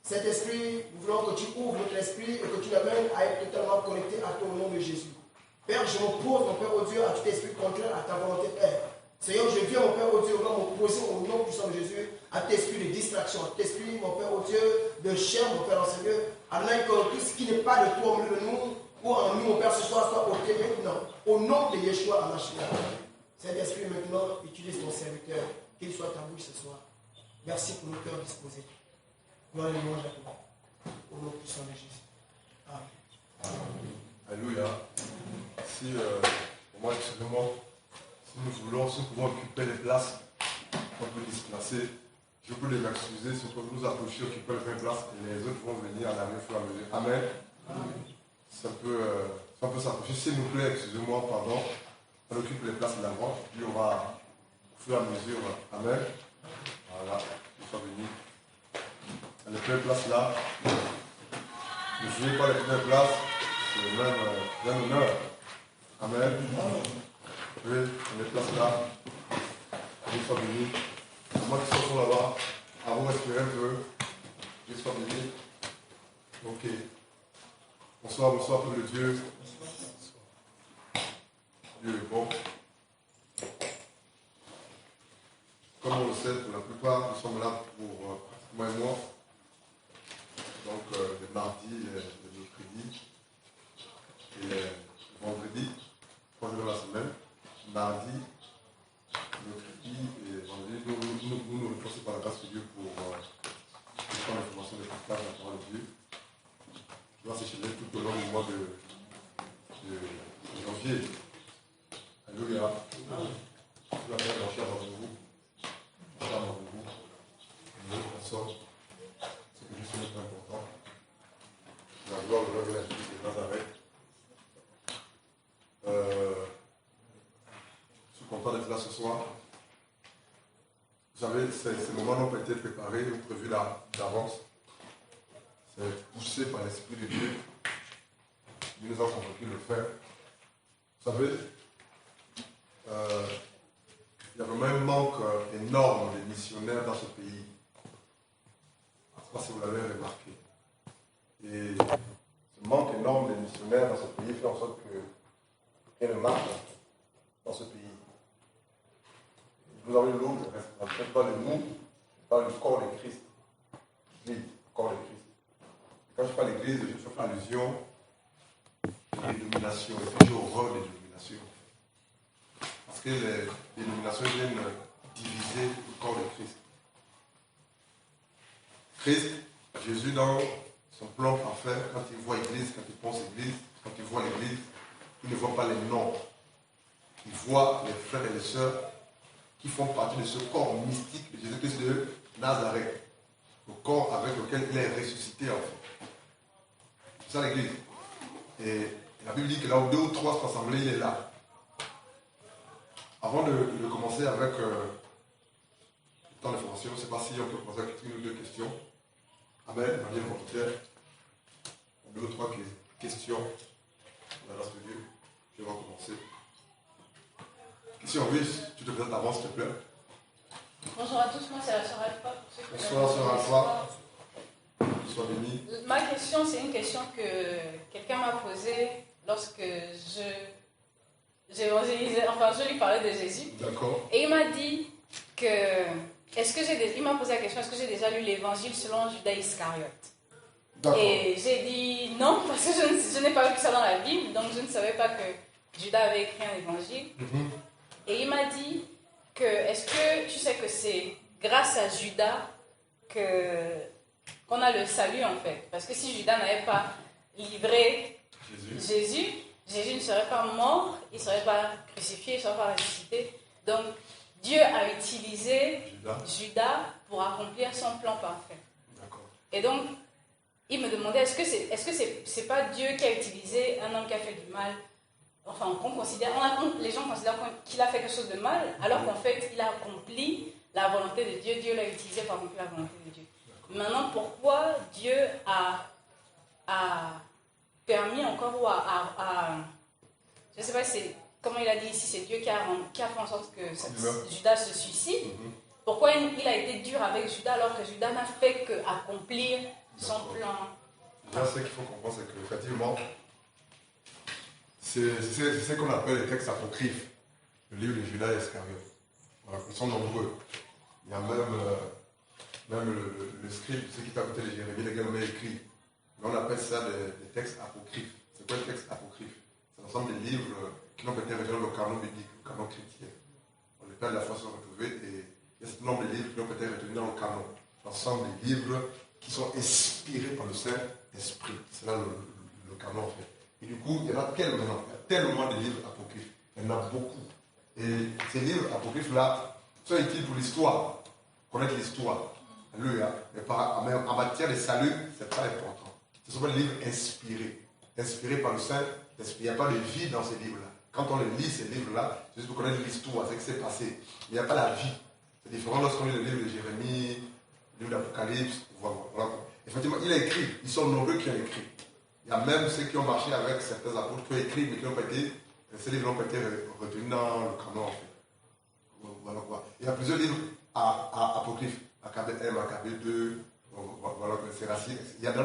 Cet esprit, nous voulons que tu ouvres notre esprit et que tu l'amènes à être totalement connecté à ton nom de Jésus. Père, je m'oppose, mon Père, au Dieu, à tout esprit contraire à ta volonté, Père. Seigneur, je viens, mon Père, au Dieu, m'opposer au nom puissant de Jésus, à tout esprit de distraction, à tout esprit, mon Père, au Dieu, de chair, mon Père, en Seigneur, afin que tout ce qui n'est pas de toi au milieu de nous, ou en nous, mon Père, ce soir, soit ôté maintenant. Au nom de Yeshua, Amashia. Saint-Esprit, maintenant, utilise ton serviteur, qu'il soit ta bouche ce soir. Merci pour nos cœurs disposés. Gloire et louange à toi. Au nom puissant de Jésus. Amen. Alléluia. Si, pour moi, excusez-moi, si nous voulons, si nous pouvons occuper les places, on peut displacer. Je peux les m'excuser, si on peut nous approcher, occuper les 20 places, et les autres vont venir en arrière au fur et à mesure. Amen. Ça peut s'approcher. S'il vous plaît, excusez-moi, pardon. On occupe les places de l'avant, puis on va au fur et à mesure. Amen. Voilà, ils sont venus. Les premières places là, ne jouez pas les premières places, c'est le même honneur. Amen. Oui, les places là, ils sont venus. Moi qui sont là-bas, à vous respirer un peu, ils sont venus. Ok. Bonsoir, bonsoir, peuple de Dieu. Dieu est bon. Comme on le sait, pour la plupart, nous sommes là pour moi et moi. Donc, le mardi, le mercredi et le vendredi, 3 jours de la semaine. Mardi, mercredi et vendredi, nous nous retrouvons par la grâce de Dieu pour prendre l'information de partage de la parole de Dieu. Je vais s'échanger tout au long du mois de janvier. Alléluia. Je vais faire mon cher dans vous. Mon cher dans vous. Une autre personne. C'est que je suis très important. La gloire de l'œuvre de la Jésus de Nazareth. Je suis content d'être là ce soir. Vous savez, ces moments n'ont pas été préparés ou prévus d'avance. C'est poussé par l'Esprit de Dieu. Dieu nous a convaincus de le faire. Vous savez, il y a vraiment un manque énorme de missionnaires dans ce pays. Je ne sais pas si vous l'avez remarqué. Et ce manque énorme de missionnaires dans ce pays fait en sorte qu'il y ait une marque dans ce pays. Vous avez l'autre, je ne parle pas de nous, je parle du corps de Christ. Oui, le corps de Christ. Et quand je parle d'église, je fais allusion à l'illumination. J'ai horreur des illuminations. Parce que les dénominations viennent diviser le corps de Christ. Christ, Jésus, dans son plan parfait, quand il voit l'église, quand il pense l'église, quand il voit l'église, il ne voit pas les noms. Il voit les frères et les sœurs qui font partie de ce corps mystique de Jésus-Christ de Nazareth. Le corps avec lequel il est ressuscité en fait. C'est ça l'église. Et la Bible dit que là où 2 ou 3 sont assemblés, il est là. Avant de commencer avec le temps d'information, je ne sais pas si on peut poser une ou 2 questions. Amen, Marie volontaire. 2 ou 3 questions. La grâce de Dieu. Je vais commencer. Question, oui, tu te présentes avant, s'il te plaît. Bonjour à tous, moi c'est la sœur Alpha. Bonsoir, sœur Alpha. Sois béni. Ma question, c'est une question que quelqu'un m'a posée lorsque je lui parlais de Jésus. D'accord. Et il m'a dit que, il m'a posé la question, est-ce que j'ai déjà lu l'évangile selon Judas Iscariote? D'accord. Et j'ai dit non, parce que je n'ai pas vu ça dans la Bible, donc je ne savais pas que Judas avait écrit un évangile. Mm-hmm. Et il m'a dit que, est-ce que tu sais que c'est grâce à Judas qu'on a le salut en fait? Parce que si Judas n'avait pas livré Jésus ne serait pas mort, il ne serait pas crucifié, il ne serait pas ressuscité. Donc Dieu a utilisé Judas pour accomplir son plan parfait. D'accord. Et donc, il me demandait, est-ce que c'est pas Dieu qui a utilisé un homme qui a fait du mal? Enfin, les gens considèrent qu'il a fait quelque chose de mal, alors qu'en fait, il a accompli la volonté de Dieu. Dieu l'a utilisé pour accomplir la volonté de Dieu. Maintenant, pourquoi Dieu a permis encore je ne sais pas comment il a dit ici, c'est Dieu qui a fait en sorte que Judas se suicide. Pourquoi il a été dur avec Judas alors que Judas n'a fait qu'accomplir son plan. Déjà, ce qu'il faut comprendre, c'est qu'effectivement, c'est ce qu'on appelle les textes apocryphes. Le livre de Judas et Iscariote. Voilà, ils sont nombreux. Il y a même le script, ce qui est à côté de Jérémie, les gars l'ont écrit. Mais on appelle ça des textes apocryphes. C'est quoi le texte apocryphe? C'est l'ensemble des livres qui n'ont pas été retenus dans le canon biblique, le canon chrétien. Les pères de la foi sont retrouvés et il y a un certain nombre de livres qui n'ont pas été retenus dans le canon. L'ensemble des livres qui sont inspirés par le Saint-Esprit. C'est là le canon en fait. Et du coup, il y en a tellement de livres apocryphes. Il y en a beaucoup. Et ces livres apocryphes-là sont utiles pour l'histoire. Connaître l'histoire. Alléluia. Mais en matière de salut, c'est pas important. Ce sont des livres inspirés. Inspirés par le Saint-Esprit. Il n'y a pas de vie dans ces livres-là. Quand on les lit, ces livres-là, c'est juste pour connaître l'histoire, c'est ce qui s'est passé. Il n'y a pas la vie. C'est différent lorsqu'on lit le livre de Jérémie, le livre d'Apocalypse. Voilà. Effectivement, il a écrit. Ils sont nombreux qui ont écrit. Il y a même ceux qui ont marché avec certains apôtres qui ont écrit, mais qui n'ont pas été, ces livres n'ont pas été retenus dans le canon, en fait. Voilà quoi. Il y a plusieurs livres apocryphes. Maccabée 1, Maccabée 2, voilà, Sérachie. Il y en a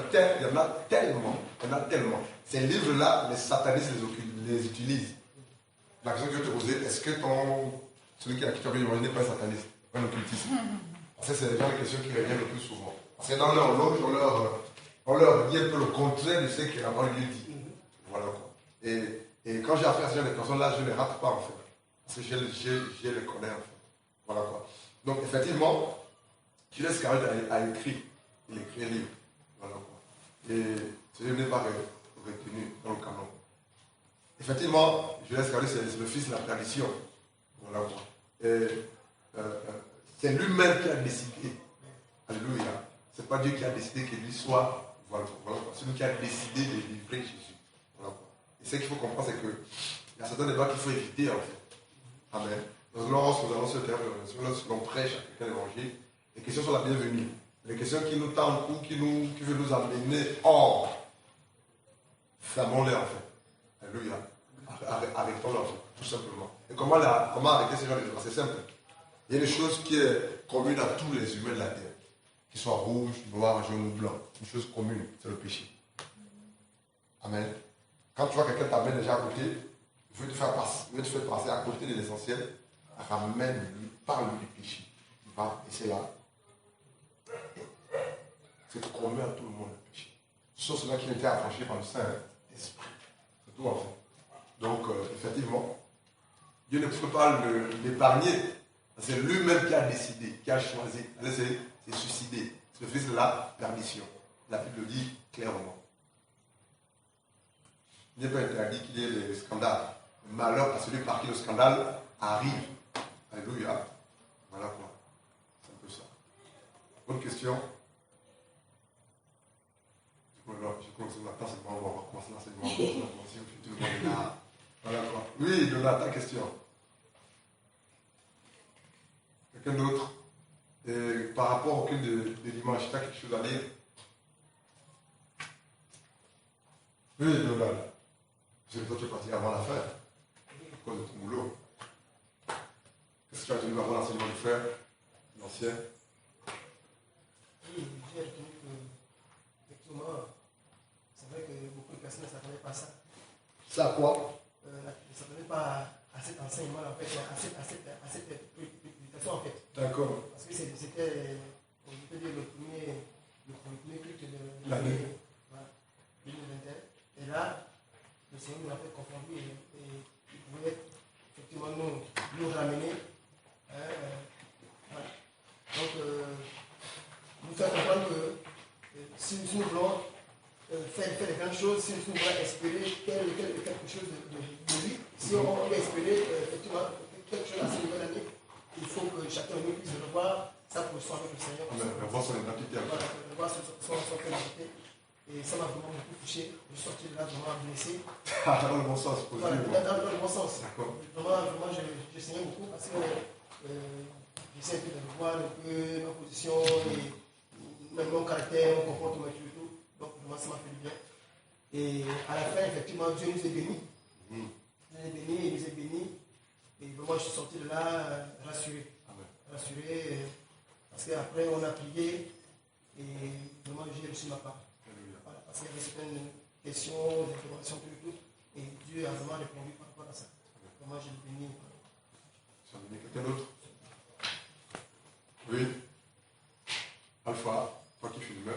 tellement. Ces livres-là, les satanistes les utilisent. La question que je vais te poser, est-ce que celui qui a tu as imaginé n'est pas un sataniste, pas un occultiste? Parce que c'est déjà la question qui revient le plus souvent. Parce que dans leur loge, on leur dit un peu le contraire de ce que la parole lui dit. Voilà quoi. Et quand j'ai affaire à ce genre de personnes-là, je ne les rate pas en fait. Parce que je les connais en fait. Voilà quoi. Donc effectivement, Judas Iscariote a écrit. Il a écrit un livre. Voilà quoi. Et ce livre n'est pas retenu dans le canon. Effectivement, Judas Iscariote, c'est le fils de la perdition. Voilà quoi. Et c'est lui-même qui a décidé. Alléluia. Ce n'est pas Dieu qui a décidé que lui soit. Voilà. C'est lui qui a décidé de livrer Jésus. Voilà. Et ce qu'il faut comprendre, c'est qu'il y a certains débats qu'il faut éviter en fait. Amen. Donc, lorsque nous allons se faire, lorsque l'on prêche à quelqu'un l'évangile, les questions sont la bienvenue. Les questions qui nous tentent ou qui veulent nous amener hors, fermons-les en fait. Alléluia. Arrêtons-les en fait, tout simplement. Et comment arrêter ces gens de débats? C'est simple. Il y a des choses qui sont communes à tous les humains de la terre. Qu'ils soient rouges, noirs, jaunes ou blancs. Une chose commune, c'est le péché. Amen. Quand tu vois quelqu'un t'amène déjà à côté, veut te faire passer à côté de l'essentiel, ramène-lui, parle-lui du péché. Et c'est là. C'est commun à tout le monde le péché. Sauf ceux-là qui ont été affranchis par le Saint-Esprit. C'est tout en fait. Donc, effectivement, Dieu ne peut pas l'épargner. C'est lui-même qui a décidé, qui a choisi. C'est suicidé. C'est le fils de la perdition. La Bible le dit clairement. Il n'est pas interdit qu'il y ait des scandales. Malheur à celui par qui le scandale arrive. Alléluia. Voilà quoi. C'est un peu ça. Bonne question. Je commence maintenant, c'est bon, on va commencer l'enseignement. Tout le monde est là. Voilà quoi. Oui, Donat, ta question. Quelqu'un d'autre? Et par rapport au culte de dimanche, tu as quelque chose à dire? Oui, Donat. Parce que toi, tu es parti avant la fin. À cause de ton boulot. Qu'est-ce que tu as retenu avant l'enseignement du frère, l'ancien? Oui, j'ai retenu que, effectivement, c'est vrai que beaucoup de personnes ne s'attendaient pas à ça. C'est à quoi? Ne s'attendaient pas à cet enseignement, en fait, à cette prédication, en fait. D'accord. Parce que c'était, on peut dire, le premier culte de l'année. Voilà, 2021. Et là, le Seigneur nous a fait confondre et il pouvait effectivement nous ramener. Voilà. Donc, nous faire comprendre que si nous voulons faire de grandes choses, si nous voulons espérer quelque chose de lui, si on veut espérer effectivement quelque chose à ce niveau d'année, il faut que chacun de nous puisse revoir sa position avec le Seigneur. Revoir son identité. Voilà, revoir son identité. Et ça m'a vraiment beaucoup touché. Je suis sorti de là vraiment blessé. Dans le bon sens, voilà, dans le bon sens. D'accord. Vraiment, je saignais beaucoup parce que j'essaie de revoir un peu ma position et même mon caractère, mon comportement et tout. Donc vraiment, ça m'a fait du bien. Et à la fin, effectivement, Dieu nous est bénis. Dieu nous est bénis, il nous est bénis. Et vraiment, je suis sorti de là rassuré. Amen. Rassuré parce qu'après, on a prié. Et vraiment j'ai reçu ma part. Alléluia. Voilà, parce qu'il y avait certaines questions, d'interrogations, tout. Et Dieu a vraiment répondu par rapport à ça. Vraiment, je le bénis. Ça veut dire quelqu'un d'autre? Oui. Alpha, toi qui filmes.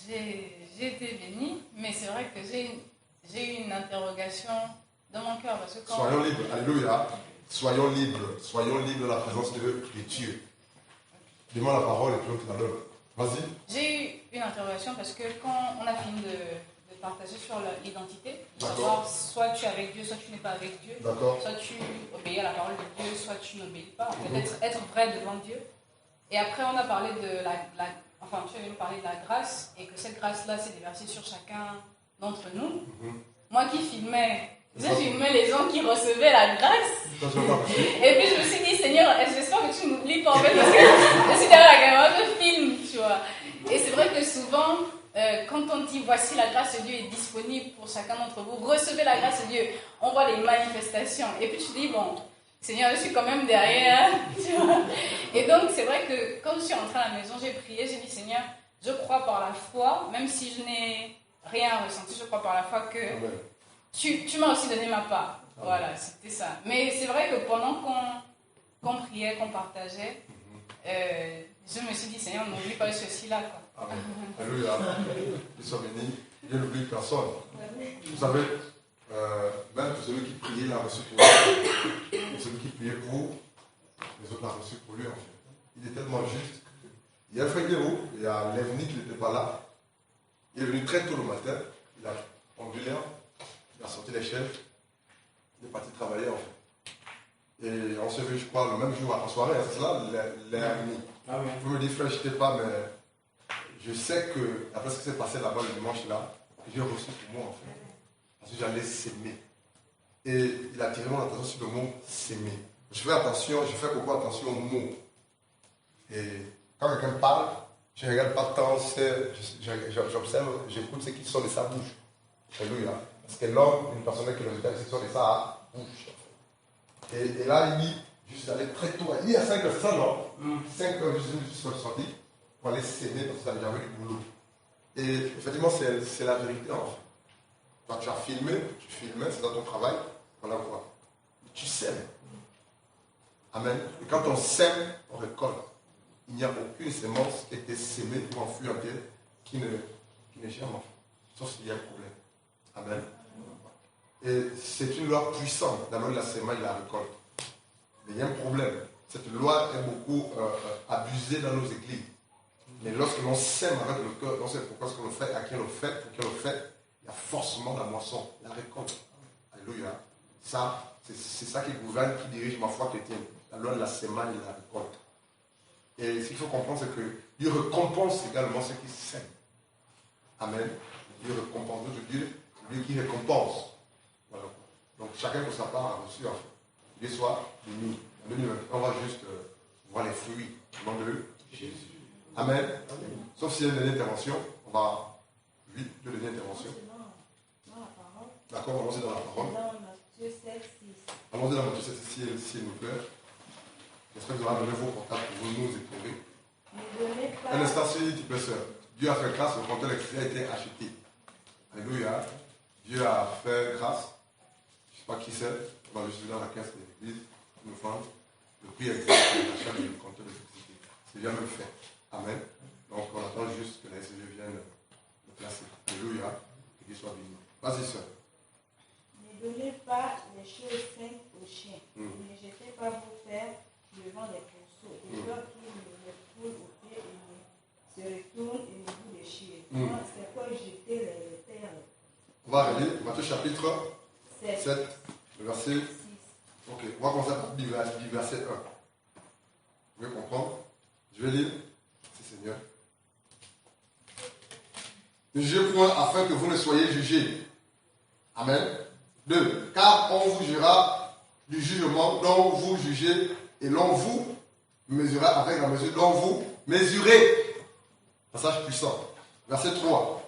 J'ai été bénie, mais c'est vrai que j'ai eu une interrogation dans mon cœur. Parce que quand Soyons libres, alléluia. Soyons libres de la présence de Dieu. Dis-moi la parole et puis on te la donne. Vas-y. j'ai eu une interrogation parce que quand on a fini de partager sur l'identité, D'accord. savoir soit tu es avec Dieu, soit tu n'es pas avec Dieu, D'accord. soit tu obéis à la parole de Dieu, soit tu n'obéis pas. En fait, être vrai devant Dieu. Et après, on a parlé de enfin, tu avais nous parlé de la grâce et que cette grâce-là s'est déversée sur chacun d'entre nous. Moi qui filmais, je filmais les gens qui recevaient la grâce. Et puis je me suis dit, Seigneur, j'espère que tu n'oublies pas en fait, parce que je suis derrière la caméra, je filme, tu vois. Et c'est vrai que souvent, quand on dit voici la grâce de Dieu est disponible pour chacun d'entre vous, recevez la grâce de Dieu, on voit les manifestations. Et puis tu dis, bon, Seigneur, je suis quand même derrière, tu vois. Et donc c'est vrai que quand je suis rentrée à la maison, j'ai prié, j'ai dit, Seigneur, je crois par la foi, même si je n'ai rien ressenti, je crois par la foi que tu m'as aussi donné ma part. Voilà, c'était ça. Mais c'est vrai que pendant qu'on priait, qu'on partageait, je me suis dit, Seigneur, n'oublie pas ceci-là, quoi. Amen. Alléluia. Ils sont bénis. Dieu n'oublie personne. Vous savez, même celui qui priait, il a reçu pour lui. Et celui qui priait pour les autres l'ont reçu pour lui, en fait. Il est tellement juste. Il y a un frère Guéraud, il y a Levni qui n'était pas là. Il est venu très tôt le matin. Il a pondu l'air. Il a sorti les chefs. Il est parti travailler, en fait. Et on s'est vu, je crois, le même jour, en soirée, c'est cela, Levni. Ah oui. Vous me dites, frère, je n'étais pas, mais je sais que, après ce qui s'est passé là-bas le dimanche-là, j'ai reçu pour moi, en fait. Parce que j'allais s'aimer. Et il a tiré mon attention sur le mot s'aimer. Je fais beaucoup attention aux mots. Et quand quelqu'un parle, je ne regarde pas tant, j'observe, j'écoute ce qui sort de sa bouche. Alléluia. Parce que l'homme, une personne qui le regarde, ce qui sort de sa bouche. Et là, il dit, juste d'aller très tôt. Il y a 5 heures, c'est ça, non 5 heures, je suis sorti pour aller s'aimer parce que j'avais du boulot. Et effectivement, c'est la vérité, en fait. Toi, tu as filmé, c'est dans ton travail, voilà quoi. Tu sèmes. Amen. Et quand on sème, on récolte. Il n'y a aucune sémence qui a été sémée pour enfuir en terre qui n'est germe. Sauf s'il y a un problème. Amen. Et c'est une loi puissante dans la sémence et la récolte. Mais il y a un problème. Cette loi est beaucoup abusée dans nos églises. Mais lorsque l'on sème avec le cœur, on sait pourquoi ce qu'on le fait, à qui on le fait, pour qui on le fait, il y a forcément la moisson, la récolte. Alléluia. Ça, c'est ça qui gouverne, qui dirige ma foi chrétienne. La loi de la sémence et de la récolte. Et ce qu'il faut comprendre, c'est que Dieu récompense également ceux qui sèment. Amen. Dieu récompense. Notre Dieu, c'est Dieu qui récompense. Voilà. Donc chacun pour sa part a reçu. En fait. Dieu soit béni. On va juste voir les fruits au nom de Jésus. Amen. Sauf s'il y a une dernière intervention, on va vite de dernière intervention. D'accord, allons-y dans la parole. Allons-y dans Matthieu 7, s'il nous plaît. J'espère que vous allez donner vos portables pour vous nous éclairer. Un instant, s'il te plaît, sœur. Dieu a fait grâce, le compteur électrique a été acheté. Alléluia. Dieu a fait grâce. Je ne sais pas qui c'est. On va juste dans la caisse de l'église. Nous faisons le prix exact de l'achat du compteur d'électricité. C'est bien même fait. Amen. Donc on attend juste que la SCG vienne le placer. Alléluia. Que Dieu soit béni. Vas-y, sœur. Ne donnez pas les choses saintes aux chiens. Ne jetez pas vos fers devant les pourceaux. De peur qu'ils ne les foulent au pied et ne se retournent et ne vous déchirent. C'est quoi jeter les perles. On va aller, Matthieu chapitre 7, le verset 6. Ok, on va commencer par du verset 1. Vous pouvez comprendre? Je vais lire. C'est Seigneur. Ne jugez point afin que vous ne soyez jugés. Amen. 2. Car on vous jugera du jugement dont vous jugez et l'on vous mesurera avec la mesure dont vous mesurez. Passage puissant. Verset 3.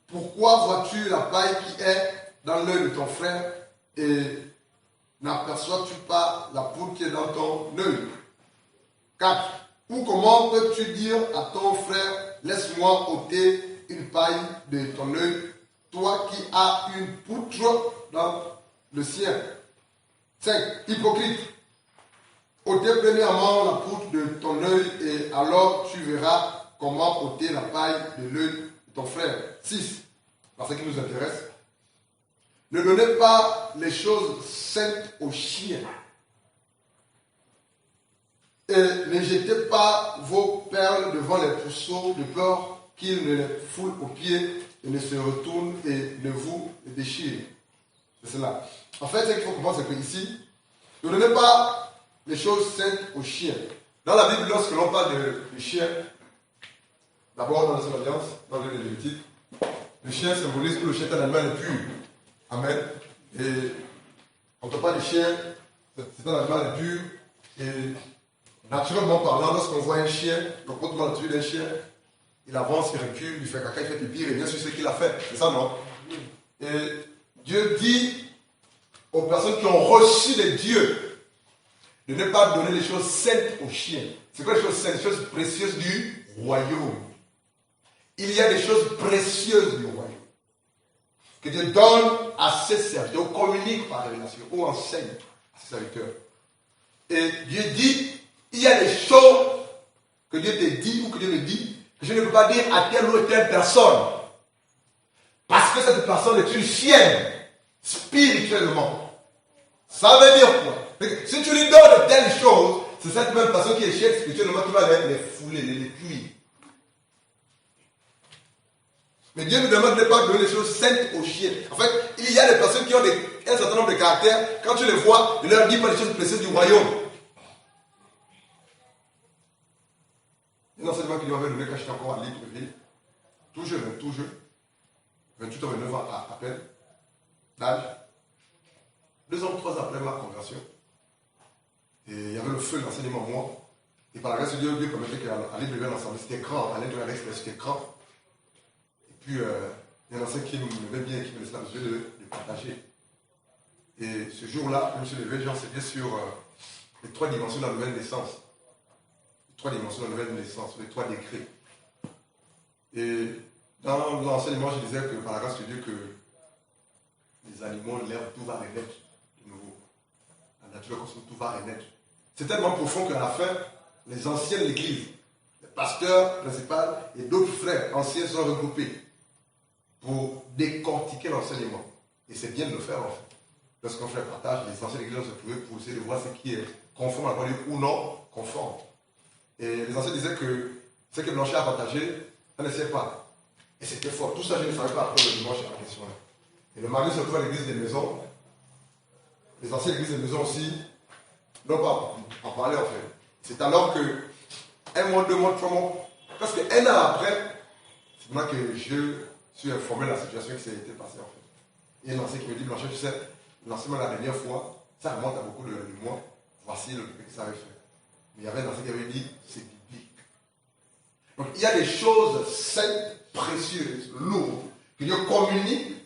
Pourquoi vois-tu la paille qui est dans l'œil de ton frère et n'aperçois-tu pas la poudre qui est dans ton œil? 4. Ou comment peux-tu dire à ton frère, laisse-moi ôter une paille de ton œil, toi qui as une poutre dans le sien. 5. Hypocrite. Ôtez premièrement la poutre de ton œil et alors tu verras comment ôter la paille de l'œil de ton frère. 6. Parce qui nous intéresse. Ne donnez pas les choses saintes aux chiens. Et ne jetez pas vos perles devant les pourceaux de peur qu'ils ne les foulent aux pieds et ne se retournent et ne vous déchirent. C'est cela. En fait, ce qu'il faut comprendre, c'est que ici, ne donnez pas les choses saintes aux chiens. Dans la Bible, lorsque l'on parle de chien, d'abord dans l'Ancienne Alliance, dans le Lévitique, le chien symbolise que le chien est un animal pur. Amen. Et quand on parle de chien, c'est un animal pur. Et naturellement parlant, lorsqu'on voit un chien, le comportement naturel d'un chien, il avance, il recule, il fait caca, il fait pipi, il revient sur ce qu'il a fait. C'est ça, non? Et Dieu dit aux personnes qui ont reçu de Dieu de ne pas donner les choses saintes aux chiens. C'est quoi les choses saintes? Les choses précieuses du royaume. Il y a des choses précieuses du royaume que Dieu donne à ses serviteurs, ou communique par révélation, ou enseigne à ses serviteurs. Et Dieu dit, il y a des choses que Dieu te dit, ou que Dieu me dit, que je ne peux pas dire à telle ou telle personne. Parce que cette personne est une chienne, spirituellement. Ça veut dire quoi? Si tu lui donnes de telles choses, c'est cette même personne qui est chienne spirituellement qui va les fouler, les cuire. Mais Dieu nous demande de ne pas donner les choses saintes aux chiens. En fait, il y a des personnes qui ont un certain nombre de caractères. Quand tu les vois, ne leur dis pas les choses précieuses du royaume. Un enseignement qui lui avait donné quand j'étais encore à Libreville, tout jeune, 28 ans, 29 ans à peine, d'âge, 2 ans, 3 ans après ma conversion. Et il y avait le feu de l'enseignement en moi. Et par la grâce de Dieu, Dieu permettait qu'à Libreville, l'ensemble, c'était grand, à l'intérieur de l'express, c'était grand. Puis, il y a un enseignant qui m'aimait bien, qui me laissait la possibilité de partager. Et ce jour-là, je me suis levé, j'ai enseigné sur les 3 dimensions de la nouvelle naissance. Les 3 dimensions de la nouvelle naissance, les 3 décrets. Et dans l'enseignement, je disais que par la grâce de Dieu, que les animaux, l'herbe, tout va renaître de nouveau. La nature, tout va renaître. C'est tellement profond qu'à la fin, les anciens de l'Église, les pasteurs principaux et d'autres frères anciens sont regroupés pour décortiquer l'enseignement. Et c'est bien de le faire en fait. Lorsqu'on fait un partage, les anciens de l'Église se trouvaient pour essayer de voir ce qui est conforme à la parole ou non conforme. Et les anciens disaient que ce que Blanchet a partagé, ça ne sait pas. Et c'était fort. Tout ça, je ne savais pas après le dimanche à la question. Et le mardi se trouve à l'église des maisons. Les anciens églises des maisons aussi n'ont pas en parler en fait. C'est alors que 1 mois, 2 mois, 3 mois, presque 1 an après, c'est moi que je suis informé de la situation qui s'est passée en fait. Il y a un enseignant qui me dit, Blanchet, tu sais, l'enseignement la dernière fois, ça remonte à beaucoup de mois, voici le truc que ça avait fait. Mais il y avait un enseignant qui avait dit, c'est biblique. Donc il y a des choses saintes, précieuses, lourdes, que Dieu communique.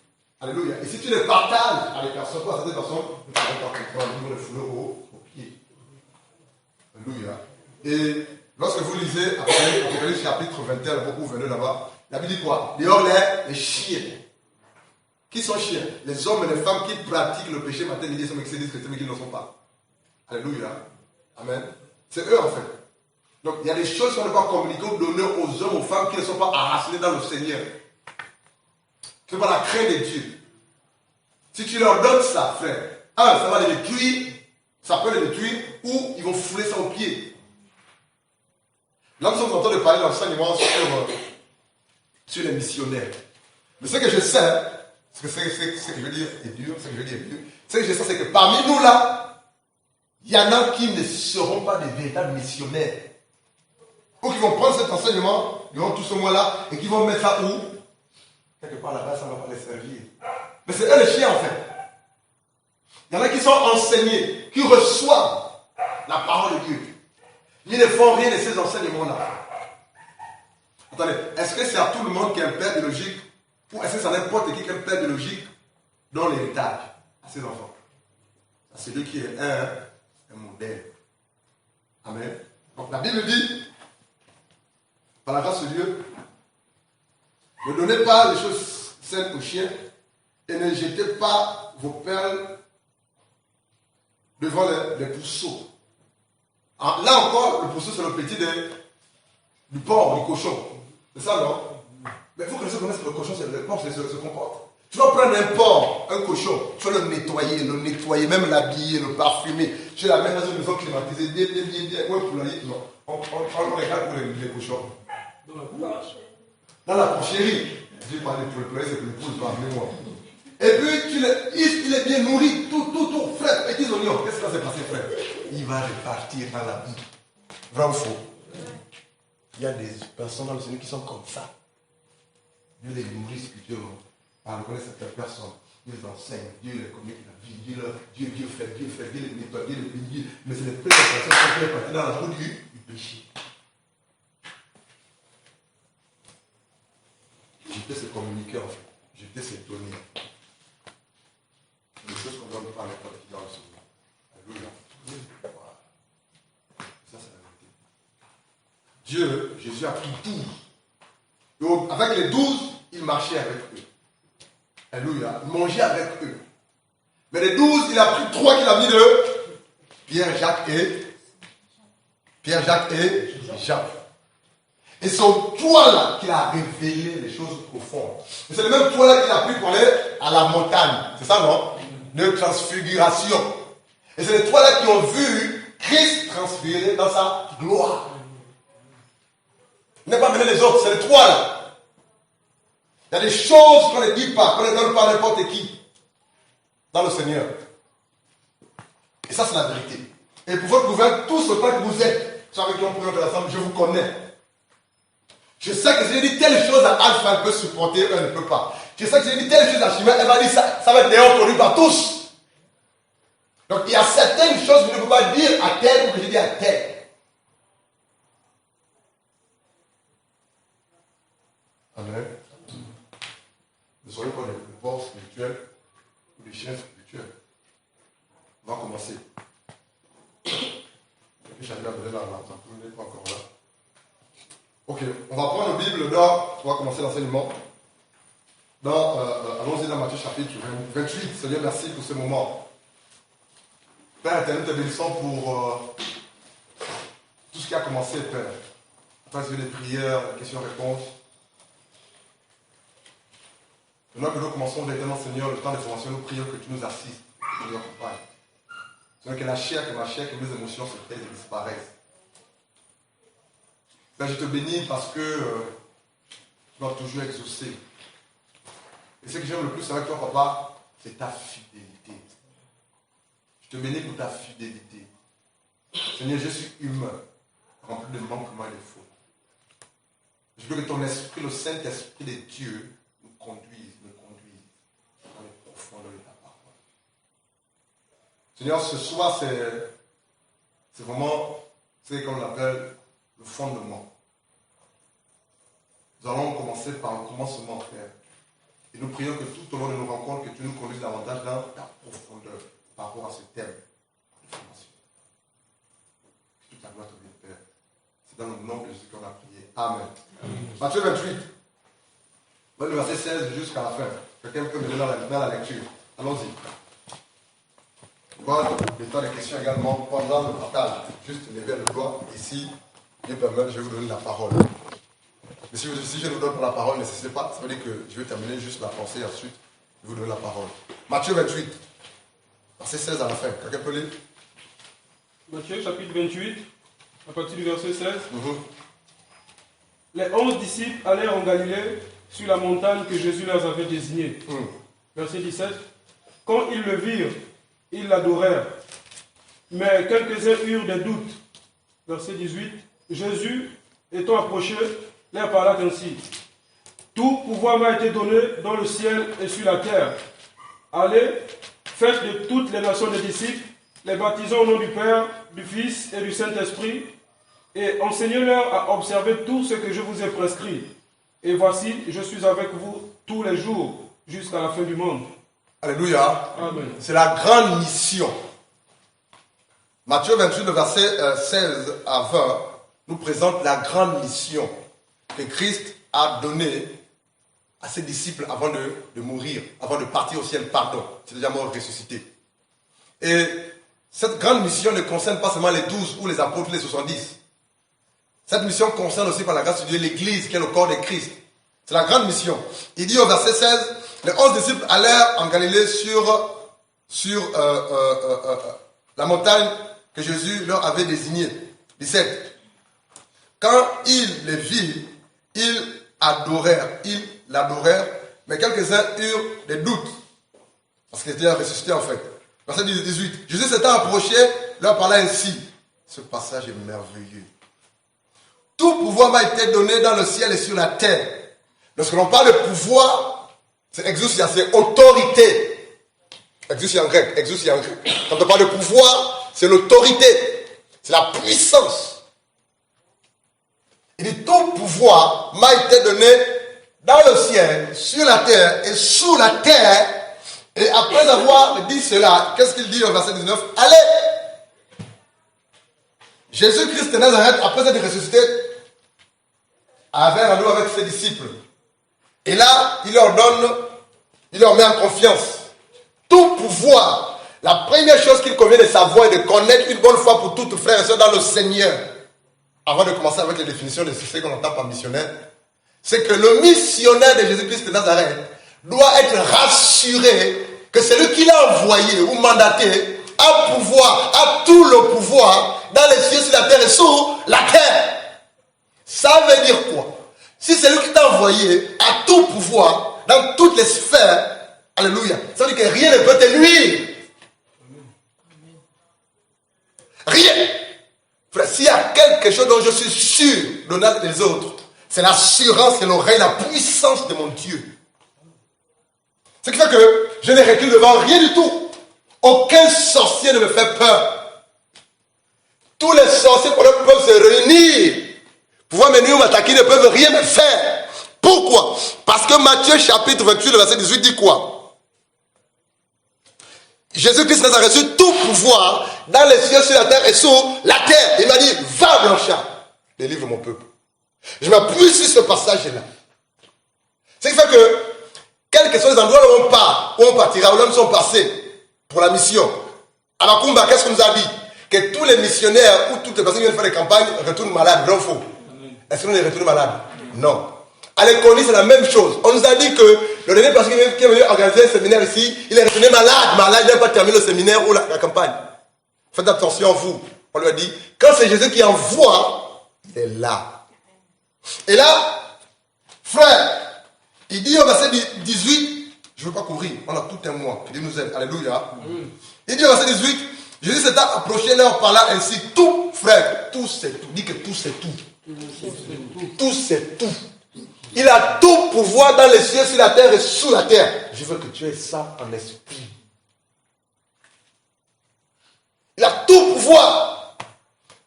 Alléluia. Et si tu les partages à des personnes, à certaines personnes, tu ne pourras pas comprendre le fouleur au pied. Alléluia. Et lorsque vous lisez Apocalypse chapitre 21, ou 22 là-bas, la Bible dit quoi? Dehors les chiens. Qui sont chiens? Les hommes et les femmes qui pratiquent le péché matin, midi, soir, mais qui se disent chrétiens, mais qui ne le sont pas. Alléluia. Amen. C'est eux en fait. Donc il y a des choses qu'on ne peut pas communiquer ou donner aux hommes, aux femmes qui ne sont pas enracinés dans le Seigneur. C'est pas la crainte de Dieu. Si tu leur donnes ça, frère, ça va les détruire, ça peut les détruire, ou ils vont fouler ça aux pieds. Là, nous sommes en train de parler d'enseignement sur les missionnaires. Mais ce que je sais, ce que je veux dire est dur, ce que je veux dire est dur, ce que je sais, c'est que parmi nous là, il y en a qui ne seront pas des véritables missionnaires. Ou qui vont prendre cet enseignement durant tout ce mois-là et qui vont mettre ça où? Quelque part là-bas, ça ne va pas les servir. Mais c'est eux les chiens en fait. Il y en a qui sont enseignés, qui reçoivent la parole de Dieu. Ils ne font rien de ces enseignements-là. Attendez, est-ce que c'est à tout le monde qui est un père biologique, ou est-ce que c'est à n'importe qui est un père biologique dans l'héritage à ses enfants? C'est lui qui est un modèle. Amen. Donc la Bible dit, par la grâce de Dieu, ne donnez pas les choses saines aux chiens et ne jetez pas vos perles devant les pourceaux. Alors, là encore, le pourceau, c'est le petit du porc, du cochon. C'est ça, non? Mais il faut que les gens connaissent que le cochon, c'est le porc, c'est se comporte. Tu vas prendre un porc, un cochon, tu vas le nettoyer, même l'habiller, le parfumer. Tu la mets dans une maison climatisée, bien. Ouais, poulailler, non. On regarde pour les cochons. Dans la porcherie. J'ai parlé pour le poulailler, c'est que le poule parle, moi. Et puis, il est bien nourri, tout frais, petits oignons. Qu'est-ce qui va se passer, frère? Il va repartir dans la vie. Vrai ou faux? Il y a des personnes dans le Seigneur qui sont comme ça. Dieu les nourrit spirituellement. Alors, on connaît certaines personnes. Dieu les enseigne, Dieu les communique la vie, Dieu fait, Dieu les nettoie, Dieu les bénit. Mais c'est les premières personnes qui sont parties dans la route du péché. J'étais se communiquer en fait. J'étais se donner. Des choses qu'on ne donne pas à n'importe qui dans le Seigneur. Alléluia. Voilà. Ça, c'est la vérité. Dieu, Jésus a pris 12. Donc, avec les 12, il marchait avec eux. Alléluia. Il mangeait avec eux. Mais les 12, il a pris 3 qu'il a mis de Pierre, Jacques et Jean. Et c'est au toit-là qu'il a révélé les choses profondes. Et c'est le même toit-là qu'il a pris pour aller à la montagne. C'est ça, non? De transfiguration. Et c'est les toits-là qui ont vu Christ transfiguré dans sa gloire. Il n'est pas mêlé les autres, c'est les trois-là. Il y a des choses qu'on ne dit pas, qu'on ne donne pas à n'importe qui dans le Seigneur. Et ça, c'est la vérité. Et pour votre gouvernement, tout ce temps que vous êtes, ceux avec qui on prie de l'ensemble, je vous connais. Je sais que si j'ai dit telle chose à Alpha, elle peut supporter, elle ne peut pas. Je sais que si j'ai dit telle chose à Chimère, elle va dire ça va être d'ailleurs entendu par tous. Donc il y a certaines choses que je ne peux pas dire à tel ou que je dis à tel. Amen. Ne soyons pas des porcs spirituels ou des chiens spirituels. On va commencer. Et puis j'arrive à donner la main. On n'est pas encore là. Ok, on va prendre la Bible là, on va commencer l'enseignement. Allons-y dans Matthieu chapitre 28. Seigneur, merci pour ce moment. Père éternel, te bénissons pour tout ce qui a commencé, Père. Après, les prières, les questions-réponses. Maintenant que nous commençons directement, Seigneur, le temps de formation, nous prions que tu nous assistes, que tu nous accompagnes. Seigneur, que la chair, que mes émotions se taisent et disparaissent. Père, je te bénis parce que tu m'as toujours exaucé. Et ce que j'aime le plus avec toi, papa, c'est ta fidélité. Je te bénis pour ta fidélité. Seigneur, je suis humain, rempli de manquements et de fautes. Je veux que ton esprit, le Saint-Esprit de Dieu, nous conduise dans les profondeurs de ta parole. Seigneur, ce soir, c'est vraiment, c'est comme on appelle le fondement. Nous allons commencer par le commencement, Père. Et nous prions que tout au long de nos rencontres, que tu nous conduises davantage dans ta profondeur par rapport à ce thème de formation. Que toute la gloire te vienne, Père. C'est dans le nom de Jésus qu'on a prié. Amen. Matthieu 28. Le verset 16 jusqu'à la fin. Quelqu'un peut me donner dans la lecture. Allons-y. Voilà le temps de questions également pendant le partage. Juste lever le doigt. Et si Dieu permet, je vais vous donner la parole. Mais si je ne vous donne pas la parole, ne cessez pas. Ça veut dire que je vais terminer juste la pensée et ensuite je vais vous donner la parole. Matthieu 28. Verset 16 à la fin. Quelqu'un peut lire? Matthieu chapitre 28, à partir du verset 16. Les 11 disciples allèrent en Galilée sur la montagne que Jésus leur avait désignée. Verset 17. Quand ils le virent, ils l'adorèrent. Mais quelques-uns eurent des doutes. Verset 18. Jésus, étant approché, leur parla ainsi. Tout pouvoir m'a été donné dans le ciel et sur la terre. Allez, faites de toutes les nations des disciples, les baptisons au nom du Père, du Fils et du Saint-Esprit, et enseignez-leur à observer tout ce que je vous ai prescrit. Et voici, je suis avec vous tous les jours, jusqu'à la fin du monde. Alléluia. Amen. C'est la grande mission. Matthieu 28, le verset 16 à 20, nous présente la grande mission que Christ a donnée à ses disciples avant de mourir, avant de partir au ciel, pardon, c'est-à-dire mort ressuscité. Et cette grande mission ne concerne pas seulement les 12 ou les apôtres, les 70. Cette mission concerne aussi par la grâce de Dieu l'Église qui est le corps de Christ. C'est la grande mission. Il dit au verset 16, les 11 disciples allèrent en Galilée sur la montagne que Jésus leur avait désignée. 17. Quand ils les virent, ils l'adorèrent, mais quelques-uns eurent des doutes, parce qu'il était ressuscité en fait. Verset 18. Jésus s'étant approché, leur parla ainsi. Ce passage est merveilleux. Tout pouvoir m'a été donné dans le ciel et sur la terre. Lorsque l'on parle de pouvoir, c'est exousia, c'est autorité. Exousia en grec, exousia en grec. Quand on parle de pouvoir, c'est l'autorité. C'est la puissance. Il dit, tout pouvoir m'a été donné dans le ciel, sur la terre et sous la terre. Et après avoir dit cela, qu'est-ce qu'il dit au verset 19? Allez! Jésus-Christ de Nazareth, après être ressuscité, avait rendez-vous avec ses disciples. Et là, il leur met en confiance. Tout pouvoir, la première chose qu'il convient de savoir et de connaître une bonne fois pour toutes, frères et sœurs, dans le Seigneur, avant de commencer avec les définitions de ce qu'on entend par missionnaire, c'est que le missionnaire de Jésus-Christ de Nazareth doit être rassuré que celui qu'il a envoyé ou mandaté a pouvoir, a tout le pouvoir dans les cieux, sur la terre et sous la terre. Ça veut dire quoi? Si celui qui t'a envoyé a tout pouvoir dans toutes les sphères, alléluia, ça veut dire que rien ne peut te nuire. Rien. Frère, s'il y a quelque chose dont je suis sûr de les autres, c'est l'assurance et l'oreille, la puissance de mon Dieu. Ce qui fait que je ne recule devant rien du tout. Aucun sorcier ne me fait peur. Tous les sorciers peuvent se réunir, pouvoir me nuire ou m'attaquer, ne peuvent rien me faire. Pourquoi? Parce que Matthieu chapitre 28, le verset 18 dit quoi? Jésus-Christ a reçu tout pouvoir dans les cieux, sur la terre et sous la terre. Il m'a dit, va Blanchard, délivre mon peuple. Je m'appuie sur ce passage-là. Ce qui fait que, quels que soient les endroits où on partira, où l'homme sont passés pour la mission, à Makumba, qu'est-ce qu'on nous a dit? Que tous les missionnaires ou toutes les personnes qui viennent faire des campagnes retournent malades, non faux? Est-ce qu'on est retourné malade? Non. À l'école, c'est la même chose. On nous a dit que le dernier personne qui est venu organiser un séminaire ici, il est retourné malade, il n'a pas terminé le séminaire ou la campagne. Faites attention vous. On lui a dit, quand c'est Jésus qui envoie, il est là. Et là, frère, il dit au verset 18, je ne veux pas courir, on a tout un mois, que Dieu nous aide, alléluia. Il dit au verset 18, Jésus s'est approché, leur parla ainsi, tout, frère, tout c'est tout. Dit que tout c'est tout. Tout c'est tout. Il a tout pouvoir dans les cieux, sur la terre et sous la terre. Je veux que tu aies ça en esprit. Il a tout pouvoir.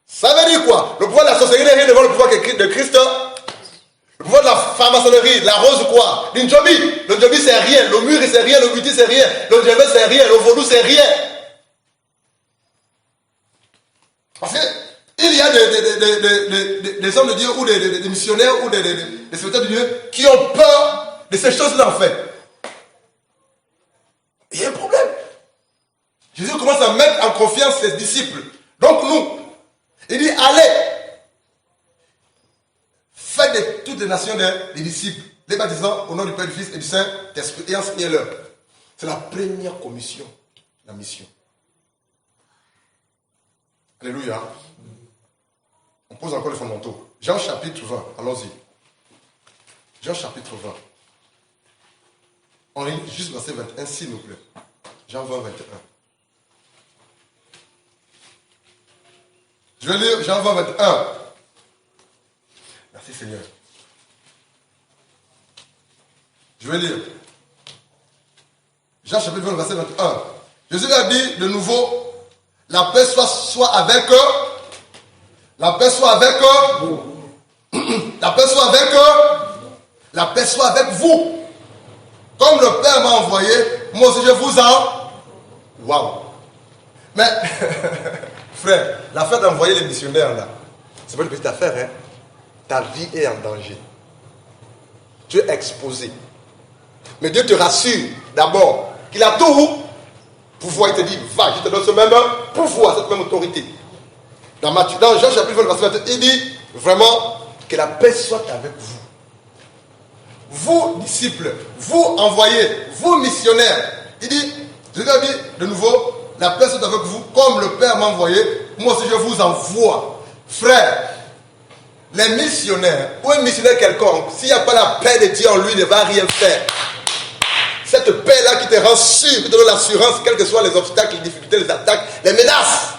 Ça veut dire quoi? Le pouvoir de la sorcellerie n'est rien devant le pouvoir de Christ. Le pouvoir de la franc-maçonnerie, la rose quoi? L'Injobi. Le Njobi c'est rien. Le mur c'est rien. Le buti c'est rien. Le djembe c'est rien. Le vaudou c'est rien. Parce qu'il y a des hommes de Dieu ou des missionnaires ou des serviteurs de Dieu qui ont peur de ces choses-là en fait. Il y a un problème. Jésus commence à mettre en confiance ses disciples. Donc nous, il dit allez, faites de toutes les nations des disciples, les baptisant au nom du Père, du Fils et du Saint-Esprit et enseignez-leur. C'est la première commission, la mission. Alléluia. On pose encore les fondamentaux. Jean chapitre 20, allons-y. Jean chapitre 20. On lit juste verset 21, s'il vous plaît. Jean 20, 21. Je vais lire Jean 20, 21. Merci Seigneur. Je vais lire. Jean chapitre 20, verset 21. Jésus a dit de nouveau, la paix soit avec eux. La paix soit avec eux. La paix soit avec eux. La paix soit avec vous. Comme le Père m'a envoyé, moi aussi je vous en. Waouh. Mais, Frère, l'affaire d'envoyer les missionnaires là, c'est pas une petite affaire, hein. Ta vie est en danger. Tu es exposé. Mais Dieu te rassure d'abord qu'il a tout pouvoir. Il te dit, va, je te donne ce même pouvoir, cette même autorité. Dans Jean chapitre 20, verset 21, il dit vraiment que la paix soit avec vous. Vous, disciples, vous envoyés, vous missionnaires. Il dit, je vous dis de nouveau, la paix soit avec vous, comme le Père m'a envoyé, moi aussi je vous envoie. Frère, les missionnaires, ou un missionnaire quelconque, s'il n'y a pas la paix de Dieu en lui, il ne va rien faire. Cette paix-là qui te rend sûr, qui te donne l'assurance, quels que soient les obstacles, les difficultés, les attaques, les menaces.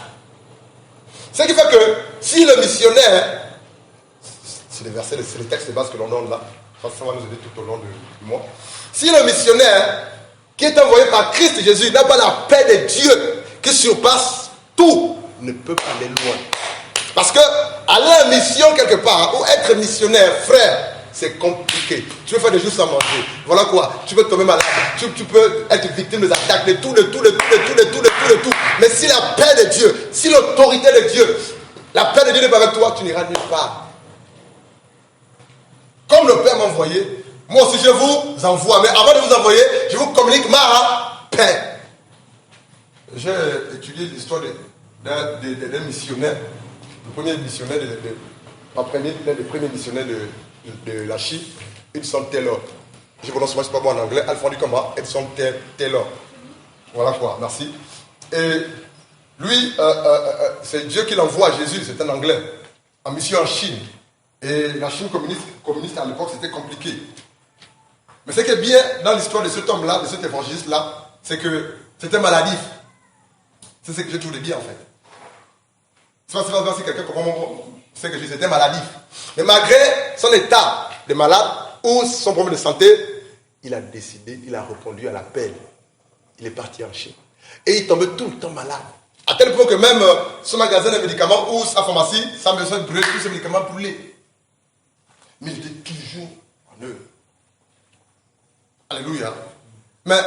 Ce qui fait que si le missionnaire, c'est les versets, c'est les textes de base que l'on donne là, ça va nous aider tout au long du mois. Si le missionnaire qui est envoyé par Christ Jésus n'a pas la paix de Dieu qui surpasse tout, ne peut pas aller loin. Parce que aller en mission quelque part, ou être missionnaire, frère, c'est compliqué. Tu veux faire des jours sans manger. Voilà quoi. Tu peux tomber malade. Tu peux être victime des attaques, de tout. Mais si la paix de Dieu, si l'autorité de Dieu, la paix de Dieu n'est pas avec toi, tu n'iras nulle part. Comme le Père m'a envoyé, moi aussi je vous envoie. Mais avant de vous envoyer, je vous communique ma paix. J'ai étudié l'histoire d'un missionnaire. Le premier missionnaire l'un des premiers missionnaires de la Chine, Hudson Taylor. Je prononce moi, c'est pas bon en anglais. Alphonse Ducamba, Hudson Taylor. Voilà quoi, merci. Et lui, c'est Dieu qui l'envoie à Jésus, c'est un anglais, en mission en Chine. Et la Chine communiste à l'époque, c'était compliqué. Mais ce qui est bien dans l'histoire de cet homme-là, de cet évangéliste-là, c'est que c'était maladif. C'est ce que j'ai trouvé bien en fait. C'est pas si quelqu'un comprend ce que je dis, c'était maladif. Mais malgré son état de malade ou son problème de santé, il a décidé, il a répondu à l'appel. Il est parti en Chine. Et il tombait tout le temps malade. À tel point que même son magasin de médicaments ou sa pharmacie, sans besoin de brûler tous ses médicaments brûlés. Mais il était toujours en eux. Alléluia. Mais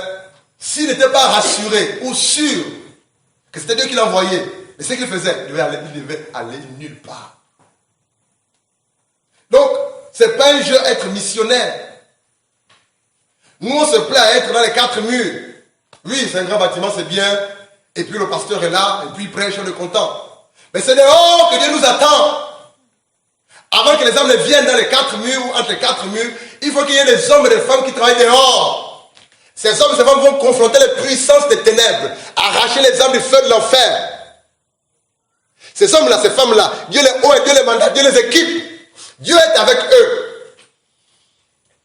s'il n'était pas rassuré ou sûr que c'était Dieu qui l'envoyait, et ce qu'il faisait, il devait aller nulle part. Donc, ce n'est pas un jeu être missionnaire. Nous, on se plaît à être dans les 4 murs. Oui, c'est un grand bâtiment, c'est bien. Et puis le pasteur est là, et puis il prêche, on est content. Mais c'est dehors que Dieu nous attend. Avant que les hommes ne viennent dans les 4 murs, ou entre les 4 murs, il faut qu'il y ait des hommes et des femmes qui travaillent dehors. Ces hommes et ces femmes vont confronter les puissances des ténèbres, arracher les âmes du feu de l'enfer. Ces hommes-là, ces femmes-là, Dieu les oint, Dieu les mandate, Dieu les équipe. Dieu est avec eux.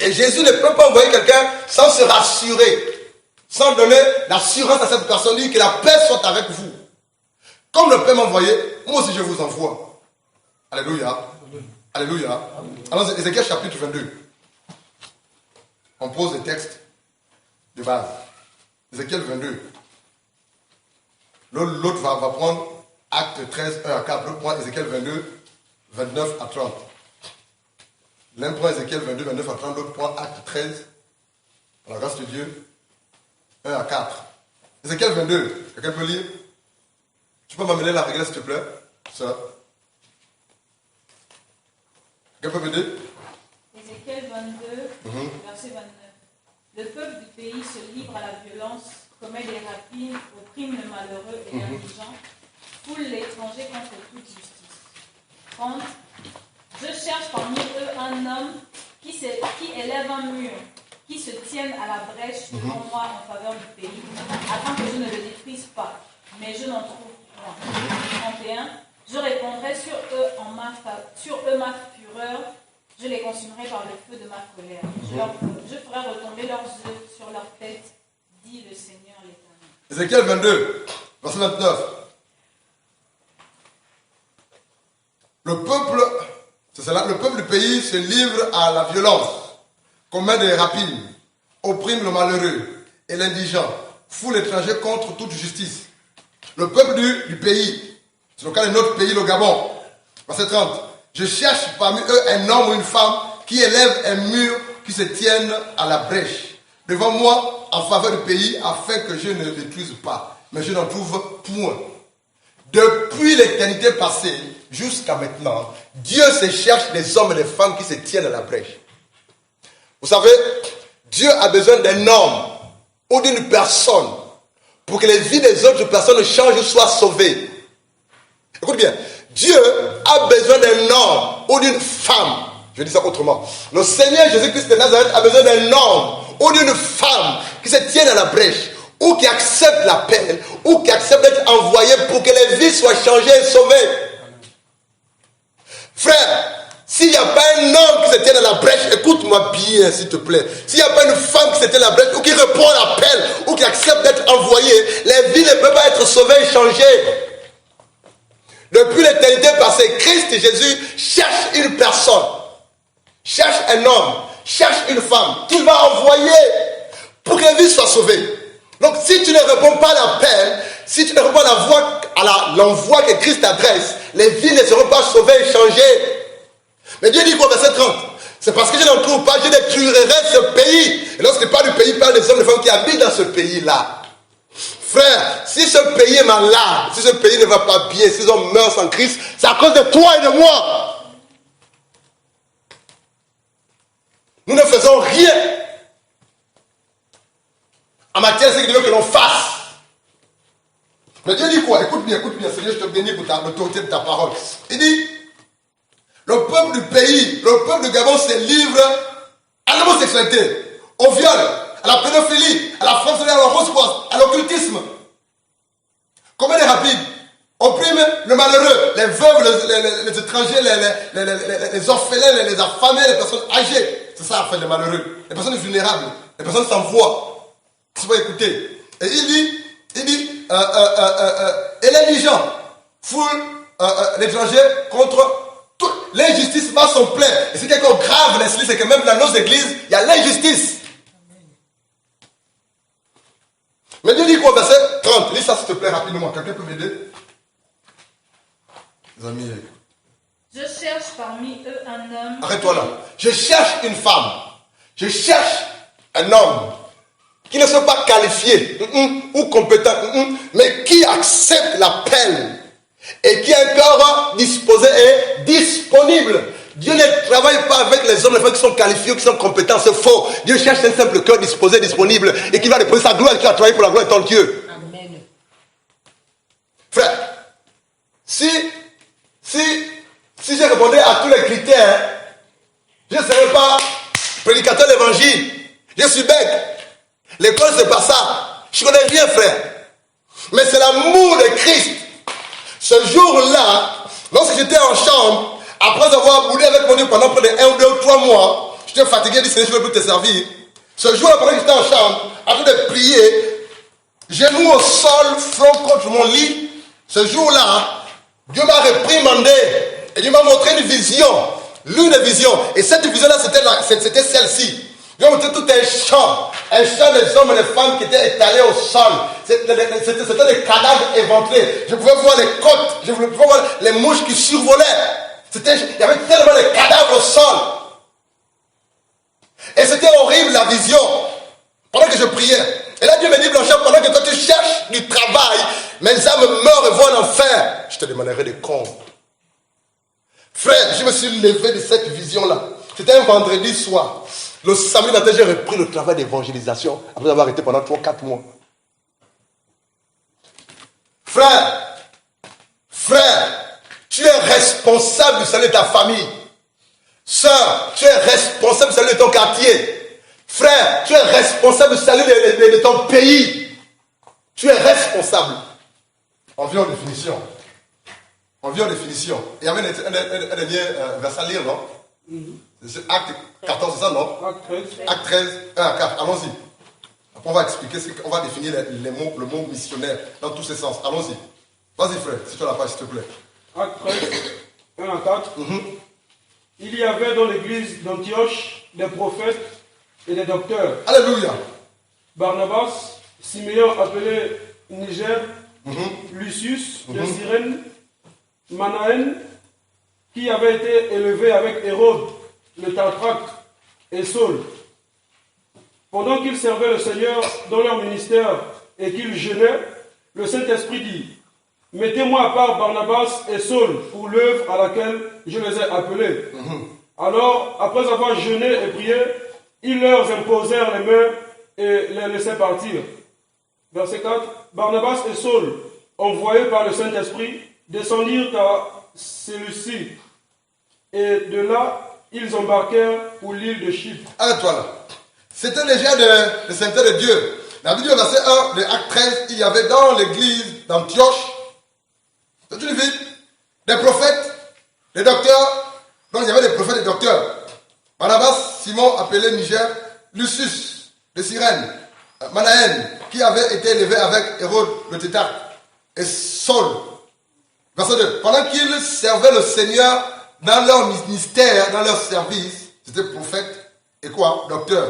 Et Jésus ne peut pas envoyer quelqu'un sans se rassurer, sans donner l'assurance à cette personne, dit que la paix soit avec vous. Comme le Père m'a envoyé, moi aussi je vous envoie. Alléluia. Alléluia. Alors, Ézéchiel chapitre 22. On pose les textes de base. Ézéchiel 22. L'autre va prendre Acte 13, 1 à 4. L'autre prend Ézéchiel 22, 29 à 30. L'un prend Ézéchiel 22, 29 à 30. L'autre prend Acte 13, à la grâce de Dieu, 1 à 4. Ézéchiel 22. Quelqu'un peut lire? Tu peux m'amener la règle, s'il te plaît? Ça. Quelqu'un peut m'aider? Ézéchiel 22, verset 29. Le peuple du pays se livre à la violence, commet des rapines, opprime le malheureux et l'indigent, foule l'étranger contre toute justice. 30. Je cherche parmi eux un homme qui élève un mur, qui se tienne à la brèche devant moi en faveur du pays, afin que je ne le détruise pas, mais je n'en trouve point. 31. Je répondrai sur eux ma fureur, je les consumerai par le feu de ma colère. Je ferai retomber leurs œufs sur leur tête, dit le Seigneur l'Éternel. Ézéchiel 22, verset 29. Le peuple du pays se livre à la violence, commet des rapines, opprime le malheureux et l'indigent, foule l'étranger contre toute justice. Le peuple du pays, c'est le cas de notre pays, le Gabon. Verset 30. Je cherche parmi eux un homme ou une femme qui élève un mur, qui se tienne à la brèche devant moi en faveur du pays, afin que je ne le détruise pas. Mais je n'en trouve point. depuis l'éternité passée jusqu'à maintenant, Dieu se cherche des hommes et des femmes qui se tiennent à la brèche. Vous savez, Dieu a besoin d'un homme ou d'une personne pour que les vies des autres personnes changent, soient sauvées. Écoute bien, Dieu a besoin d'un homme ou d'une femme. Je dis ça autrement. Le Seigneur Jésus-Christ de Nazareth a besoin d'un homme ou d'une femme qui se tienne à la brèche, ou qui accepte l'appel, ou qui accepte d'être envoyé pour que les vies soient changées et sauvées. Frère, s'il n'y a pas un homme qui se tienne à la brèche, écoute-moi bien s'il te plaît. S'il n'y a pas une femme qui se tienne à la brèche, ou qui répond à l'appel, ou qui accepte d'être envoyé, les vies ne peuvent pas être sauvées et changées. Depuis l'éternité passée, Christ Jésus cherche une personne, cherche un homme, cherche une femme qu'il va envoyer pour que les vies soient sauvées. Donc si tu ne réponds pas à l'appel, si tu ne réponds à l'envoi que Christ adresse, les vies ne seront pas sauvées et changées. Mais Dieu dit quoi, verset 30? C'est parce que je n'en trouve pas, je détruirai ce pays. Et lorsqu'il parle du pays, il parle des hommes et des femmes qui habitent dans ce pays-là. Frère, si ce pays est malade, si ce pays ne va pas bien, si les hommes meurent sans Christ, c'est à cause de toi et de moi. Nous ne faisons rien en matière de ce qu'il veut que l'on fasse. Mais Dieu dit quoi? Écoute bien, Seigneur, je te bénis pour l'autorité de ta parole. Il dit, le peuple du pays, le peuple de Gabon se livre à l'homosexualité, au viol, à la pédophilie, à la franc-maçonnerie, à l'horoscope, à l'occultisme. Combien de rapides opprime le malheureux, les veuves, les étrangers, les orphelins, les affamés, les personnes âgées. C'est ça, en fait, les malheureux. Les personnes vulnérables, les personnes sans voix. Tu vas écouter. Et il dit, et l'indigent foule l'étranger contre tout. L'injustice va son plein. Et c'est quelque chose de grave, Leslie, c'est que même dans nos églises, il y a l'injustice. Mais Dieu dit quoi, verset 30? Lis ça s'il te plaît rapidement. Quelqu'un peut m'aider? Les amis. Je cherche parmi eux un homme. Arrête-toi là. Je cherche une femme. Je cherche un homme qui ne soit pas qualifié ou compétent, mais qui accepte l'appel et qui est encore disposé et disponible. Dieu ne travaille pas avec les hommes et les femmes qui sont qualifiés, qui sont compétents, c'est faux. Dieu cherche un simple cœur disposé, disponible, et qui va déposer sa gloire, et qui va travailler pour la gloire de ton Dieu. Amen. Frère, si je répondais à tous les critères, je ne serais pas prédicateur d'évangile. Je suis bête. L'école, c'est pas ça. Je connais rien, frère. Mais c'est l'amour de Christ. Ce jour-là, lorsque j'étais en chambre, après avoir boulé avec mon Dieu pendant près de 1, 2 ou 3 mois, j'étais fatigué, dit Seigneur, je ne veux plus te servir. Ce jour-là, pendant que j'étais en chambre, en train de prier, genoux au sol, front contre mon lit. Ce jour-là, Dieu m'a réprimandé et Dieu m'a montré une vision, l'une des visions. Et cette vision-là, c'était celle-ci. Dieu m'a montré tout un champ des hommes et des femmes qui étaient étalés au sol. C'était des cadavres éventrés. Je pouvais voir les côtes, je pouvais voir les mouches qui survolaient. Il y avait tellement de cadavres au sol. Et c'était horrible la vision. Pendant que je priais. Et là Dieu me dit, Blanchard, pendant que toi tu cherches du travail, mes âmes meurent et vont en enfer. Je te demanderai des comptes. Frère, je me suis levé de cette vision-là. C'était un vendredi soir. Le samedi matin, j'ai repris le travail d'évangélisation après avoir arrêté pendant 3-4 mois. Frère, tu es responsable du salut de ta famille. Sœur, tu es responsable du salut de ton quartier. Frère, tu es responsable du salut de ton pays. Tu es responsable. On vient aux définitions. Il y avait un dernier verset à lire, non? C'est Acte 14, c'est ça, non? Acte 13, 1 à 4. Allons-y. Après, on va expliquer, on va définir le mot missionnaire dans tous ses sens. Allons-y. Vas-y, frère, si tu as la page, s'il te plaît. Acte 13, 1 à 4. Il y avait dans l'église d'Antioche des prophètes et des docteurs. Alléluia. Barnabas, Siméon appelé Niger, Lucius de Cyrène, Manaën, qui avait été élevé avec Hérode, le Tartraque, et Saul. Pendant qu'ils servaient le Seigneur dans leur ministère et qu'ils jeûnaient, le Saint-Esprit dit: mettez-moi à part Barnabas et Saul pour l'œuvre à laquelle je les ai appelés. Alors, après avoir jeûné et prié, ils leur imposèrent les mains et les laissèrent partir. Verset 4. Barnabas et Saul, envoyés par le Saint-Esprit, descendirent à Séleucie. Et de là, ils embarquèrent pour l'île de Chypre. Arrête-toi là. C'était les gens de sainteté de Dieu. La Bible dit au verset 1 de Acte 13, il y avait dans l'église d'Antioche, c'est une ville, des prophètes, des docteurs. Donc il y avait des prophètes et des docteurs. Barnabas, Simon, appelé Niger, Lucius, de Cyrène, Manaën, qui avait été élevé avec Hérode le Tétrarque, et Saul. Verset 2. Pendant qu'ils servaient le Seigneur dans leur ministère, dans leur service, c'était prophète et quoi? Docteur.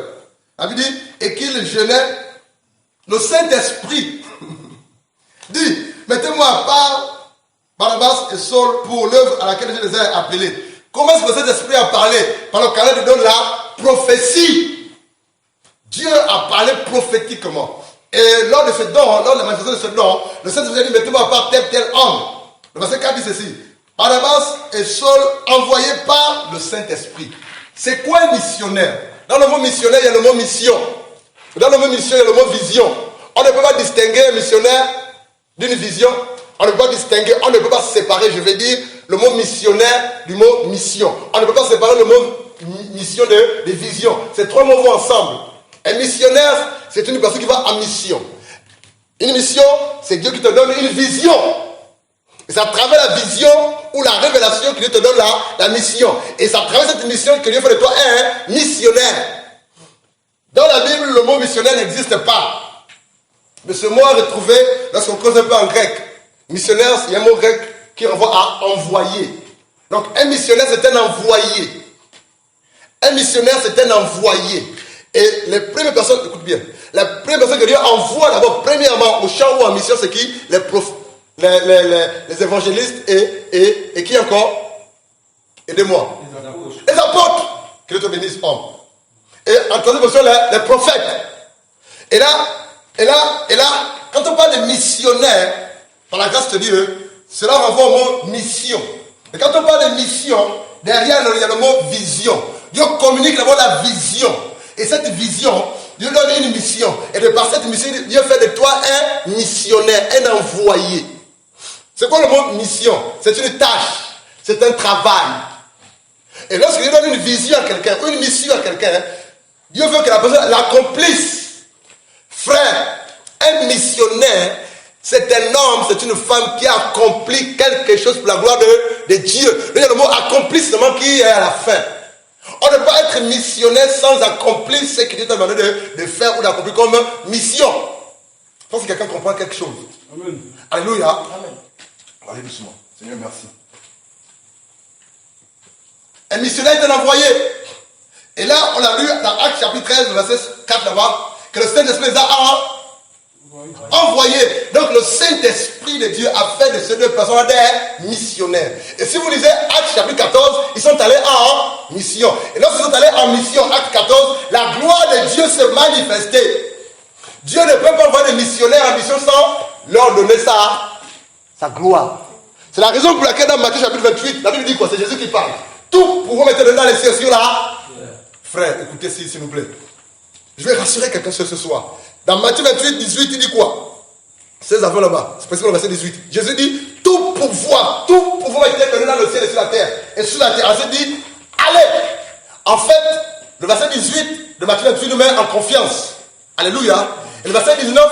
La Bible dit, et qu'ils jeûnaient, le Saint-Esprit dit, mettez-moi à part Barnabas et Saul pour l'œuvre à laquelle je les ai appelés. Comment est-ce que le Saint-Esprit a parlé? Par le canal de la prophétie. Dieu a parlé prophétiquement. Et lors de ce don, lors de la manifestation de ce don, le Saint-Esprit a dit, mettez-moi à part tel homme. Le verset 4 dit ceci. Barnabas et Saul envoyés par le Saint-Esprit. C'est quoi un missionnaire? Dans le mot missionnaire, il y a le mot mission. Dans le mot mission, il y a le mot vision. On ne peut pas distinguer un missionnaire d'une vision. On ne peut pas distinguer, on ne peut pas séparer, je vais dire, le mot missionnaire du mot mission. On ne peut pas séparer le mot mission de vision. Ces trois mots vont ensemble. Un missionnaire, c'est une personne qui va en mission. Une mission, c'est Dieu qui te donne une vision. Et c'est à travers la vision ou la révélation que Dieu te donne la mission. Et c'est à travers cette mission que Dieu fait de toi un missionnaire. Dans la Bible, le mot missionnaire n'existe pas. Mais ce mot est retrouvé lorsqu'on creuse un peu en grec. Missionnaire, il y a un mot grec qui renvoie à envoyer. Donc un missionnaire, c'est un envoyé. Un missionnaire, c'est un envoyé. Et les premières personnes, écoute bien, les premières personnes que Dieu envoie d'abord, premièrement, au champ ou en mission, c'est qui? Les prophètes. Les évangélistes et qui encore? Aidez-moi. Les apôtres. Que Dieu te bénisse, homme. Et en troisième position, les prophètes. Et là, quand on parle de missionnaire, par la grâce de Dieu, cela renvoie au mot mission. Et quand on parle de mission, derrière il y a le mot vision. Dieu communique d'abord la vision. Et cette vision, Dieu donne une mission. Et de par cette mission, Dieu fait de toi un missionnaire, un envoyé. C'est quoi le mot mission? C'est une tâche, c'est un travail. Et lorsque Dieu donne une vision à quelqu'un, ou une mission à quelqu'un, Dieu veut que la personne l'accomplisse. Frère, un missionnaire, c'est un homme, c'est une femme qui a accompli quelque chose pour la gloire de Dieu. Il y a le mot accomplissement qui est à la fin. On ne peut pas être missionnaire sans accomplir ce que Dieu t'a demandé de faire ou d'accomplir comme mission. Je pense que quelqu'un comprend quelque chose. Amen. Alléluia. Amen. Allez doucement. Seigneur, merci. Un missionnaire est un envoyé. Et là, on a lu dans Actes chapitre 13, verset 4 là-bas, que le Saint-Esprit les a envoyés. Donc le Saint-Esprit de Dieu a fait de ces deux personnes des missionnaires. Et si vous lisez Actes chapitre 14, ils sont allés en mission. Et lorsqu'ils sont allés en mission, Actes 14, la gloire de Dieu s'est manifestée. Dieu ne peut pas envoyer des missionnaires en mission sans leur donner sa gloire. C'est la raison pour laquelle dans Matthieu chapitre 28, la Bible dit quoi? C'est Jésus qui parle. Tout pour vous mettre dans les cieux sur là. Frère, écoutez s'il vous plaît. Je vais rassurer quelqu'un ce soir. Dans Matthieu 28, 18, il dit quoi? 16 avant là-bas. C'est précisément le verset 18. Jésus dit, tout pouvoir va être donné dans le ciel et sur la terre. Et sur la terre, il dit, allez. En fait, le verset 18 de Matthieu 28 nous met en confiance. Alléluia. Et le verset 19,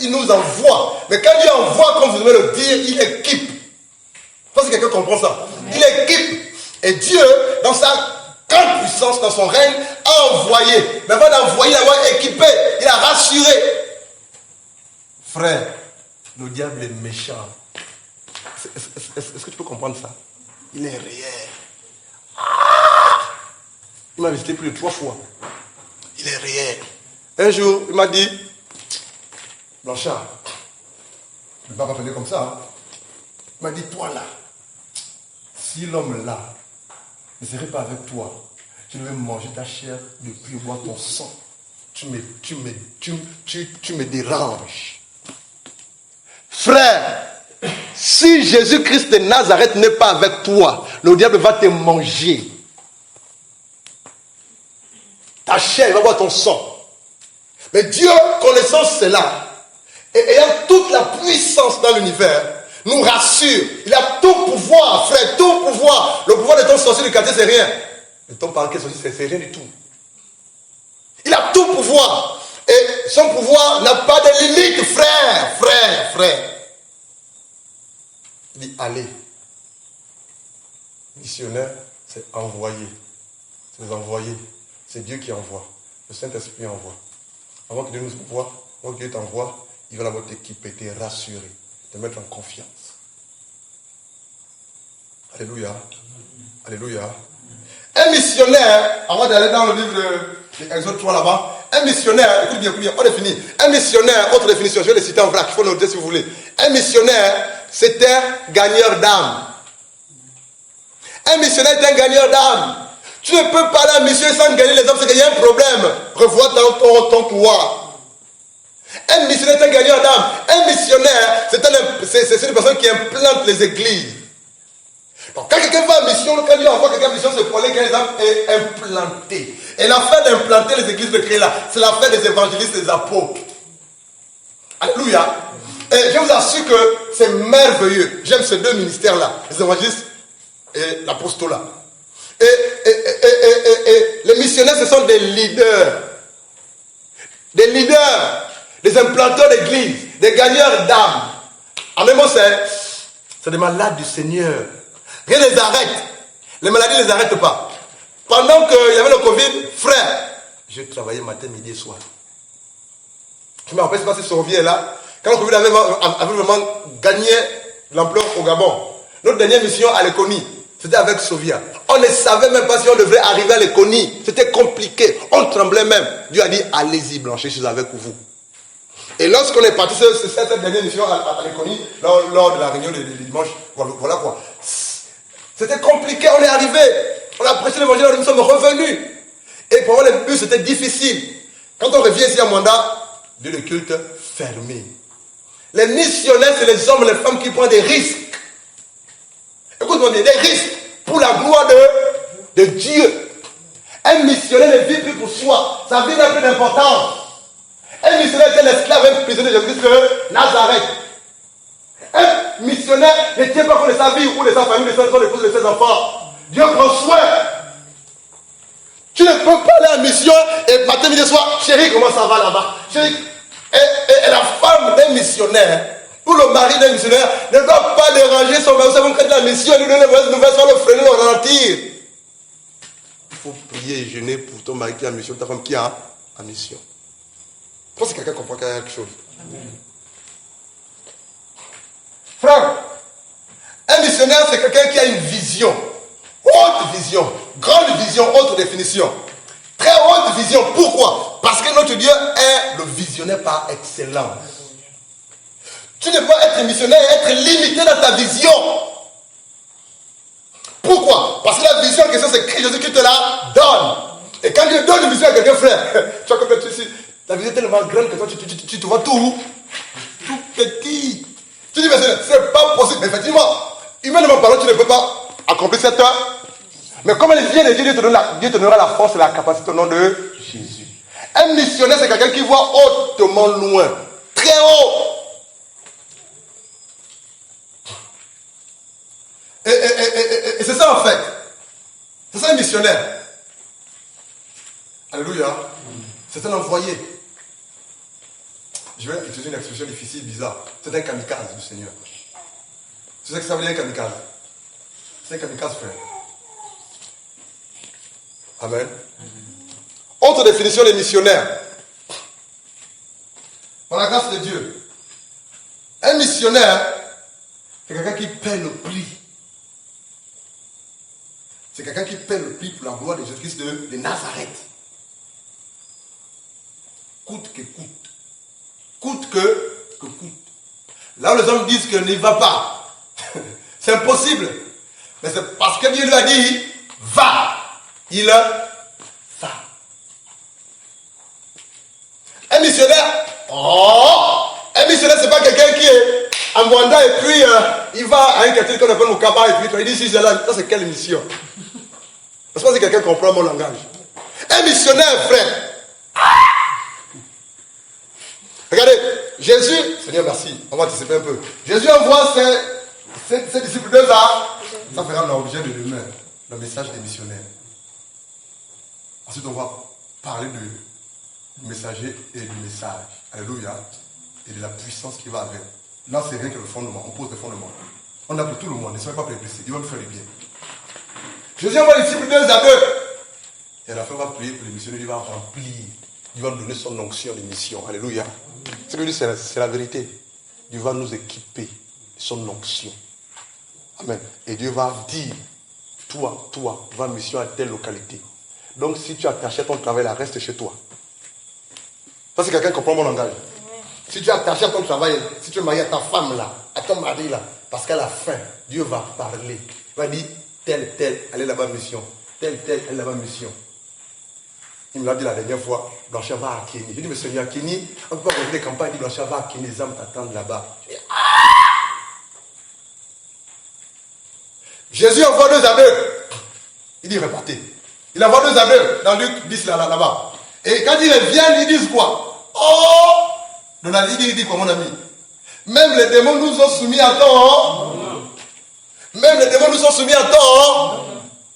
il nous envoie. Mais quand il envoie, comme vous venez le dire, il équipe. Je pense que quelqu'un comprend ça. Il équipe. Et Dieu, dans sa grande puissance, dans son règne, a envoyé. Mais avant d'envoyer, il a équipé. Il a rassuré. Frère, le diable est méchant. Est-ce que tu peux comprendre ça? Il est réel. Il m'a visité plus de 3 fois. Il est réel. Un jour, il m'a dit, Blanchard, je ne vais pas m'appeler comme ça. Hein. Il m'a dit, toi là, si l'homme là ne serait pas avec toi, je vais manger ta chair depuis boire ton sang. Tu me déranges. Frère, si Jésus-Christ de Nazareth n'est pas avec toi, le diable va te manger. Ta chair, il va boire ton sang. Mais Dieu, connaissant cela, et ayant toute la puissance dans l'univers, nous rassure. Il a tout pouvoir, frère, tout pouvoir. Le pouvoir de ton sorcier du quartier, c'est rien. De ton parquet sorcier, c'est rien du tout. Il a tout pouvoir. Et son pouvoir n'a pas de limite, frère. Il dit, allez. Missionnaire, c'est envoyer. C'est envoyer. C'est Dieu qui envoie. Le Saint-Esprit envoie. Avant que Dieu nous envoie, avant que Dieu t'envoie, il va d'abord t'équiper, te rassurer, te mettre en confiance. Alléluia. Alléluia. Un missionnaire, avant d'aller dans le livre de Exode 3 là-bas, un missionnaire, écoute bien, on définit. Un missionnaire, autre définition, je vais le citer en vrac, il faut noter si vous voulez. Un missionnaire, c'est un gagneur d'âme. Un missionnaire est un gagneur d'âme. Tu ne peux pas aller en mission sans gagner les âmes, c'est qu'il y a un problème. Revois ton pouvoir. Un missionnaire est un gagneur d'âme. Un missionnaire, c'est une personne qui implante les églises. Donc, quand quelqu'un va en mission, quand Dieu envoie quelqu'un en mission, c'est pour aller gagner les âmes et implanter. Et l'affaire d'implanter les églises de créer là, c'est l'affaire des évangélistes et des apôtres. Alléluia. Et je vous assure que c'est merveilleux. J'aime ces deux ministères-là, les évangélistes et l'apostolat. Et les missionnaires, ce sont des leaders. Des leaders, des implanteurs d'église, des gagneurs d'âmes. En même temps, c'est des malades du Seigneur. Rien ne les arrête. Les maladies ne les arrêtent pas. Pendant qu'il y avait le Covid, frère, je travaillais matin, midi et soir. Je me rappelle pas si Sovie est là. Quand le Covid avait vraiment gagné l'ampleur au Gabon, notre dernière mission à l'Éconie, c'était avec Sovia. On ne savait même pas si on devrait arriver à l'Éconie. C'était compliqué. On tremblait même. Dieu a dit, allez-y, Blanchet, je suis avec vous. Et lorsqu'on est parti sur cette dernière mission à l'Éconie, lors de la réunion du dimanche, voilà quoi. C'était compliqué, on est arrivé. On a prêché l'évangile, nous sommes revenus. Et pour moi, le bus, c'était difficile. Quand on revient ici à Mwanda, Dieu le culte fermé. Les missionnaires, c'est les hommes et les femmes qui prennent des risques. Écoute-moi bien, des risques pour la gloire de Dieu. Un missionnaire ne vit plus pour soi. Sa vie n'a plus d'importance. Un missionnaire est un esclave, un prisonnier de Jésus-Christ de Nazareth. Un missionnaire ne tient pas compte de sa vie ou de sa famille, de son épouse, de ses enfants. Dieu prend soin. Tu ne peux pas aller en mission et matin, midi, soir, chérie, comment ça va là-bas? Chérie, et la femme d'un missionnaire, ou le mari d'un missionnaire, ne doit pas déranger son mari. Vous savez, quand la mission, nous donne les mauvaises nouvelles, sans le freiner, le ralentir. Il faut prier et jeûner pour ton mari qui est en mission, ta femme qui est en mission. Je pense que quelqu'un comprend quelque chose. Amen. Frère, un missionnaire, c'est quelqu'un qui a une vision. Haute vision, grande vision, autre définition. Très haute vision. Pourquoi? Parce que notre Dieu est le visionnaire par excellence. Tu ne peux pas être missionnaire et être limité dans ta vision. Pourquoi? Parce que la vision en question, c'est Christ Jésus qui te la donne. Et quand Dieu donne une vision à quelqu'un, frère, tu vois comme tu sais, ta vision est tellement grande que toi, tu te vois tout petit. Tu dis, mais c'est pas possible. Mais effectivement, humainement parlant, tu ne peux pas accomplir cette œuvre. Mais comme elle vient de Dieu, Dieu te donnera la force et la capacité au nom de Jésus. Un missionnaire, c'est quelqu'un qui voit hautement loin. Très haut. Et c'est ça en fait. C'est ça un missionnaire. Alléluia. C'est un envoyé. Je vais utiliser une expression difficile, bizarre. C'est un kamikaze du Seigneur. Tu sais ce que ça veut dire un kamikaze? C'est un kamikaze, frère. Amen. Autre définition des missionnaires. Par la grâce de Dieu. Un missionnaire, c'est quelqu'un qui paie le prix. C'est quelqu'un qui paie le prix pour la gloire de Jésus-Christ de Nazareth. Coûte que coûte. Coûte que coûte. Là où les hommes disent qu'il n'y va pas, c'est impossible. Mais c'est parce que Dieu lui a dit, va. Il va. Un missionnaire, un missionnaire, c'est pas quelqu'un qui est à Mwanda et puis il va à un quartier qu'on appelle au Kaba et puis il dit si c'est là, ça c'est quelle mission? Je ne sais pas si quelqu'un comprend mon langage. Un missionnaire, frère. Regardez, Jésus, Seigneur merci, on va anticiper un peu. Jésus envoie ses disciples 2 ans. Ça fera l'objet de demain, le message des missionnaires. Ensuite, on va parler du messager et du message. Alléluia. Et de la puissance qui va avec. Là, c'est rien que le fondement. On pose le fondement. On a pour tout le monde. Ne soyez pas perplexés. Dieu va nous faire du bien. Jésus envoie les disciples 2 à 2. Et à la fin, on va prier pour les missionnaires. Il va remplir. Il va nous donner son onction de mission. Alléluia. Ce que je dis, c'est la vérité. Dieu va nous équiper de son onction. Amen. Et Dieu va dire, toi, va en mission à telle localité. Donc, si tu as attaché ton travail là, reste chez toi. Ça, c'est quelqu'un qui comprend mon langage. Si tu as attaché à ton travail, si tu es marié à ta femme là, à ton mari là, parce qu'à la fin, Dieu va parler. Il va dire, tel, allez là-bas mission. Tel, allez là-bas mission. Il me l'a dit la dernière fois, Blanchard va à Kény. J'ai dit, mais Seigneur, à Kény, on ne peut pas revenir des campagnes. Il dit, Blanchard va à Kény, les âmes t'attendent là-bas. Jésus envoie 2 aveugles. Il dit, repartez. Il envoie 2 aveugles dans Luc 10 là-bas. Et quand ils reviennent, ils disent quoi? Oh! Il dit quoi, mon ami? Même les démons nous ont soumis à temps. Même les démons nous sont soumis à temps.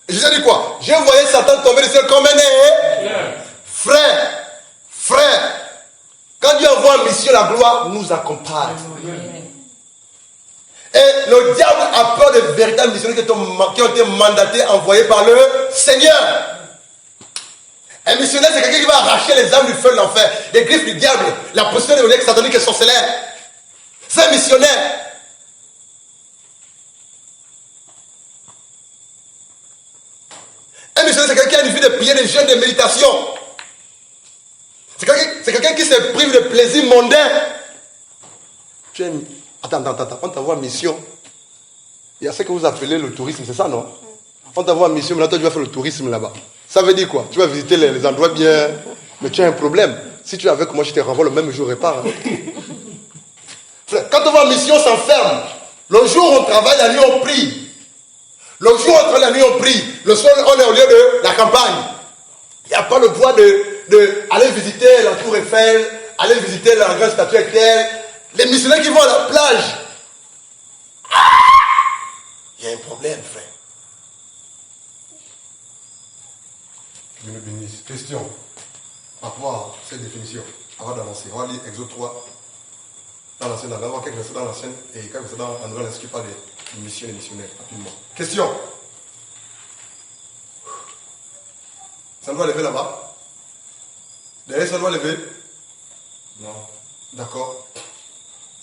Et Jésus dit quoi? J'ai envoyé Satan tomber du ciel comme un nez. Frère, quand Dieu envoie en mission, la gloire nous accompagne. Et le diable a peur des véritables missionnaires qui ont été mandatés, envoyés par le Seigneur. Un missionnaire, c'est quelqu'un qui va arracher les âmes du feu de l'enfer, les griffes du diable, la posture démoniaque, satanique et sorcellaire. C'est un missionnaire. Un missionnaire, c'est quelqu'un qui a une vie de prière, de jeûne, de méditation. C'est quelqu'un qui se prive de plaisir mondain. Attends, on t'envoie en mission. Il y a ce que vous appelez le tourisme, c'est ça, non? On t'envoie en mission, mais là, toi, tu vas faire le tourisme là-bas. Ça veut dire quoi? Tu vas visiter les endroits bien, mais tu as un problème. Si tu es avec moi, je te renvoie le même jour et pars. Quand on va en mission, on s'enferme. Le jour, on travaille, la nuit, on prie. Le jour, on travaille, la nuit, on prie. Le soir, on est au lieu de la campagne. Il n'y a pas le droit d'aller visiter la tour Eiffel, aller visiter la grande statue Eiffel. Les missionnaires qui vont à la plage. Il y a un problème, frère. Dieu nous bénisse. Question. Par rapport à cette définition, avant d'avancer, on va lire Exode 3 dans l'ancienne, on va voir quelques versets dans l'ancienne et quelques versets dans la nouvelle, qui parle des missions et des missionnaires, rapidement. Question. Ça doit lever là-bas? Derrière, ça doit lever? Non. D'accord.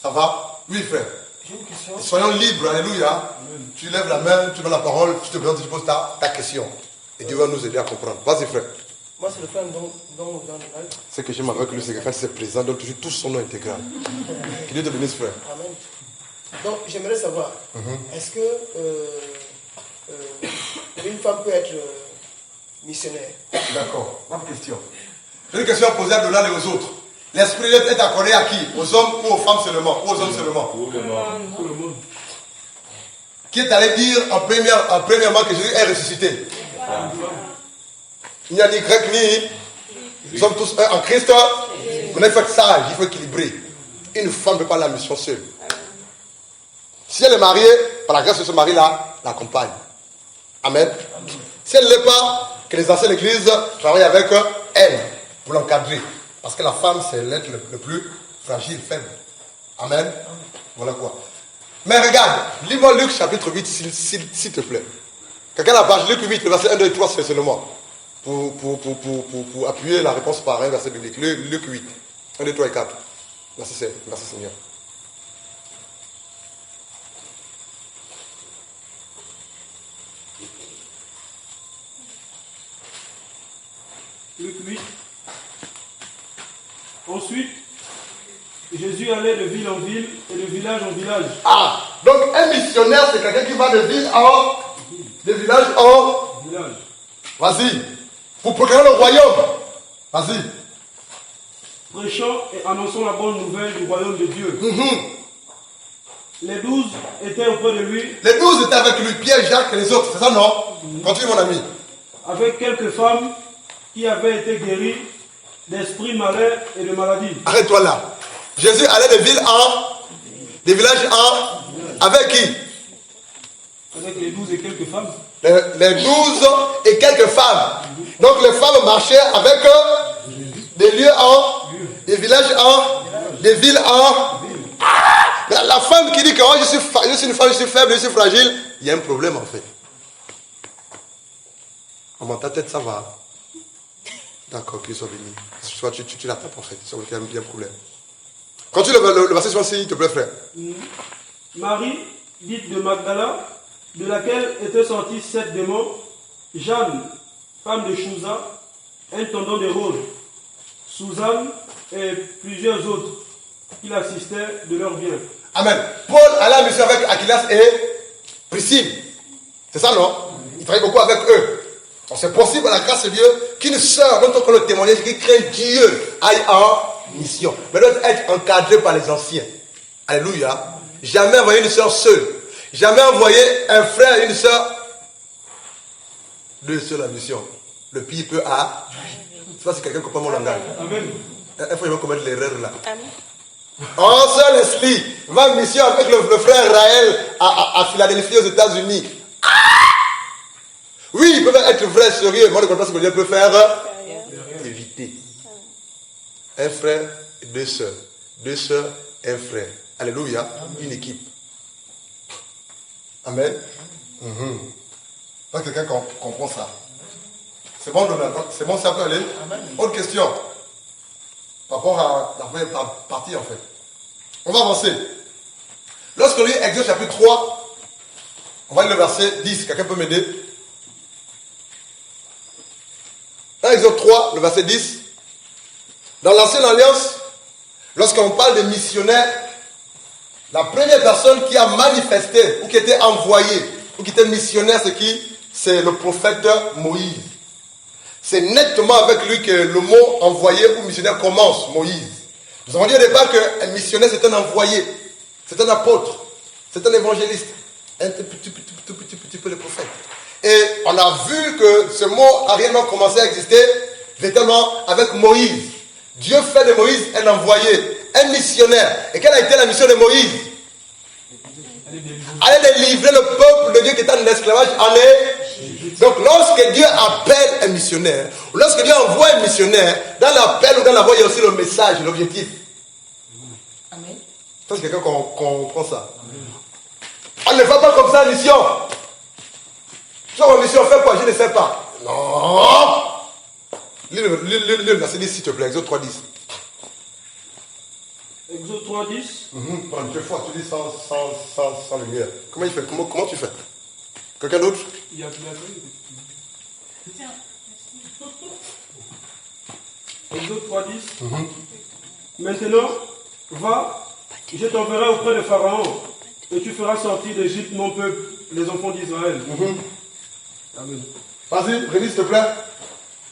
Ça va? Oui, frère. J'ai une question. Soyons libres, alléluia. Tu lèves la main, tu donnes la parole, tu te présentes, tu poses ta question. Et Dieu va nous aider à comprendre. Vas-y, frère. Moi, c'est le frère dont Ce que j'aime avec lui, c'est que quand c'est présent, donc toujours tout son nom intégral. Que Dieu te bénisse, frère. Amen. Donc, j'aimerais savoir, est-ce que une femme peut être missionnaire? D'accord. Bonne question. J'ai une question à poser à Donald et aux autres. L'esprit est accordé à qui? Aux hommes ou aux femmes seulement? Ou aux hommes seulement? Pour le monde. Qui est allé dire en premièrement que Jésus est ressuscité? Il n'y a ni grec ni. Nous sommes tous un en Christ. Mais il faut être sage, il faut équilibrer. Une femme ne peut pas aller à la mission seule. Si elle est mariée, par la grâce de ce mari-là, l'accompagne. Amen. Si elle ne l'est pas, que les anciens de l'église travaillent avec elle pour l'encadrer. Parce que la femme, c'est l'être le plus fragile, faible. Amen. Voilà quoi. Mais regarde, lis-moi Luc chapitre 8, s'il te plaît. Quelqu'un a la page Luc 8, le verset 1, 2 et 3 spécialement. Pour appuyer la réponse par un verset biblique. Luc 8, 1, 2, 3 et 4. Merci Seigneur. Luc 8. Ensuite, Jésus allait de ville en ville et de village en village. Ah, donc un missionnaire, c'est quelqu'un qui va de ville en... de village en... Village. Vas-y. Pour proclamer le royaume. Vas-y. Prêchant et annonçant la bonne nouvelle du royaume de Dieu. Les 12 étaient auprès de lui. Les 12 étaient avec lui, Pierre, Jacques et les autres. C'est ça, non? Continue, mon ami. Avec quelques femmes qui avaient été guéries d'esprits malins et de maladies. Arrête-toi là. Jésus allait de ville en, des villages en, avec qui? Avec les 12 et quelques femmes. Les 12 et quelques femmes. Donc les femmes marchaient avec des lieux en, des villages en, des villes en. La femme qui dit que oh, je suis une femme, je suis faible, je suis fragile, il y a un problème en fait. Dans ta tête, ça va. D'accord, qu'il soit béni. Soit tu la tapes en fait, il y a un problème. Continue le verset suivant, s'il te plaît, frère. Marie, dite de Magdala, de laquelle étaient sortis 7 démons, Jeanne, femme de Chouza, intendant des rôles, Suzanne et plusieurs autres qui l'assistaient de leur bien. Amen. Paul allait à la mission avec Aquilas et Priscille. C'est ça, non? Il travaille beaucoup avec eux. Donc c'est possible, à la grâce de Dieu, qu'une sœur, dont on connaît le témoignage, qui craint Dieu, aille en mission. Mais doit être encadrée par les anciens. Alléluia. Jamais envoyer une sœur seule. Jamais envoyer un frère et une sœur. Deux sur la mission. Le pire peut à. C'est pas si quelqu'un comprend mon langage. Amen. Il faut commettre l'erreur là. Un seul esprit va en mission avec le frère Raël à Philadelphie aux États-Unis. Oui, ils peuvent être vrais, sérieux. Moi, le contraire, ce que Dieu peut faire, éviter. Un frère et deux sœurs. Deux sœurs et un frère. Alléluia. Une équipe. Amen. Donc, quelqu'un comprend ça. C'est bon, c'est bon, ça peut aller. Autre question. Par rapport à la première partie, en fait. On va avancer. Lorsque l'on lit Exode chapitre 3, on va lire le verset 10. Quelqu'un peut m'aider? Exode 3, le verset 10. Dans l'Ancienne Alliance, lorsqu'on parle de missionnaires, la première personne qui a manifesté, ou qui était envoyée, ou qui était missionnaire, c'est qui? C'est le prophète Moïse. C'est nettement avec lui que le mot envoyé ou missionnaire commence, Moïse. Nous avons dit au départ qu'un missionnaire c'est un envoyé, c'est un apôtre, c'est un évangéliste, un petit peu le prophète. Et on a vu que ce mot a réellement commencé à exister véritablement avec Moïse. Dieu fait de Moïse un envoyé, un missionnaire. Et quelle a été la mission de Moïse? Aller délivrer le peuple de Dieu qui était en esclavage en Égypte. Donc lorsque Dieu appelle un missionnaire, ou lorsque Dieu envoie un missionnaire, dans l'appel ou dans la voix, il y a aussi le message, l'objectif. Amen. Ça, c'est quelqu'un qui comprend ça. Amen. On ne va pas comme ça en mission. Tu vois, en mission, on fait quoi? Je ne sais pas. Non. Lis le verset 10, s'il te plaît, Exode 3.10. Exode 3.10. Tu fais fort, tu dis sans lumière. Comment il fait? Comment tu fais? Quelqu'un d'autre? Il y a Exode 3.10. Maintenant, va, je t'enverrai auprès de Pharaon, et tu feras sortir d'Égypte mon peuple, les enfants d'Israël. Amen. Vas-y, révis s'il te plaît.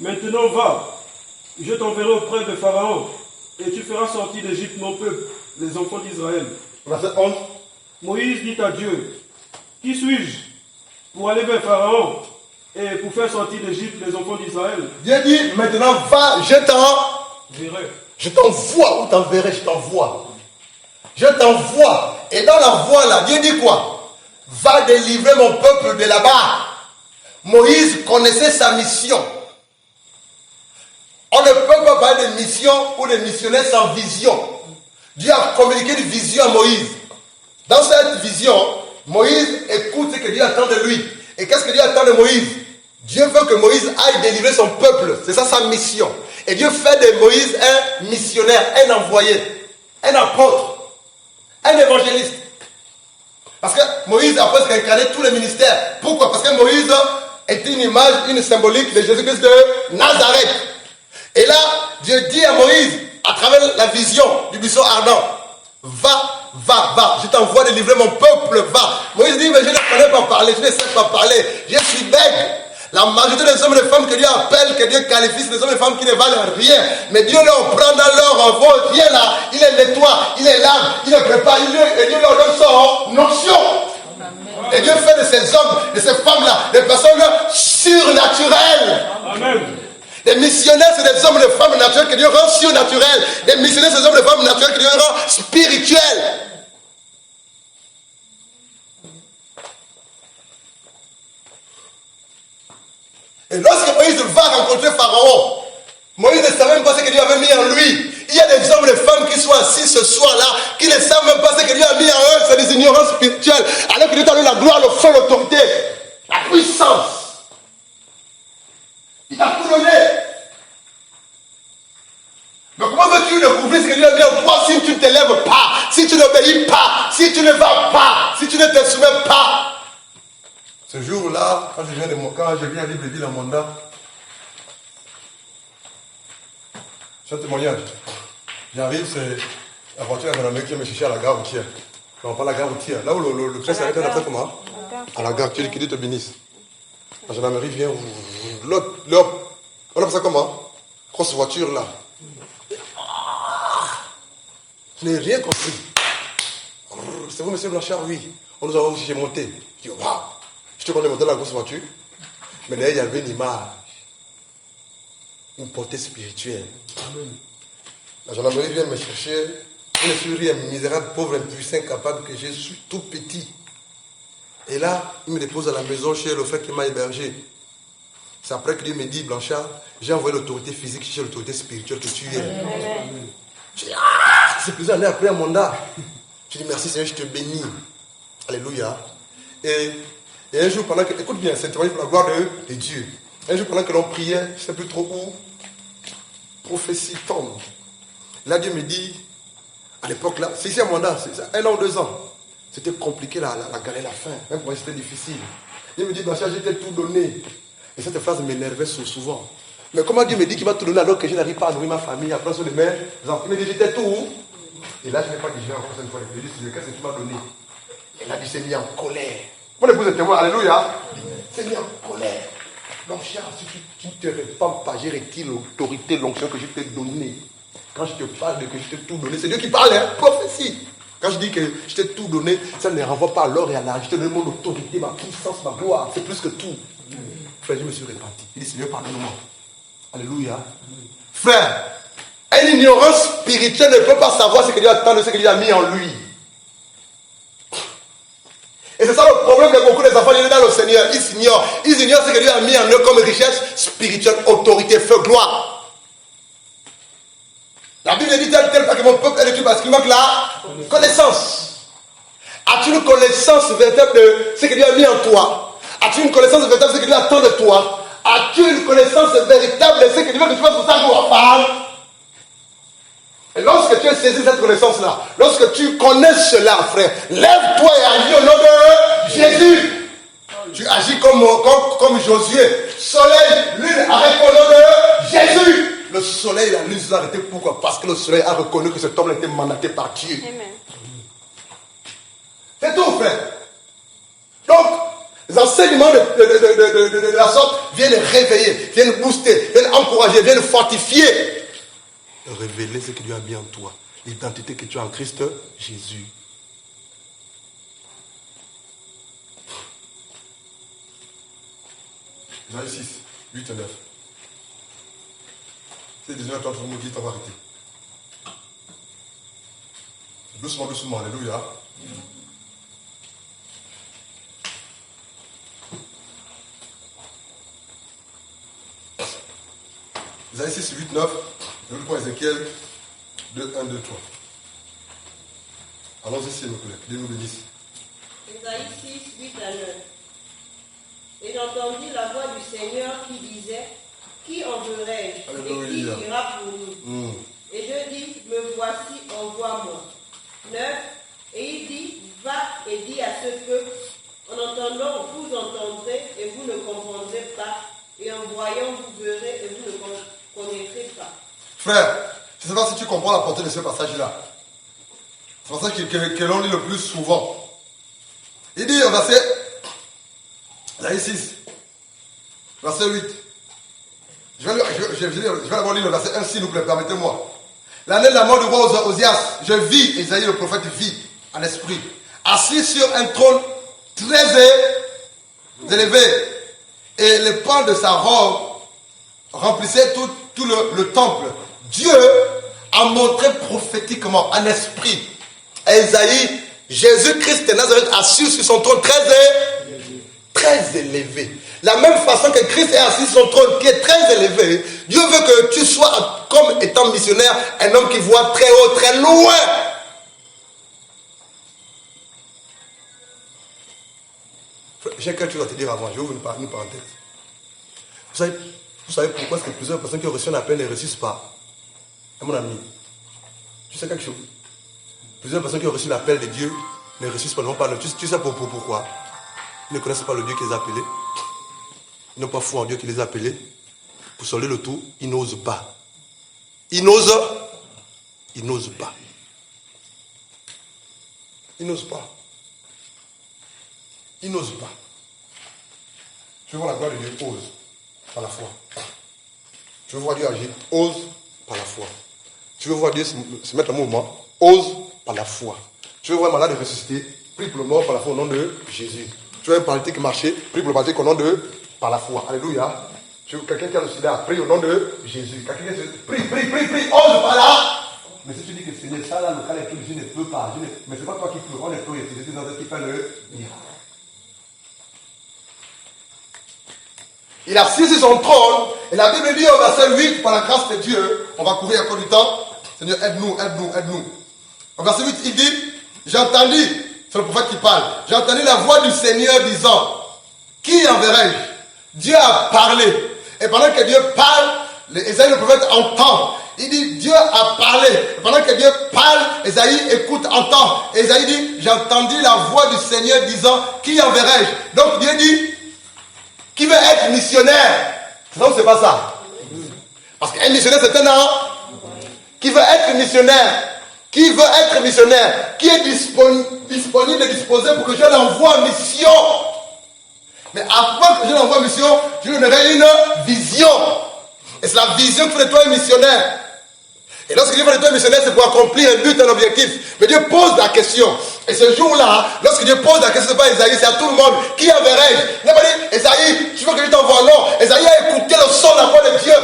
Maintenant, va, je t'enverrai auprès de Pharaon, et tu feras sortir d'Égypte mon peuple, les enfants d'Israël. Verset 11. Moïse dit à Dieu, qui suis-je pour aller vers Pharaon et pour faire sortir d'Égypte les enfants d'Israël? Dieu dit, maintenant va, je t'envoie, ou t'enverrai, je t'envoie. Je t'envoie. Et dans la voie là, Dieu dit quoi? Va délivrer mon peuple de là-bas. Moïse connaissait sa mission. On ne peut pas parler de mission ou de missionnaire sans vision. Dieu a communiqué une vision à Moïse. Dans cette vision, Moïse écoute ce que Dieu attend de lui. Et qu'est-ce que Dieu attend de Moïse? Dieu veut que Moïse aille délivrer son peuple. C'est ça sa mission. Et Dieu fait de Moïse un missionnaire, un envoyé, un apôtre, un évangéliste. Parce que Moïse a presque incarné tous les ministères. Pourquoi? Parce que Moïse était une image, une symbolique de Jésus-Christ de Nazareth. Et là, Dieu dit à Moïse, à travers la vision du buisson ardent, va, je t'envoie délivrer mon peuple, va. Moïse dit, mais je ne connais pas parler, je ne sais pas parler, je suis bête. La majorité des hommes et des femmes que Dieu appelle, que Dieu qualifie, c'est des hommes et des femmes qui ne valent rien. Mais Dieu leur prend dans leur voie, vient là, il les nettoie, il les lave, il les prépare, et Dieu leur donne son onction. Et Dieu fait de ces hommes, de ces femmes-là, des personnes surnaturelles. Amen. Des missionnaires, c'est des hommes et des femmes naturels que Dieu rend surnaturels. Des missionnaires, c'est des hommes et des femmes naturels que Dieu rend spirituels. Et lorsque Moïse va rencontrer Pharaon, Moïse ne savait même pas ce que Dieu avait mis en lui. Il y a des hommes et des femmes qui sont assis ce soir-là, qui ne savent même pas ce que Dieu a mis en eux, c'est des ignorances spirituelles. Alors que Dieu t'a donné la gloire, le feu, l'autorité, la puissance. Il t'a tout donné. Mais comment veux-tu découvrir ce que Dieu a mis en toi si tu ne t'élèves pas, si tu n'obéis pas, si tu ne vas pas, si tu ne te soumets pas? Ce jour-là, quand je viens à Libreville en mandat, c'est un témoignage. J'arrive, c'est la voiture de la mec qui me chercher à la gare routière. Non, pas la gare routière. Là où le train s'arrête, on appelle comment? À la gare, que Dieu te bénisse. La gendarmerie vient, l'autre, on appelle ça comment? Grosse voiture là. Je n'ai rien compris. C'est vous, monsieur Blanchard? Oui. On nous a aussi j'ai monté. Je dis, waouh! Je te connais monter la grosse voiture. Mais là, il y avait une image. Une portée spirituelle. Amen. La gendarmerie vient me chercher. Je ne suis rien, misérable, pauvre, impuissant, incapable, que je suis tout petit. Et là, il me dépose à la maison chez le frère qui m'a hébergé. C'est après que Dieu me dit, Blanchard, j'ai envoyé l'autorité physique chez l'autorité spirituelle que tu es. Amen. Je dis, c'est plusieurs années après un mandat. Je dis, merci Seigneur, je te bénis. Alléluia. Et un jour, pendant que, écoute bien, c'est pour la gloire de Dieu. Un jour, pendant que l'on priait, je ne sais plus trop où, prophétie tombe. Là, Dieu me dit, à l'époque là, c'est ici un mandat, c'est 1 an ou 2 ans. C'était compliqué la galère, la fin. Même pour moi, c'était difficile. Dieu me dit, Blanchard, j'ai tout donné. Et cette phrase m'énervait souvent. Mais comment Dieu me dit qu'il va tout donner alors que je n'arrive pas à nourrir ma famille, à prendre sur les mains? Il me dit, j'étais tout. Et là, je n'ai pas digéré encore cette fois. Je lui ai dit, qu'est-ce que tu m'as donné? Et là, il s'est mis en colère. Mon épouse est témoin, alléluia. Il s'est mis en colère. Blanchard, si tu ne te répands pas, j'ai requis l'autorité, l'onction que je t'ai donnée. Quand je te parle de que je t'ai tout donné, c'est Dieu qui parle, hein, prophétie. Quand je dis que je t'ai tout donné, ça ne renvoie pas à l'or et à l'argent. Je t'ai donné mon autorité, ma puissance, ma gloire. C'est plus que tout. Frère, je me suis repenti. Il dit, Seigneur, pardonne-moi. Alléluia. Frère, une ignorance spirituelle ne peut pas savoir ce que Dieu attend de ce que Dieu a mis en lui. Et c'est ça le problème de beaucoup des enfants qui sont dans le Seigneur. Ils ignorent ce que Dieu a mis en eux comme richesse spirituelle, autorité, feu, gloire. La Bible dit tel pas que mon peuple est détruit parce qu'il manque la connaissance. As-tu une connaissance véritable de ce que Dieu a mis en toi? As-tu une connaissance véritable de ce que Dieu attend de toi? As-tu une connaissance véritable de ce que Dieu veut que tu fasses pour ta gloire? Et lorsque tu as saisi cette connaissance-là, lorsque tu connais cela, frère, lève-toi et agis au nom de Jésus. Tu agis comme Josué. Soleil, lune, arrête au nom de Jésus. Le soleil et la lune sont arrêtés. Pourquoi? Parce que le soleil a reconnu que cet homme a été mandaté par Dieu. Amen. C'est tout, frère. Donc, les enseignements de la sorte viennent réveiller, viennent booster, viennent encourager, viennent fortifier. Révéler ce que Dieu a mis en toi. L'identité que tu as en Christ Jésus. Isaïe 6, 8 et 9. C'est 19 ans, vous me dites, on va arrêter. Doucement, doucement, alléluia. Isaïe 6, 8, 9. Je le point Ézéchiel 2, 1, 2, 3. Allons-y, s'il vous plaît. Dieu nous bénisse. Isaïe 6, 8 à 9. Et j'entendis la voix du Seigneur qui disait, qui enverrai-je et qui ira pour nous? Et je dis, me voici, envoie-moi. 9. Et il dit, va et dis à ce peuple, en entendant, vous entendrez et vous ne comprendrez pas, et en voyant, vous verrez et vous ne connaîtrez pas. Frère, je ne sais pas si tu comprends la portée de ce passage-là. C'est le passage que l'on lit le plus souvent. Il dit au verset 6. Verset 8. Je vais d'abord lire le verset 1, s'il vous plaît, permettez-moi. L'année de la mort du roi Osias, je vis, Isaïe le prophète vit en esprit, assis sur un trône très élevé, et les pans de sa robe remplissaient tout le temple. Dieu a montré prophétiquement, en esprit, à Isaïe, Jésus-Christ de Nazareth assis sur son trône très élevé. La même façon que Christ est assis sur son trône qui est très élevé, Dieu veut que tu sois, comme étant missionnaire, un homme qui voit très haut, très loin. J'ai quelque chose à te dire avant, je vais ouvrir une parenthèse. Vous savez pourquoi est-ce que plusieurs personnes qui ont reçu un appel ne réussissent pas? Mon ami, tu sais quelque chose? Plusieurs personnes qui ont reçu l'appel de Dieu ne réussissent pas, tu sais pourquoi? Ils ne connaissent pas le Dieu qui les a appelés. Ils n'ont pas foi en Dieu qui les a appelés. Pour sauver le tout, ils n'osent pas. Ils n'osent pas. Ils n'osent pas. Ils n'osent pas. Tu veux voir la gloire de Dieu, ose par la foi. Tu veux voir Dieu agir, ose par la foi. Tu veux voir Dieu se mettre en mouvement, ose par la foi. Tu veux voir un malade ressusciter, prie pour le mort par la foi au nom de Jésus. Tu veux un paralytique marcher, prie pour le paralytique au nom de par la foi. Alléluia. Tu veux quelqu'un qui a le sida, prie au nom de Jésus. Quelqu'un qui prie, ose par là. Mais si tu dis que Seigneur, ça là, le cas est tout, je ne peux pas. Mais ce n'est pas toi qui peux, on ne peut utiliser tes ancêtres qui fait le miracle. Il a assis sur son trône, et la Bible dit au verset 8, par la grâce de Dieu, on va courir à cause du temps. Seigneur, aide-nous. Au verset 8, il dit, j'ai entendu, c'est le prophète qui parle, j'ai entendu la voix du Seigneur disant, qui enverrai-je? Dieu a parlé. Et pendant que Dieu parle, Esaïe le prophète entend. Il dit, Dieu a parlé. Et pendant que Dieu parle, Esaïe écoute, entend. Et Esaïe dit, j'ai entendu la voix du Seigneur disant, qui enverrai-je? Donc Dieu dit, qui veut être missionnaire? Non, c'est pas ça. Parce qu'un missionnaire, c'est un homme qui veut être missionnaire. Qui veut être missionnaire? Qui est disponible et disposé pour que je l'envoie en mission? Mais avant que je l'envoie en mission, je lui donnerai une vision. Et c'est la vision qui fait de toi un missionnaire. Et lorsque Dieu fait de toi un missionnaire, c'est pour accomplir un but, un objectif. Mais Dieu pose la question. Et ce jour-là, lorsque Dieu pose la question, c'est pas Esaïe, c'est à tout le monde. Qui enverrai-je? Il n'a pas dit, Esaïe, tu veux que je t'envoie? Non. Esaïe a écouté le son de la voix de Dieu.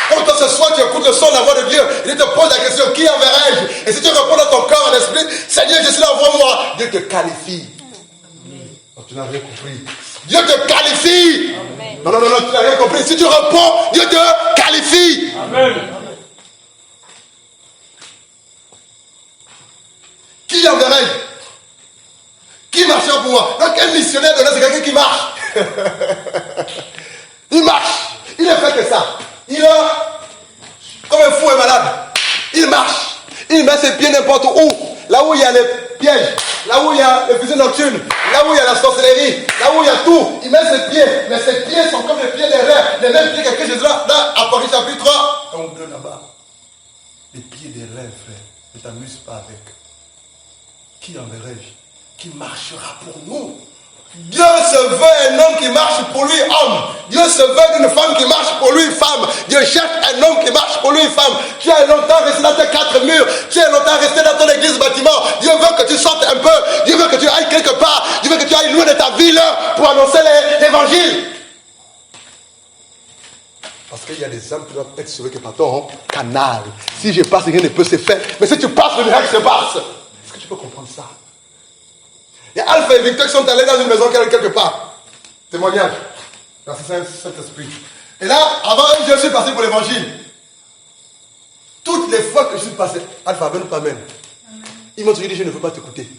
Comme toi ce soir, tu écoutes le son de la voix de Dieu. Il te pose la question, qui enverrai-je? Et si tu réponds dans ton cœur, en esprit, Seigneur, je suis là, envoie-moi. Dieu te qualifie. Oh, tu n'as rien compris. Dieu te qualifie. Amen. Non, tu n'as rien compris. Si tu réponds, Dieu te qualifie. Amen. Qui enverrai-je? Qui marchera pour moi? Donc un missionnaire de là, c'est quelqu'un qui marche. Il marche. Il ne fait que ça. Il a, comme un fou et malade, il marche. Il met ses pieds n'importe où. Là où il y a les pièges, là où il y a les fusées nocturnes, là où il y a la sorcellerie, là où il y a tout. Il met ses pieds. Mais ses pieds sont comme les pieds des reins. Les mêmes pieds que Jésus là, Apocalypse chapitre 3. Donc là-bas. Les pieds des reins, frère. Ne t'amuse pas avec. Qui enverrai-je? Qui marchera pour nous? Dieu se veut un homme qui marche pour lui, homme. Dieu se veut d'une femme qui marche pour lui, femme. Dieu cherche un homme qui marche pour lui, femme. Tu as longtemps resté dans tes quatre murs. Tu as longtemps resté dans ton église bâtiment. Dieu veut que tu sortes un peu. Dieu veut que tu ailles quelque part. Dieu veut que tu ailles loin de ta ville pour annoncer l'évangile. Parce qu'il y a des âmes qui doivent être sauvées que par ton canal. Si je passe, rien ne peut se faire. Mais si tu passes, le miracle se passe. Est-ce que tu peux comprendre ça? Il y a Alpha et Victor qui sont allés dans une maison quelque part. Témoignage. Merci Saint-Esprit. Et là, avant, je suis passé pour l'évangile. Toutes les fois que je suis passé, Alpha, amen ou pas amen. Ils m'ont dit, je ne veux pas t'écouter.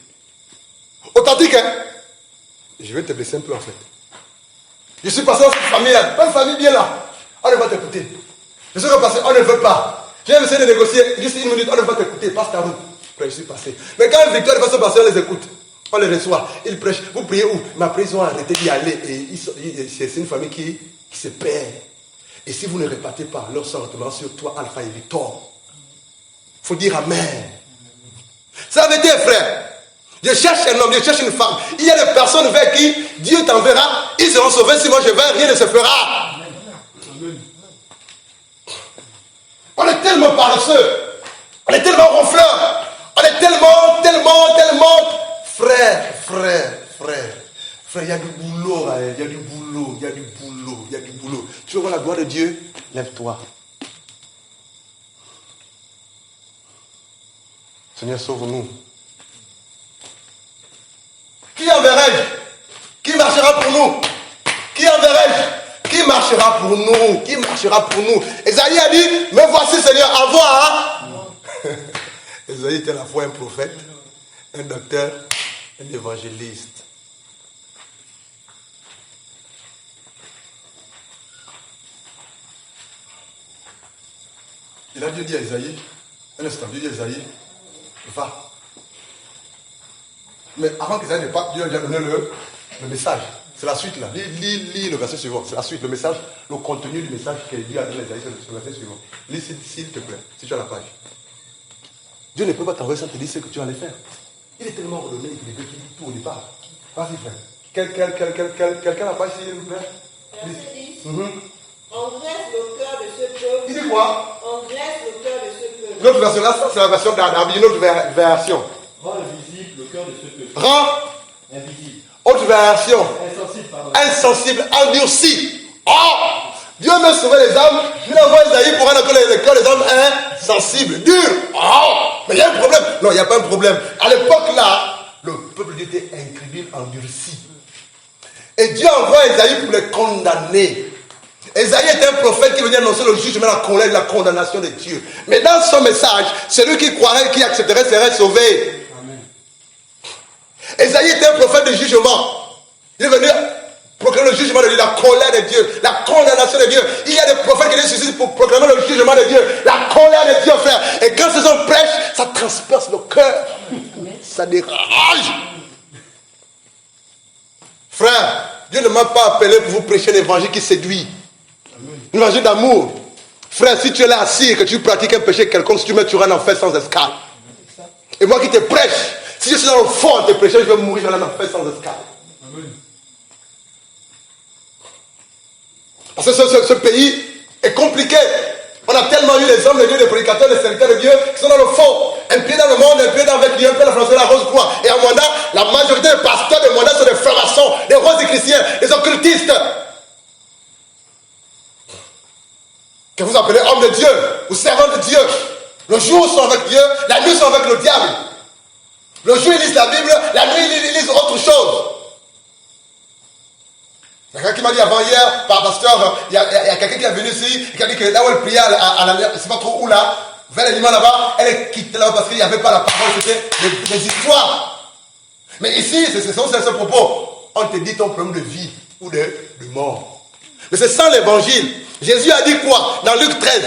Authentique, hein? Je vais te blesser un peu en fait. Je suis passé dans cette famille-là. Pas une famille bien là. On ne va t'écouter. Je suis repassé, on ne veut pas. J'ai essayé de négocier. Juste une minute, on ne va t'écouter. Passe ta route. Après, je suis passé. Mais quand Victor est passé, on les écoute. On les reçoit, ils prêchent. Vous priez où? Mais après, ils ont arrêté d'y aller. Et c'est une famille qui se perd. Et si vous ne répartez pas leur sentiment sur toi, Alpha et Victor, il faut dire Amen. C'est la vérité, frère. Dieu cherche un homme, Dieu cherche une femme. Il y a des personnes vers qui Dieu t'enverra, ils seront sauvés. Si moi je vais, rien ne se fera. On est tellement paresseux. On est tellement ronfleurs. On est tellement. Frère, il y a du boulot, il y a du boulot. Tu veux voir la gloire de Dieu? Lève-toi. Seigneur, sauve-nous. Qui enverrai-je? Qui marchera pour nous? Qui enverrai-je? Qui marchera pour nous? Qui marchera pour nous? Esaïe a dit, me voici Seigneur, envoie. Esaïe était à la fois un prophète, un docteur, un évangéliste. Il a Dieu dit à Esaïe, un instant, Dieu dit à Esaïe, va. Mais avant qu'Esaïe ne parte, Dieu lui a donné le message. C'est la suite là. Lis le verset suivant. C'est la suite, le message, le contenu du message que Dieu a donné à Esaïe, c'est le verset suivant. Lis s'il te plaît, si tu as la page. Dieu ne peut pas t'envoyer sans te dire ce que tu vas aller faire. Il est tellement redonné qu'il dit tout au départ. Vas-y, frère. Quelqu'un a la page, s'il vous plaît. Verset 10. Engraisse le cœur de ce peuple. Il dit quoi? Engraisse le cœur de ce peuple. L'autre version là, c'est la version d'Arabie, une autre version. Rends invisible le cœur de ce peuple. Rends Invisible. autre version. Insensible, pardon. Insensible, endurci. Oh! Dieu veut sauver les âmes. Il envoie Esaïe pour rendre le cœur des hommes insensibles, durs. Oh! Mais il y a un problème. Non, il n'y a pas un problème. À l'époque là, le peuple de Dieu était incrédule, endurci. Et Dieu envoie Esaïe pour les condamner. Esaïe était un prophète qui venait annoncer le jugement, la colère, la condamnation de Dieu. Mais dans son message, celui qui croirait, qui accepterait, serait sauvé. Amen. Esaïe était un prophète de jugement. Il est venu proclamer le jugement de Dieu, la colère de Dieu, la condamnation de Dieu. Il y a des prophètes qui ressuscitent pour proclamer le jugement de Dieu, la colère de Dieu, frère. Et quand ces hommes prêchent, ça transperce le cœur. Ça dérange. Frère, Dieu ne m'a pas appelé pour vous prêcher l'évangile qui séduit. L'évangile d'amour. Frère, si tu es là assis et que tu pratiques un péché quelconque, si tu mets, tu rentres en enfer sans escale. Et moi qui te prêche, si je suis dans le fond de te prêcher, je vais mourir, je vais en enfer sans escale. Parce que ce pays est compliqué. On a tellement eu les hommes de Dieu, les prédicateurs, les serviteurs de Dieu qui sont dans le fond. Un pied dans le monde, un pied avec Dieu, un pied dans la France, la rose croix. Et à Mwanda, la majorité des pasteurs de Mwanda sont des francs-maçons, des roses des chrétiens, des occultistes. Que vous appelez hommes de Dieu ou servants de Dieu. Le jour ils sont avec Dieu, la nuit ils sont avec le diable. Le jour ils lisent la Bible, la nuit ils lisent autre chose. Il y a quelqu'un qui m'a dit avant hier, par pasteur, il y a quelqu'un qui est venu ici, qui a dit que là où elle priait à la je ne sais pas trop où là, vers l'aliment là-bas, elle est quittée là-bas parce qu'il n'y avait pas la parole, c'était des histoires. Mais ici, c'est ce propos. On te dit ton problème de vie ou de mort. Mais c'est sans l'évangile. Jésus a dit quoi? Dans Luc 13.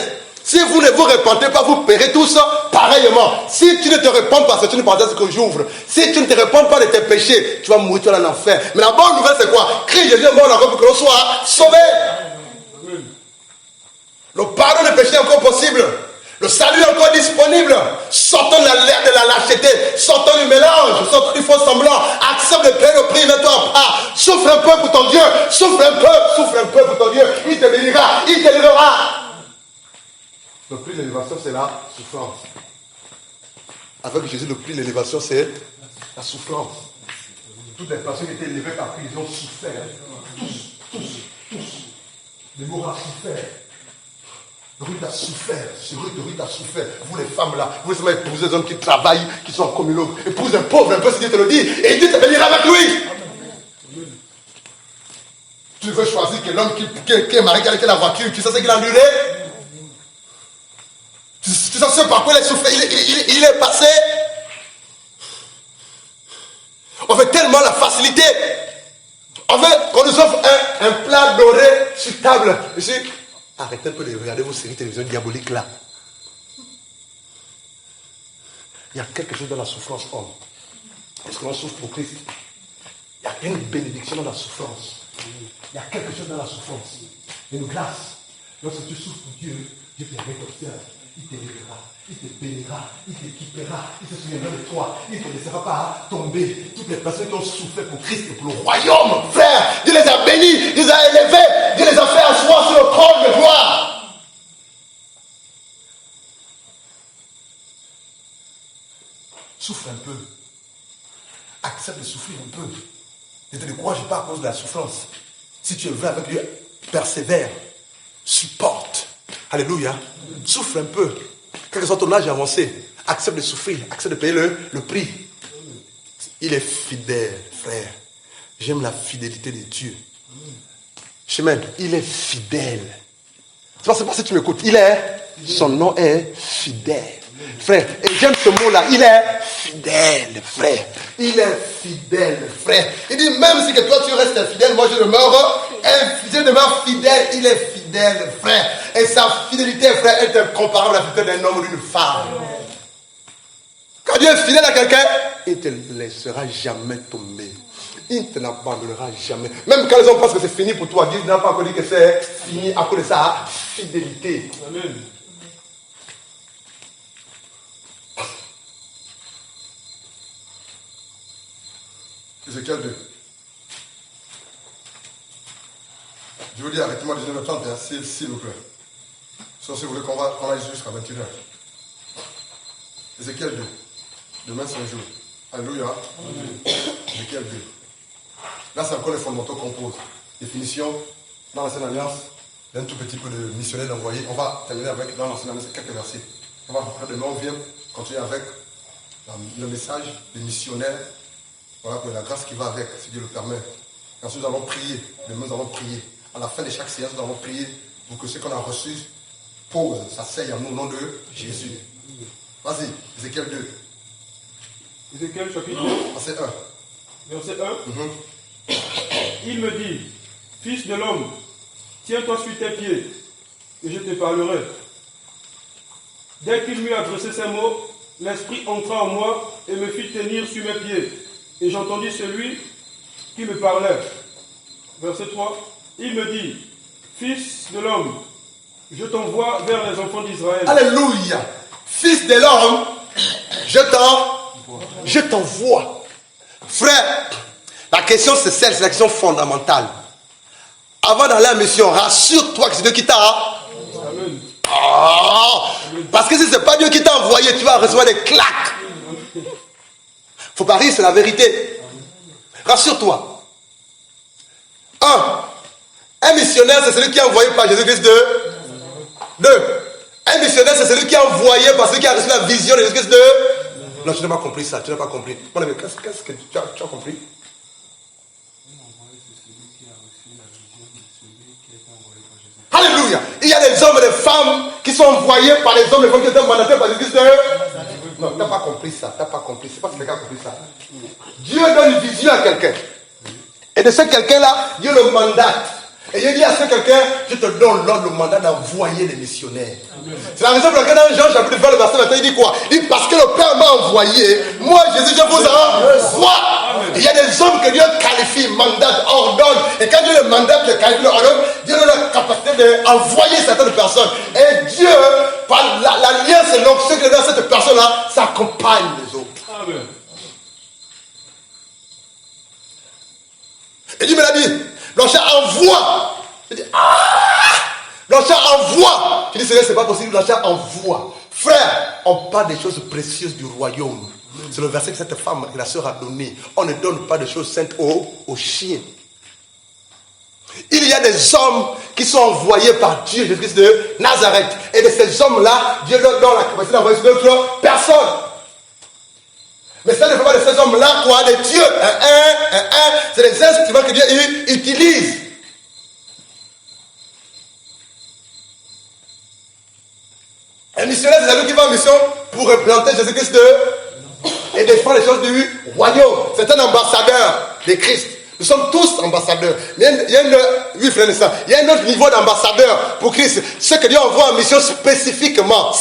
Si vous ne vous repentez pas, vous paierez tous pareillement. Si tu ne te repens pas, c'est une parenthèse que j'ouvre. Si tu ne te repens pas de tes péchés, tu vas mourir, tu vas en enfer. Mais la bonne nouvelle, c'est quoi? Christ Jésus est mort encore pour que l'on soit sauvé. Le pardon des péchés est encore possible. Le salut est encore disponible. Sortons de la lâcheté. Sortons du mélange. Sortons du faux semblant. Accepte de payer le prix. Mets-toi à part. Souffre un peu pour ton Dieu. Souffre un peu pour ton Dieu. Il te bénira. Il te délivrera. Le prix de l'élévation, c'est la souffrance. Avec Jésus, le prix de l'élévation, c'est la souffrance. Toutes les personnes qui étaient élevées par Christ, ils ont souffert. Tous. Les mots ont souffert. Ruth a souffert. Ruth a souffert. Vous les femmes là, vous savez épouser des hommes qui travaillent, qui sont en communauté. Épouse un pauvre, un peu si Dieu te le dit. Et Dieu te bénira avec lui. Tu veux choisir que l'homme qui est marié, qui a la voiture, tu sais ce qu'il a enduré? Tu sais ce par quoi il a souffert, il est passé. On veut tellement la facilité. On veut qu'on nous offre un plat doré sur table. Monsieur, arrêtez un peu de regarder vos séries télévision diaboliques là. Il y a quelque chose dans la souffrance, homme. Est-ce qu'on souffre pour Christ? Il y a une bénédiction dans la souffrance. Il y a quelque chose dans la souffrance. Une grâce. Lorsque tu souffres pour Dieu, Dieu te réconcile. il t'élèvera, il te bénira, il t'équipera, il se souviendra de toi, il ne te laissera pas tomber. Toutes les personnes qui ont souffert pour Christ et pour le royaume, frère, Dieu les a bénis, Dieu les a élevés, Dieu les a fait asseoir sur le trône de gloire. Souffre un peu. Accepte de souffrir un peu. Ne te décourage pas à cause de la souffrance. Si tu es vrai avec Dieu, persévère, supporte. Alléluia. Souffre un peu. Quel que soit ton âge avancé, accepte de souffrir, accepte de payer le prix. Il est fidèle, frère. J'aime la fidélité de Dieu. Chemin, il est fidèle. C'est pas si tu m'écoutes. Son nom est fidèle. Frère, et j'aime ce mot-là. Il est fidèle, frère. Il est fidèle, frère. Il dit, même si que toi tu restes infidèle, moi je demeure fidèle. Il est fidèle, frère. Et sa fidélité, frère, est incomparable à la fidélité d'un homme ou d'une femme. Quand Dieu est fidèle à quelqu'un, il ne te laissera jamais tomber. Il ne te l'abandonnera jamais. Même quand les hommes pensent que c'est fini pour toi, Dieu n'a pas encore dit que c'est fini à cause de sa fidélité. Amen. Ézéchiel 2. Je vous dis, arrêtez-moi 19h30, s'il vous plaît. Sauf si vous voulez qu'on aille jusqu'à 21h. Ézéchiel 2. Demain, c'est un jour. Alléluia. Ézéchiel 2. Là, c'est encore les fondamentaux qu'on pose. Définition, dans l'Ancienne Alliance, d'un tout petit peu de missionnaire d'envoyé. On va terminer avec, dans l'Ancienne Alliance, quelques versets. Après demain, on vient continuer avec le message des missionnaires. Voilà, pour la grâce qui va avec, si Dieu le permet. Et ensuite, nous allons prier. Demain, nous allons prier. À la fin de chaque séance, nous allons prier pour que ce qu'on a reçu pose, ça saigne en nous au nom de Jésus. Vas-y, Ézéchiel 2. Ézéchiel chapitre 2. Verset 1. Verset 1. Il me dit, fils de l'homme, tiens-toi sur tes pieds, et je te parlerai. Dès qu'il m'eut adressé ces mots, l'Esprit entra en moi et me fit tenir sur mes pieds. Et j'entendis celui qui me parlait. Verset 3. Il me dit, fils de l'homme, je t'envoie vers les enfants d'Israël. Alléluia. Fils de l'homme, je t'envoie. Frère, la question c'est celle, c'est la question fondamentale. Avant d'aller à la mission, rassure-toi que c'est Dieu qui t'a. Amen. Parce que si ce n'est pas Dieu qui t'a envoyé, tu vas recevoir des claques. Faut pas rire, c'est la vérité. Rassure-toi. Un missionnaire, c'est celui qui est envoyé par Jésus-Christ. 2. Un missionnaire, c'est celui qui est envoyé par celui qui a reçu la vision de Jésus-Christ. Non, tu n'as pas compris ça, tu n'as pas compris. Mon ami, qu'est-ce que tu as compris? Alléluia. Il y a des hommes et des femmes qui sont envoyés par les hommes et les femmes qui sont mandatés par Jésus-Christ. Non, tu n'as pas compris ça, tu n'as pas compris. C'est pas que quelqu'un a compris ça. Dieu donne une vision à quelqu'un. Et de ce quelqu'un-là, Dieu le mandate. Et Dieu dit à ce quelqu'un, je te donne l'ordre, le mandat d'envoyer les missionnaires. C'est la raison pour laquelle dans Jean chapitre 20, le verset 21, il dit quoi? Il dit parce que le Père m'a envoyé, moi Jésus, je vous envoie. Il y a des hommes que Dieu qualifie, mandate, ordonne. Et quand Dieu le mandate, le qualifie, le ordonne, Dieu a la capacité d'envoyer certaines personnes. Et Dieu, par l'alliance et l'onction que dans cette personne-là, s'accompagne les autres. Amen. Et Dieu me l'a dit, Blanchard envoie. Je dis, Blanchard envoie. Je dis, c'est pas possible, Blanchard envoie. Frère, on parle des choses précieuses du royaume. C'est le verset que cette femme et la sœur a donné. On ne donne pas de choses saintes aux chiens. Il y a des hommes qui sont envoyés par Dieu, Jésus-Christ de Nazareth. Et de ces hommes-là, Dieu leur donne la capacité d'envoyer sur d'autres personnes. Mais ça ne fait pas de ces hommes-là, quoi, des dieux. C'est des instruments que Dieu utilise. Un missionnaire, c'est celui qui va en mission pour replanter Jésus-Christ et défendre les choses du royaume. C'est un ambassadeur de Christ. Nous sommes tous ambassadeurs. Mais il y a un autre niveau d'ambassadeur pour Christ. Ceux que Dieu envoie en mission spécifiquement.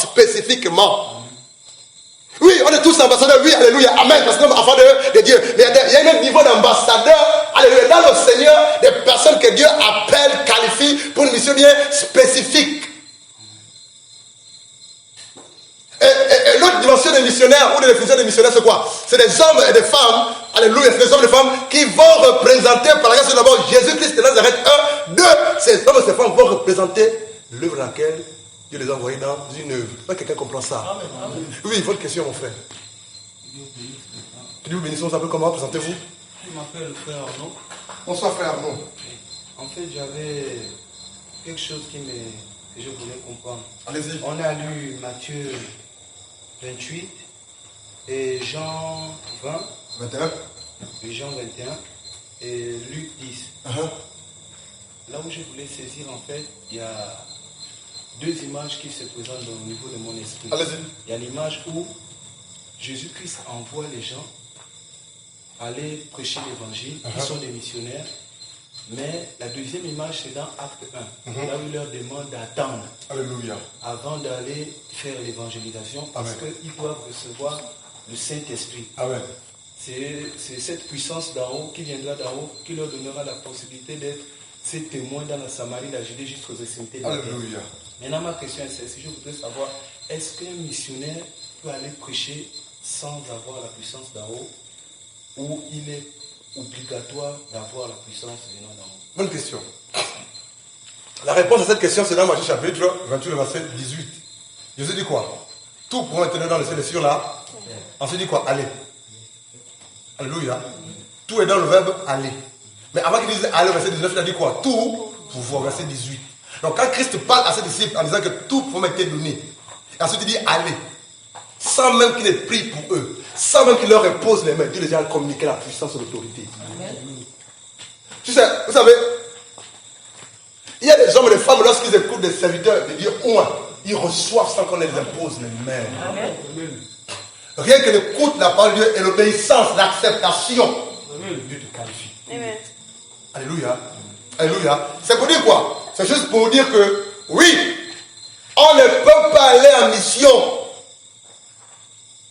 Oui, on est tous ambassadeurs, oui, alléluia, amen, parce que nous sommes enfants de Dieu. Mais il y a un autre niveau d'ambassadeur, alléluia, dans le Seigneur, des personnes que Dieu appelle, qualifie pour une mission bien spécifique. dimension des missionnaires ou de définition des missionnaires, c'est quoi? C'est des hommes et des femmes, alléluia, c'est des hommes et des femmes qui vont représenter, par la grâce de d'abord, Jésus-Christ de Nazareth, ces hommes et ces femmes vont représenter l'œuvre dans laquelle Dieu les a envoyés dans une œuvre. Est-ce que quelqu'un comprend ça? Oui, votre question, mon frère. Que Dieu vous bénisse, vous appelez comment? Présentez-vous. Je m'appelle frère Arnaud. Bonsoir, frère Arnaud. En fait, j'avais quelque chose que je voulais comprendre. Allez-y. On a lu Matthieu 28 et Jean 20. 21. Et Jean 21 et Luc 10. Là où je voulais saisir, en fait, il y a deux images qui se présentent au niveau de mon esprit. Allez-y. Il y a l'image où Jésus-Christ envoie les gens aller prêcher l'évangile, qui sont des missionnaires. Mais la deuxième image, c'est dans Acte 1, là où il leur demande d'attendre. Alléluia. Avant d'aller faire l'évangélisation, parce qu'ils doivent recevoir le Saint-Esprit. Amen. C'est cette puissance d'en haut, qui viendra d'en haut, qui leur donnera la possibilité d'être ces témoins dans la Samarie, la Judée, jusqu'aux extrémités de la terre. Alléluia. Maintenant, ma question est celle-ci. Je voudrais savoir, est-ce qu'un missionnaire peut aller prêcher sans avoir la puissance d'en haut, ou il est obligatoire d'avoir la puissance venant d'en haut? Bonne question. La réponse à cette question, c'est dans Matthieu chapitre 28, verset 18. Jésus dit quoi? Tout pour maintenant dans le ciel et sur là. Ensuite dit quoi? Allez. Alléluia. Tout est dans le verbe aller. Mais avant qu'il dise aller, verset 19, il a dit quoi? Tout pour vous, verset 18. Donc quand Christ parle à ses disciples en disant que tout pour m'a été donné, et ensuite il dit allez, sans même qu'il ait pris pour eux, sans même qu'il leur impose les mains, Dieu les a communiqué la puissance et l'autorité. Tu sais, vous savez, il y a des hommes et des femmes, lorsqu'ils écoutent des serviteurs de Dieu, ils reçoivent sans qu'on les impose les mains. Amen. Rien que l'écoute la parole de Dieu et l'obéissance, l'acceptation, Dieu te qualifie. Amen. Alléluia. Alléluia. C'est pour dire quoi? C'est juste pour dire que, oui, on ne peut pas aller en mission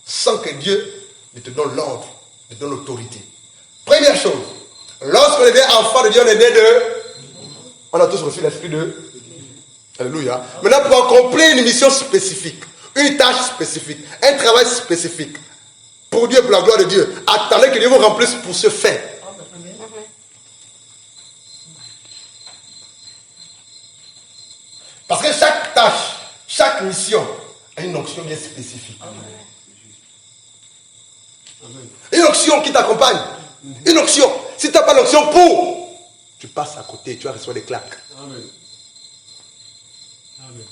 sans que Dieu ne te donne l'ordre, ne te donne l'autorité. Première chose, lorsqu'on est né enfant de Dieu, on est né de... On a tous reçu l'esprit de... Alléluia. Maintenant, pour accomplir une mission spécifique, une tâche spécifique, un travail spécifique, pour Dieu, pour la gloire de Dieu, attendez que Dieu vous remplisse pour ce faire. Parce que chaque tâche, chaque mission a une onction bien spécifique. Une onction qui t'accompagne. Une onction. Si tu n'as pas l'onction pour, tu passes à côté, tu vas recevoir des claques. Amen. Amen.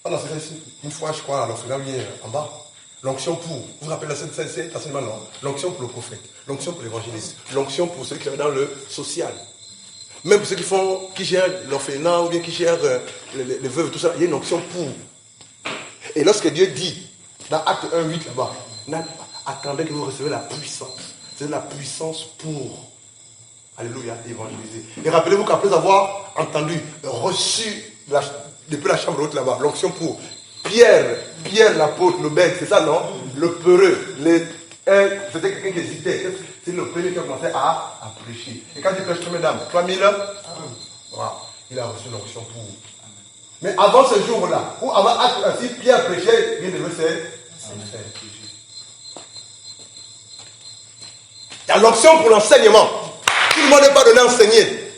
Ah non, c'est ça. Une fois, je crois, l'orphelin vient en bas. L'onction pour. Vous vous rappelez c'est l'enseignement, non? L'onction pour le prophète. L'onction pour l'évangéliste. L'onction pour ceux qui sont dans le social. Même pour ceux qui gèrent l'orphelinat ou bien qui gèrent les veuves, tout ça, il y a une onction pour. Et lorsque Dieu dit, dans Acte 1:8 là-bas, attendez que vous recevez la puissance. C'est la puissance pour, alléluia, évangéliser. Et rappelez-vous qu'après avoir entendu, reçu depuis la chambre haute là-bas, l'onction pour Pierre l'apôtre, le bec, c'est ça, non? Le peureux, c'était quelqu'un qui hésitait. C'est le premier qui a commencé à prêcher. Et quand il prêche, combien d'âmes? 3000 wow. Il a reçu l'onction pour. Mais avant ce jour-là, ou avant si Pierre prêchait, il devait faire. Il y a l'onction pour l'enseignement. Tout le monde n'est pas donné à enseigner.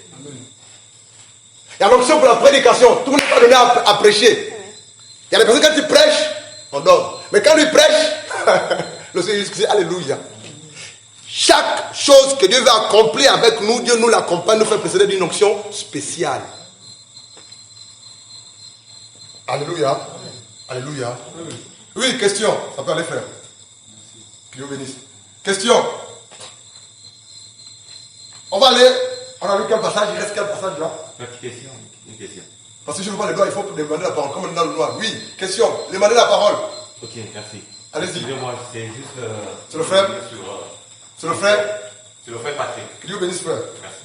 Il y a l'onction pour la prédication. Tout le monde n'est pas donné à prêcher. Il y a des personnes, quand ils prêchent, on dort. Mais quand ils prêchent, le Seigneur dit alléluia. Chaque chose que Dieu veut accomplir avec nous, Dieu nous l'accompagne, nous fait précéder d'une onction spéciale. Alléluia. Alléluia. Oui, question. Ça peut aller faire. Que Dieu bénisse. Question. On va aller. On a lu quel passage? Il reste quel passage là? Une question. Parce que je ne veux pas les doigts, il faut demander la parole. Comme dans le noir. Oui, question. Demandez la parole. Ok, merci. Allez-y. Excusez-moi, c'est juste. C'est le frère? C'est le frère? C'est le frère Patrick. Que Dieu bénisse, frère. Merci.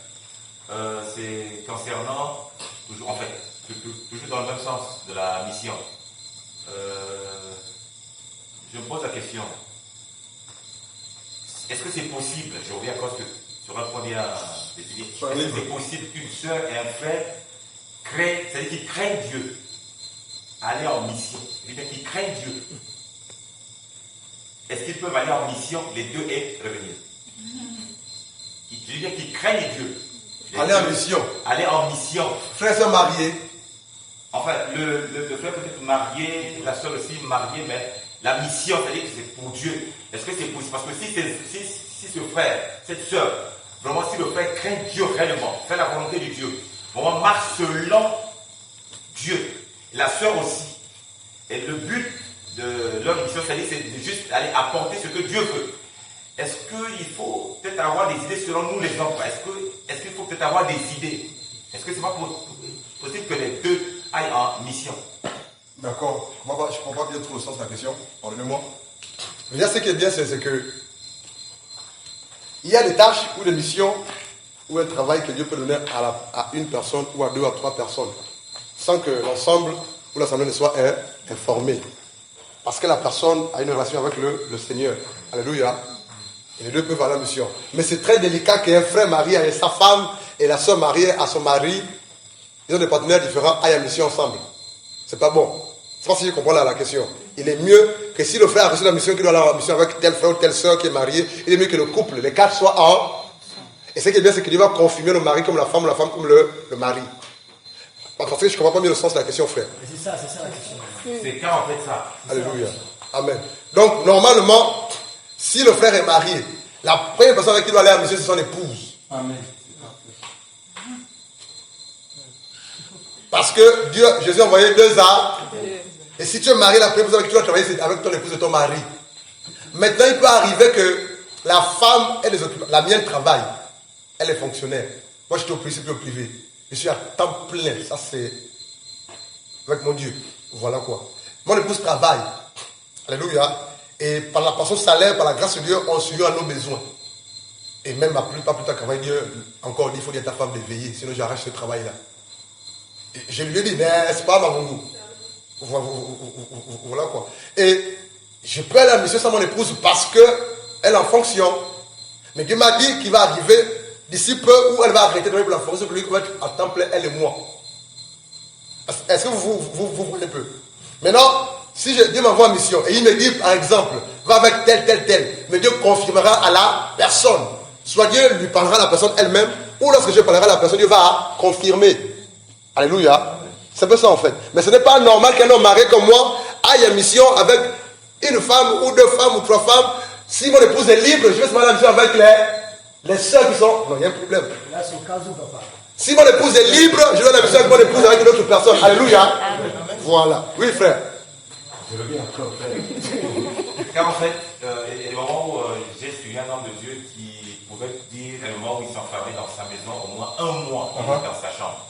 C'est concernant, toujours, en fait, toujours dans le même sens de la mission. Je me pose la question. Est-ce que c'est possible, je reviens encore sur un point bien défini, est-ce que c'est possible qu'une sœur et un frère c'est-à-dire qu'ils craignent Dieu, aller en mission, c'est-à-dire qu'ils craignent Dieu, est-ce qu'ils peuvent aller en mission, les deux, et revenir? Je veux dire qu'ils craignent Dieu. Aller en mission. Aller en mission. Frères et sœurs mariés. Enfin, le frère peut être marié, la soeur aussi mariée, mais la mission, c'est-à-dire que c'est pour Dieu. Est-ce que c'est possible? Parce que si ce frère, cette soeur, vraiment, si le frère craint Dieu réellement, fait la volonté de Dieu, vraiment marche selon Dieu, la soeur aussi, et le but de leur mission, c'est-à-dire c'est de juste aller apporter ce que Dieu veut. Est-ce qu'il faut peut-être avoir des idées selon nous les hommes? Est-ce qu'il faut peut-être avoir des idées? Est-ce que c'est pas possible que les deux aillent en mission? D'accord. Je ne comprends pas bien trop le sens de la question. Pardonnez-moi. Mais là, ce qui est bien, c'est que il y a des tâches ou des missions ou un travail que Dieu peut donner à une personne ou à 2 à 3 personnes sans que l'ensemble ou l'assemblée ne soit informée. Parce que la personne a une relation avec le Seigneur. Alléluia. Et les deux peuvent aller à la mission. Mais c'est très délicat qu'un frère marié à sa femme et la soeur mariée à son mari, ils ont des partenaires différents, aillent à la mission ensemble. C'est pas bon. Je pense que je comprends là la question. Il est mieux que si le frère a reçu la mission, qu'il doit aller à la mission avec tel frère ou telle soeur qui est mariée, il est mieux que le couple, les 4 soient en. Et ce qui est bien, c'est qu'il va confirmer le mari comme la femme comme le mari. Parce que je ne comprends pas mieux le sens de la question, frère. C'est ça la question. C'est quand on fait ça. Alléluia. Amen. Donc, normalement, si le frère est marié, la première personne avec qui il doit aller à la mission, c'est son épouse. Amen. Parce que Jésus a envoyé 2 arbres. Et si tu es marié, la première personne avec qui tu dois travailler, c'est avec ton épouse et ton mari. Maintenant, il peut arriver que la femme, elle les occupe. La mienne travaille. Elle est fonctionnaire. Moi, je suis au principe au privé. Je suis à temps plein. Ça, c'est avec mon Dieu. Voilà quoi. Mon épouse travaille. Alléluia. Et par la passion salaire, par la grâce de Dieu, on subit à nos besoins. Et même pas plus tard qu'avant, Dieu encore dit, il faut dire à ta femme de veiller, sinon j'arrache ce travail-là. Et je lui ai dit, mais c'est pas ma goût. Voilà quoi. Et je peux aller à la mission sans mon épouse parce qu'elle est en fonction. Mais Dieu m'a dit qu'il va arriver d'ici peu où elle va arrêter de travailler pour la fonction, pour lui va être à temps plein, elle et moi. Est-ce que vous voyez un peu? Maintenant, si Dieu m'envoie en mission et il me dit, par exemple, va avec tel, mais Dieu confirmera à la personne. Soit Dieu lui parlera à la personne elle-même, ou lorsque Dieu parlera à la personne, Dieu va confirmer. Alléluia. C'est un peu ça en fait. Mais ce n'est pas normal qu'un homme marié comme moi aille en mission avec une femme ou 2 femmes ou 3 femmes. Si mon épouse est libre, je vais se marier en mission avec les sœurs qui sont... Non, il y a un problème. Là, c'est au cas où, papa. Si mon épouse est libre, je vais aller en mission avec mon épouse avec une autre personne. Alléluia. Voilà. Oui, frère. Je veux bien encore, frère. Car en fait, il y a des moments où j'ai suivi un homme de Dieu qui pouvait dire, à un moment où il s'enfermait dans sa maison, au moins 1 mois, dans sa chambre.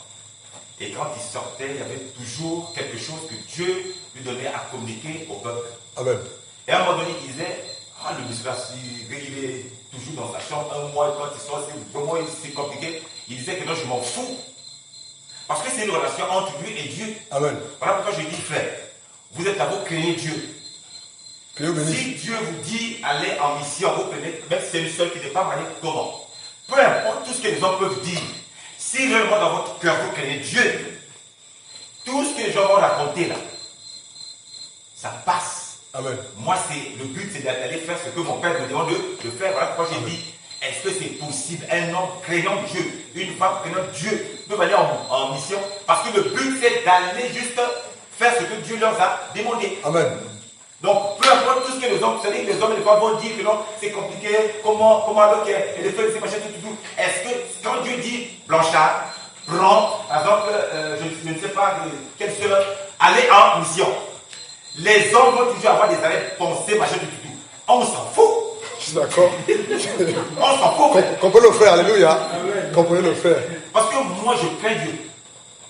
Et quand il sortait, il y avait toujours quelque chose que Dieu lui donnait à communiquer au peuple. Amen. Et à un moment donné, il disait, le monsieur là, il est toujours dans sa chambre 1 mois, et quand il sort, vraiment c'est compliqué. Il disait que non, je m'en fous. Parce que c'est une relation entre lui et Dieu. Amen. Voilà pourquoi je dis, frère, vous êtes à vous créer Dieu. Si Dieu vous dit, allez en mission, vous prenez, même si c'est une seule qui n'est pas mariée, comment? Peu importe tout ce que les hommes peuvent dire. Si réellement dans votre cœur vous craignez Dieu, tout ce que les gens vont raconter là, ça passe. Amen. Moi, le but, c'est d'aller faire ce que mon père me demande de faire. Voilà pourquoi j'ai dit, est-ce que c'est possible? Un homme craignant Dieu, une femme craignant Dieu, peuvent aller en mission. Parce que le but, c'est d'aller juste faire ce que Dieu leur a demandé. Amen. Donc, peu importe tout ce que les hommes, c'est-à-dire que les hommes et les femmes vont dire que non, c'est compliqué, comment alors et les feuilles, c'est machin, tout. Est-ce que quand Dieu dit, Blanchard, prends, par exemple, je ne sais pas quelle sœur, allez en mission. Les hommes vont toujours avoir des arrêts de penser, machin, tout. On s'en fout. Je suis d'accord. On s'en fout. Comprenez le frère, alléluia. Comprenez le frère. Parce que moi, je crains Dieu.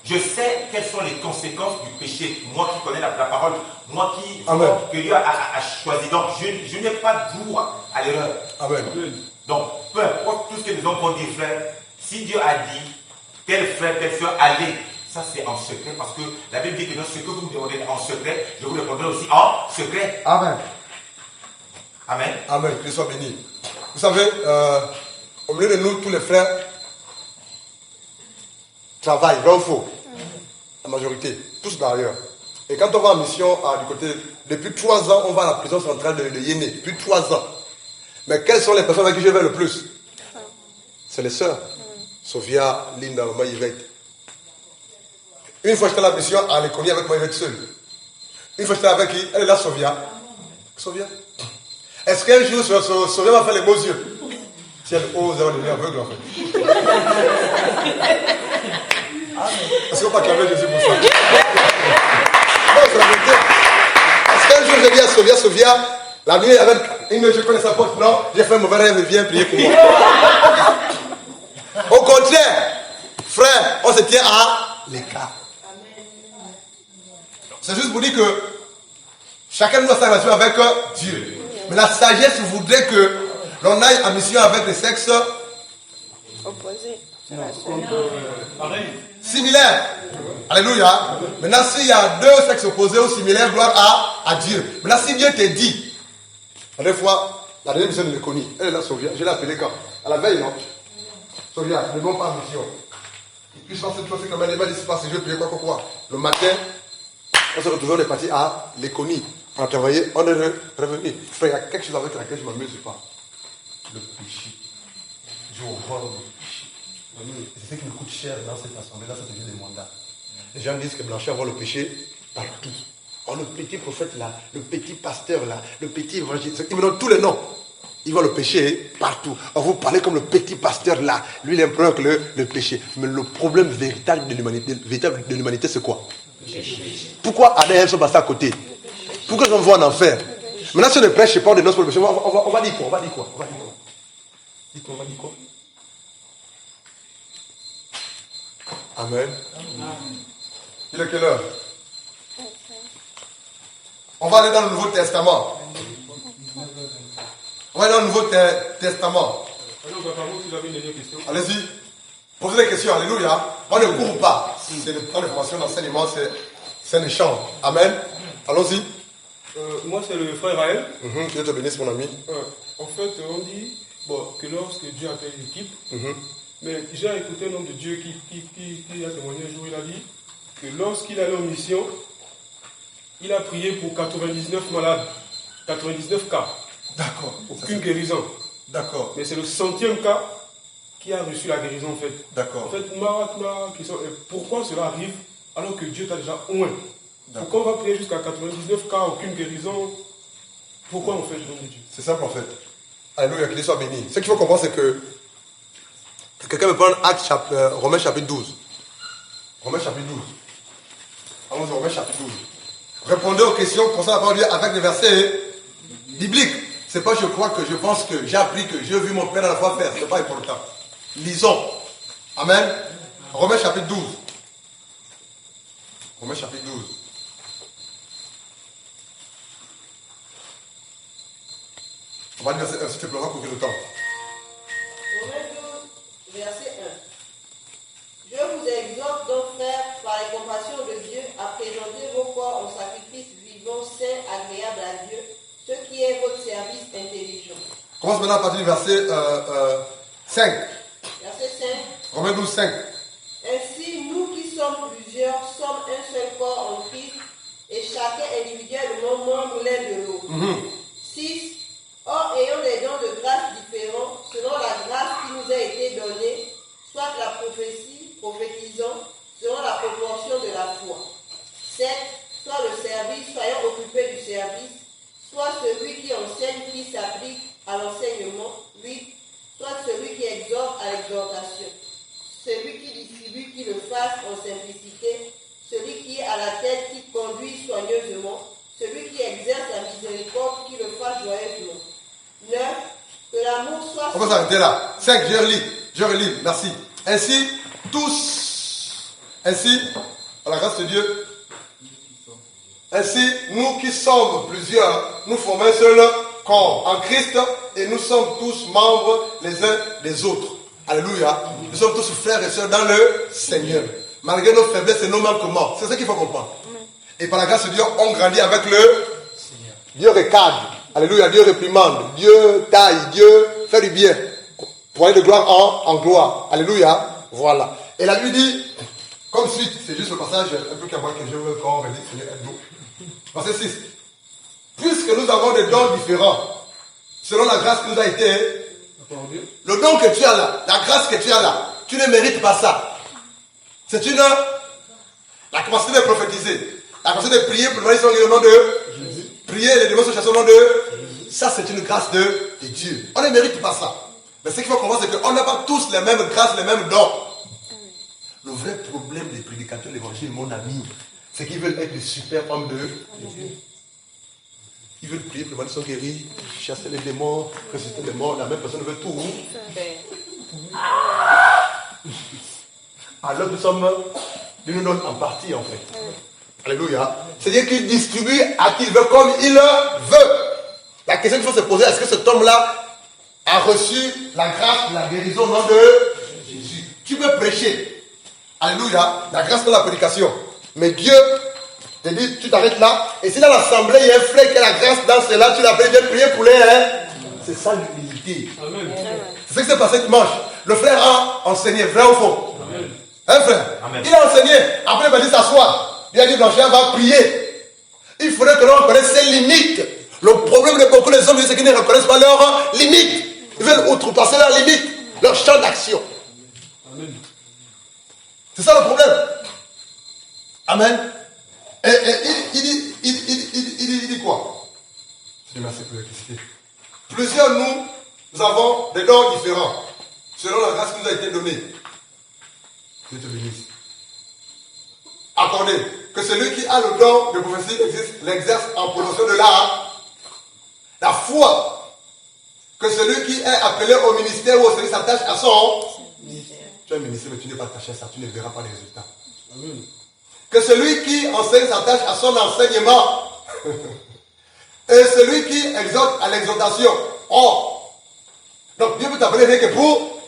Je sais quelles sont les conséquences du péché. Moi qui connais la parole, moi que Dieu a choisi. Donc, je n'ai pas droit à l'erreur. Amen. Donc, peu importe tout ce que les hommes vont dire, frère, si Dieu a dit, tel frère, telle soeur, allez, ça c'est en secret, parce que la Bible dit que ce que vous me demandez en secret, je vous répondrai aussi en secret. Amen. Amen. Amen. Qu'il soit béni. Vous savez, au milieu de nous, tous les frères travaillent, vrai ou faux? La majorité, tous d'ailleurs. Et quand on va en mission du côté, depuis 3 ans, on va à la prison centrale de Yéné. Depuis 3 ans. Mais quelles sont les personnes avec qui je vais le plus? C'est les sœurs. Sophia, Linda, maman Yvette. Une fois j'étais à la mission à l'économie avec moi Yvette seule. Une fois j'étais avec qui? Elle est là, Sophia. Sophia. Est-ce qu'un jour Sophia va faire les beaux yeux? Si elle ose, elle va devenir aveugle en fait. Est-ce qu'on va pas calmer Jésus pour ça? Non, c'est la vérité. Est-ce qu'un jour j'ai dit à Sophia, la nuit avec une je connais sa porte, non, j'ai fait un mauvais rêve, viens prier pour moi. Au contraire, frère, on se tient à l'écart. C'est juste pour dire que chacun de nous a sa relation avec Dieu. Mais la sagesse voudrait que l'on aille en mission avec les sexes opposés. Similaires. Alléluia. Maintenant, s'il y a 2 sexes opposés ou similaires, gloire à Dieu. Maintenant, si Dieu te dit, la dernière fois, la dernière mission de l'économie, elle est là, Sophia, je l'ai appelée quand? À la veille, non? Sophia, ne vont pas en mission. Et puis, je pense que cette fois, c'est comme elle m'a dit, c'est pas si je vais prier quoi. Le matin, on s'est retrouvés, on est parti à l'économie. On a travaillé, on est revenu. Frère, il y a quelque chose avec laquelle je ne m'amuse pas. Le péché. J'ai horreur du péché. C'est ce qui me coûte cher dans cette assemblée, dans cette vie des mandats. Les gens disent que Blanchard voit le péché partout. Oh, le petit prophète là, le petit pasteur là, le petit évangéliste. Il me donne tous les noms. Il voit le péché partout. On vous parlez comme le petit pasteur là. Lui, il imprègne le péché. Mais le problème véritable de l'humanité, c'est quoi? Pourquoi Adam et Ève sont passés à côté? Pourquoi on va en enfer? Maintenant, si on ne prêche pas, on dénonce pour le péché, on va dire quoi? Dites-moi, on va dire quoi? Amen. Il est quelle heure? On va aller dans le Nouveau Testament. On va aller dans le Nouveau Testament. Allez-y. Posez des questions. Alléluia. On ne court pas. C'est le temps de formation d'enseignement. C'est un échange. Amen. Allons-y. Moi, c'est le frère Raël. Dieu te bénisse, mon ami. En fait, on dit que lorsque Dieu appelle l'équipe, mais j'ai écouté un homme de Dieu qui a témoigné un jour, il a dit que lorsqu'il allait en mission, il a prié pour 99 malades, 99 cas. D'accord. Aucune guérison. D'accord. Mais c'est le 100e cas qui a reçu la guérison en fait. D'accord. En fait, ma question est pourquoi cela arrive alors que Dieu t'a déjà oint? Pourquoi on va prier jusqu'à 99 cas, aucune guérison? Pourquoi on fait le nom de Dieu? C'est simple en fait. Alléluia, qu'il soit béni. Ce qu'il faut comprendre, c'est que quelqu'un me prend Romains chapitre 12. Romains chapitre 12. Allons-y, Romains chapitre 12. Répondez aux questions concernant la parole de Dieu avec des versets bibliques. C'est pas je crois que je pense que j'ai appris que j'ai vu mon père à la fois faire. C'est pas important. Lisons. Amen. Romains chapitre 12. Romains chapitre 12. On va dire verset 1, s'il te plaît, on va courir le temps. Romains 12, verset 1. Je vous exhorte donc, frères, par les compassions de Dieu, à présenter vos corps en sacrifice vivant, saint, agréable à Dieu, ce qui est votre service intelligent. Commence maintenant à partir du verset 5. Verset 5. Romains 12, 5. Ainsi, nous qui sommes plusieurs, sommes un seul corps en Christ, et chacun individuellement membre l'un de l'autre. 6. Or, ayant des dons de grâce différents, selon la grâce qui nous a été donnée, soit la prophétie, prophétisant, selon la proportion de la foi. 7. Soit le service, soyons occupés du service, soit celui qui enseigne, qui s'applique à l'enseignement. 8. Soit celui qui exhorte à l'exhortation. Celui qui distribue, qui le fasse en simplicité. Celui qui est à la tête, qui conduit soigneusement. Celui qui exerce la miséricorde, qui le fasse joyeusement. 9. Que l'amour soit... On va s'arrêter là. 5. Je relis. Merci. Ainsi, tous, à la grâce de Dieu, ainsi, nous qui sommes plusieurs, nous formons un seul corps en Christ et nous sommes tous membres les uns des autres. Alléluia. Nous sommes tous frères et sœurs dans le Seigneur. Malgré nos faiblesses et nos manquements. C'est ce qu'il faut comprendre. Et par la grâce de Dieu, on grandit avec le Seigneur. Dieu recadre. Alléluia. Dieu réprimande. Dieu taille. Dieu fait du bien. Pour aller de gloire en gloire. Alléluia. Voilà. Et la Bible dit, Comme suite, c'est juste le passage un peu qu'à moi que je veux quand on va dire Seigneur aide-nous. Verset 6. Puisque nous avons des dons différents, selon la grâce qui nous a été, le don que tu as là, la grâce que tu as là, tu ne mérites pas ça. C'est la capacité de prophétiser, la capacité de prier pour le sont au nom de Jésus. Prier, les démons sont chassés au nom de Jésus. Ça, c'est une grâce de Dieu. On ne mérite pas ça. Mais ce qu'il faut comprendre, c'est qu'on n'a pas tous les mêmes grâces, les mêmes dons. Le vrai problème des prédicateurs de l'évangile, mon ami, c'est qu'ils veulent être des super hommes de Dieu. Ils veulent prier pour les malades sont guéris, chasser les démons, ressusciter les morts. La même personne veut tout. Alors nous sommes, Dieu nous donne en partie en fait. Alléluia. C'est-à-dire qu'il distribue à qui il veut comme il veut. La question qu'il faut se poser, est-ce que cet homme-là a reçu la grâce de la guérison au nom de Jésus? Tu peux prêcher. Alléluia. La grâce de la prédication. Mais Dieu te dit, tu t'arrêtes là. Et si dans l'assemblée, il y a un frère qui a la grâce dans cela, tu l'appelles, viens prier pour les. C'est ça l'humilité. C'est ce qui s'est passé dimanche. Le frère a enseigné, vrai ou faux? Hein, frère? Amen. Il a enseigné. Après, il va dire s'asseoir. Il a dit, Blanchard va prier. Il faudrait que l'on reconnaisse ses limites. Le problème de beaucoup des hommes, c'est qu'ils ne reconnaissent pas leurs limites. Ils veulent outrepasser leurs limites, leur champ d'action. C'est ça le problème. Amen. Et il dit quoi? Merci pour l'électricité. Plusieurs nous avons des dons différents, selon la grâce qui nous a été donnée. Dieu te bénisse. Accordez que celui qui a le don de prophétie l'exerce en promotion de la foi. Que celui qui est appelé au ministère ou au service s'attache à son ministère. Tu es un ministère, mais tu n'es pas attaché à ça, tu ne verras pas les résultats. Amen. Que celui qui enseigne s'attache à son enseignement. Et celui qui exhorte à l'exhortation. Oh! Donc Dieu peut t'appeler rien que pour.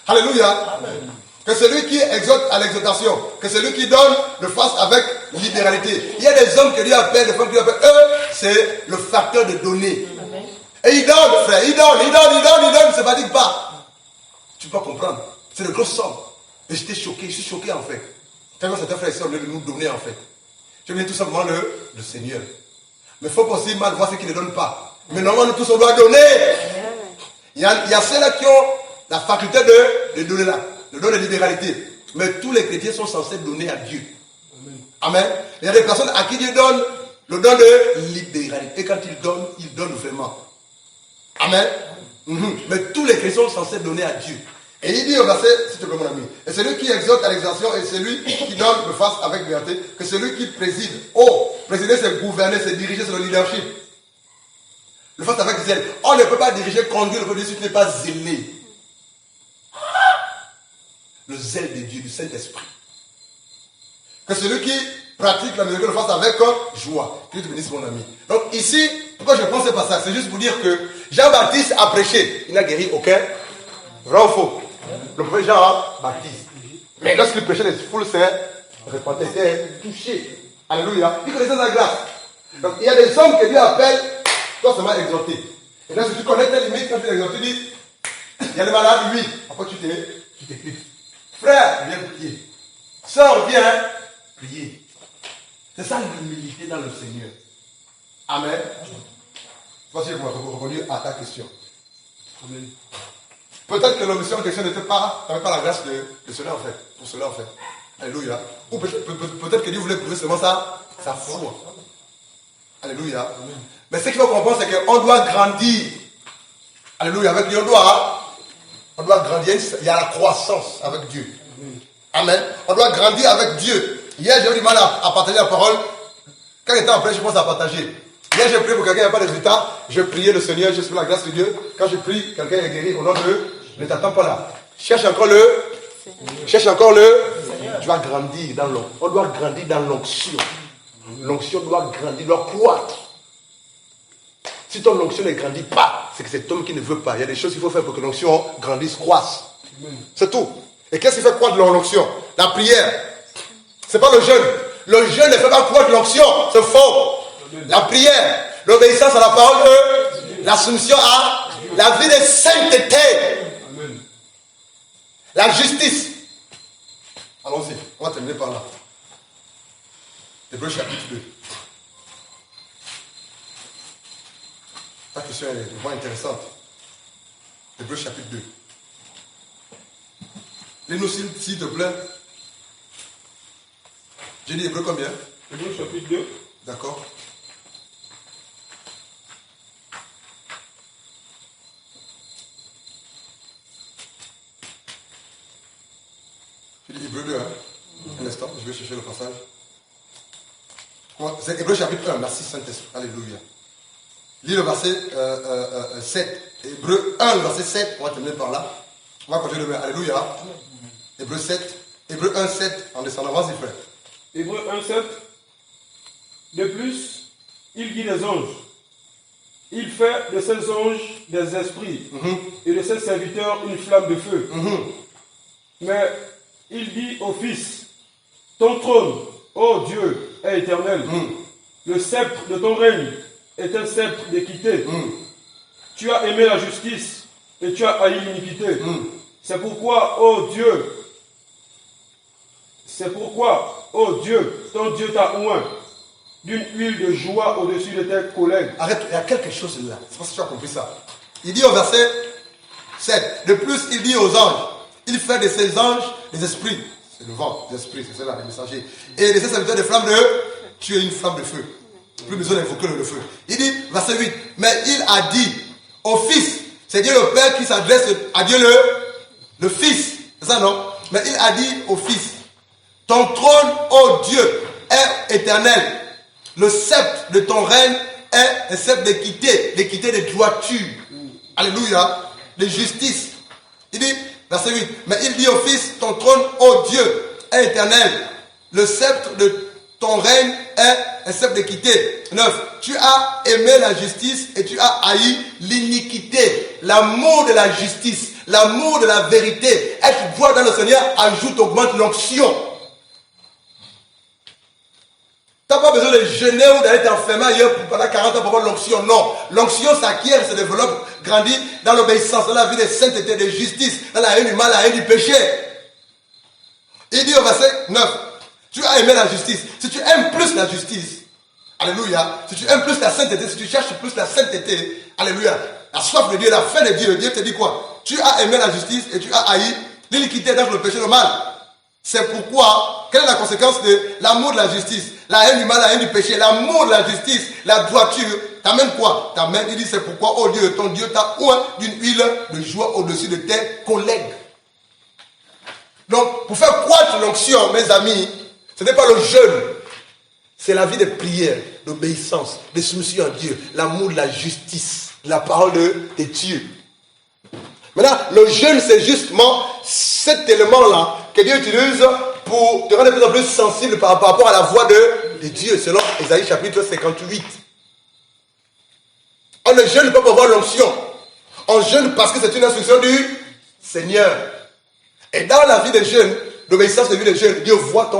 Alléluia. Amen. Que celui qui exhorte à l'exhortation, que celui qui donne le fasse avec libéralité. Il y a des hommes que Dieu appelle, des femmes que Dieu appelle. Eux, c'est le facteur de donner. Amen. Et ils donnent, frère, ils donnent, ça ne fatigue pas. Tu peux comprendre. C'est de grosses sommes. Et j'étais choqué, je suis choqué en fait. Quand certains frères et sœurs, au lieu de nous donner en fait. Je viens tout simplement le Seigneur. Mais il faut pas aussi mal voir ceux qui ne donnent pas. Mais normalement, nous tous, on doit donner. Il y a ceux-là qui ont la faculté de donner là, le don de libéralité. Mais tous les chrétiens sont censés donner à Dieu. Amen. Il y a des personnes à qui Dieu donne le don de libéralité. Et quand ils donnent vraiment. Amen. Mais tous les chrétiens sont censés donner à Dieu. Et il dit au verset, s'il te plaît mon ami, et celui qui exhorte à l'exhortation et celui qui donne le fasse avec vérité, que celui qui préside. Oh, présider c'est gouverner, c'est diriger, c'est le leadership. Le fasse avec zèle. On ne peut pas diriger, conduire le peuple si tu n'es pas zélé. Le zèle de Dieu, du Saint-Esprit. Que celui qui pratique la mesure le fasse avec joie. Que Dieu te bénisse mon ami. Donc ici, pourquoi je prends ce passage? C'est juste pour dire que Jean-Baptiste a prêché. Il n'a guéri aucun. Vrai ou faux? Le prophète Jean-Baptiste. Mais lorsqu'il prêchait, les foules s'est répandaient, s'est touchées. Alléluia. Il connaissait la grâce. Donc il y a des hommes que Dieu appelle, toi seulement exhorté. Et là, si tu connais tes limites, quand tu l'exhortes, tu dis, il y a les malades, oui. Après tu t'éclipses. Frère, viens prier. Sœur, viens prier. C'est ça l'humilité dans le Seigneur. Amen. Voici pour revenir à ta question. Amen. Peut-être que l'homme en question n'avait pas la grâce de cela en fait. Pour cela en fait. Alléluia. Ou peut-être que Dieu voulait prouver seulement sa foi. Alléluia. Amen. Mais ce qu'il faut comprendre, c'est qu'on doit grandir. Alléluia. Avec Dieu, on doit grandir. Il y a la croissance avec Dieu. Amen. On doit grandir avec Dieu. Hier, j'ai eu du mal à partager la parole. Quand j'étais en plein, je pense à partager. Hier, j'ai prié pour quelqu'un qui n'a pas de résultat. Je priais le Seigneur, j'espère la grâce de Dieu. Quand je prie, quelqu'un est guéri au nom de. Ne t'attends pas là. Cherche encore le. Tu vas grandir dans l'onction. On doit grandir dans l'onction. L'onction doit grandir, doit croître. Si ton onction ne grandit pas, c'est que c'est ton qui ne veut pas. Il y a des choses qu'il faut faire pour que l'onction grandisse, croisse. C'est tout. Et qu'est-ce qui fait croître l'onction? La prière. C'est pas le jeûne. Le jeûne ne fait pas croître l'onction. C'est faux. La prière, l'obéissance à la parole de, la soumission à la vie de sainteté. La justice. Allons-y, on va terminer par là. Hébreux chapitre 2. Ta question est vraiment intéressante. Hébreux chapitre 2. Lis-nous s'il te plaît. J'ai dit Hébreux combien? Hébreux chapitre 2. D'accord. J'ai dit Hébreux 2, hein? Un instant, je vais chercher le passage. C'est Hébreux chapitre 1, merci Saint-Esprit. Alléluia. Lis le verset 7. Hébreux 1, le verset 7, on va terminer par là. On va continuer le Alléluia. Hébreux 7. Hébreux 1, 7, en descendant. Vas-y, frère. Hébreux 1, 7. De plus, il dit des anges. Il fait de ces anges des esprits et de ses serviteurs une flamme de feu. Mais il dit au Fils, ton trône, ô Dieu, est éternel. Le sceptre de ton règne est un sceptre d'équité. Tu as aimé la justice et tu as haï l'iniquité. C'est pourquoi, ô Dieu, ton Dieu t'a oint d'une huile de joie au-dessus de tes collègues. Arrête, il y a quelque chose là. C'est parce que tu as compris ça. Il dit au verset 7. De plus, il dit aux anges. Il fait de ces anges des esprits. C'est le vent, des esprits, c'est ça les messagers. Et de ces serviteurs des flammes de feu. Tu es une flamme de feu. Plus besoin d'invoquer le feu. Il dit, verset 8. Mais il a dit au Fils. C'est Dieu le Père qui s'adresse à Dieu le Fils. C'est ça, non? Mais il a dit au Fils. Ton trône, ô Dieu, est éternel. Le sceptre de ton règne est un sceptre d'équité de droiture. Alléluia. De justice. Il dit, verset 8, mais il dit au Fils, ton trône, ô Dieu, est éternel. Le sceptre de ton règne est un sceptre d'équité. 9. Tu as aimé la justice et tu as haï l'iniquité. L'amour de la justice, l'amour de la vérité. Être droit dans le Seigneur ajoute, augmente l'onction. Tu n'as pas besoin de jeûner ou d'aller t'enfermer ailleurs pendant 40 ans pour avoir l'onction. Non. L'onction s'acquiert, se développe, grandit dans l'obéissance, dans la vie de sainteté, de justice, dans la haine du mal, la haine du péché. Il dit au verset 9, tu as aimé la justice. Si tu aimes plus la justice, alléluia, si tu aimes plus la sainteté, si tu cherches plus la sainteté, alléluia, la soif de Dieu, la faim de Dieu, Dieu te dit quoi? Tu as aimé la justice et tu as haï l'iniquité, donc le péché, le mal. C'est pourquoi, quelle est la conséquence de l'amour de la justice? La haine du mal, la haine du péché, l'amour de la justice, la droiture, t'amène quoi? T'amène, il dit, c'est pourquoi, oh Dieu, ton Dieu t'a oint d'une huile de joie au-dessus de tes collègues. Donc, pour faire croître l'onction, mes amis, ce n'est pas le jeûne, c'est la vie de prière, d'obéissance, de soumission à Dieu, l'amour de la justice, la parole de Dieu. Maintenant, le jeûne, c'est justement cet élément-là que Dieu utilise pour te rendre de plus en plus sensible par rapport à la voix de Dieu, selon Ésaïe chapitre 58. On ne jeûne pas pour avoir l'onction. On jeûne parce que c'est une instruction du Seigneur. Et dans la vie de jeûne, l'obéissance de vie de jeûne, Dieu voit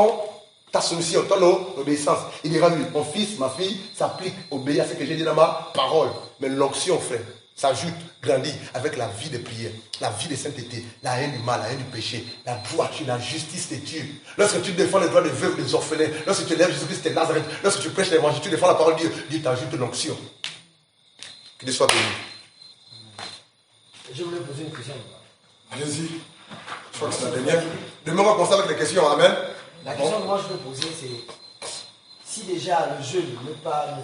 ta soumission, ton obéissance. Il dira, oui, mon fils, ma fille, s'applique, obéit à ce que j'ai dit dans ma parole. Mais l'onction, frère, s'ajoute, grandit avec la vie de prière, la vie de sainteté, la haine du mal, la haine du péché, la droiture, la justice de Dieu. Lorsque tu défends les droits des veuves, des orphelins, lorsque tu lèves Jésus-Christ et Nazareth, lorsque tu prêches l'évangile, tu défends la parole de Dieu, Dieu t'ajoute l'onction. Que Dieu soit béni. Je voulais poser une question. Allez-y. Je crois que c'est la dernière. Demain, on va commencer avec les questions. Amen. La question que moi je veux poser, c'est si déjà le jeûne ne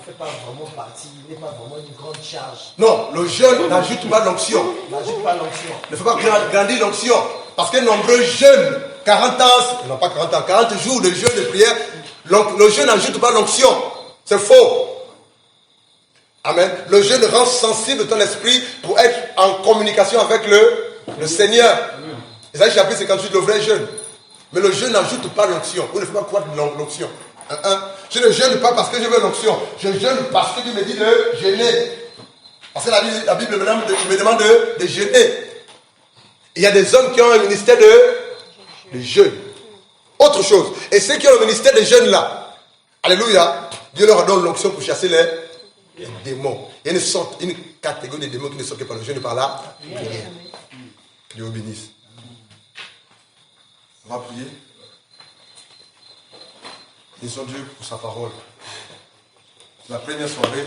fait pas vraiment partie, n'est pas vraiment une grande charge. Non, le jeûne n'ajoute pas l'onction. N'ajoute pas l'onction. Ne fait pas grandir l'onction. Parce que nombreux jeûnes, 40 ans, non pas 40 ans, 40 jours de jeûne de prière, le jeûne n'ajoute pas l'onction. C'est faux. Amen. Le jeûne rend sensible ton esprit pour être en communication avec le Seigneur. Isaïe chapitre 58, le vrai jeûne. Mais le jeûne n'ajoute pas l'onction. Vous ne faites pas croire l'onction. Je ne jeûne pas parce que je veux l'onction. Je jeûne parce que Dieu me dit de jeûner. Parce que la Bible me demande de jeûner. Il y a des hommes qui ont un ministère de jeûne. Autre chose. Et ceux qui ont le ministère de jeûne là, alléluia, Dieu leur donne l'onction pour chasser les démons. Il y a une catégorie de démons qui ne sortent que par le jeûne et par la prière. Dieu vous bénisse. On va prier. Bénissons Dieu pour sa parole. C'est la première soirée.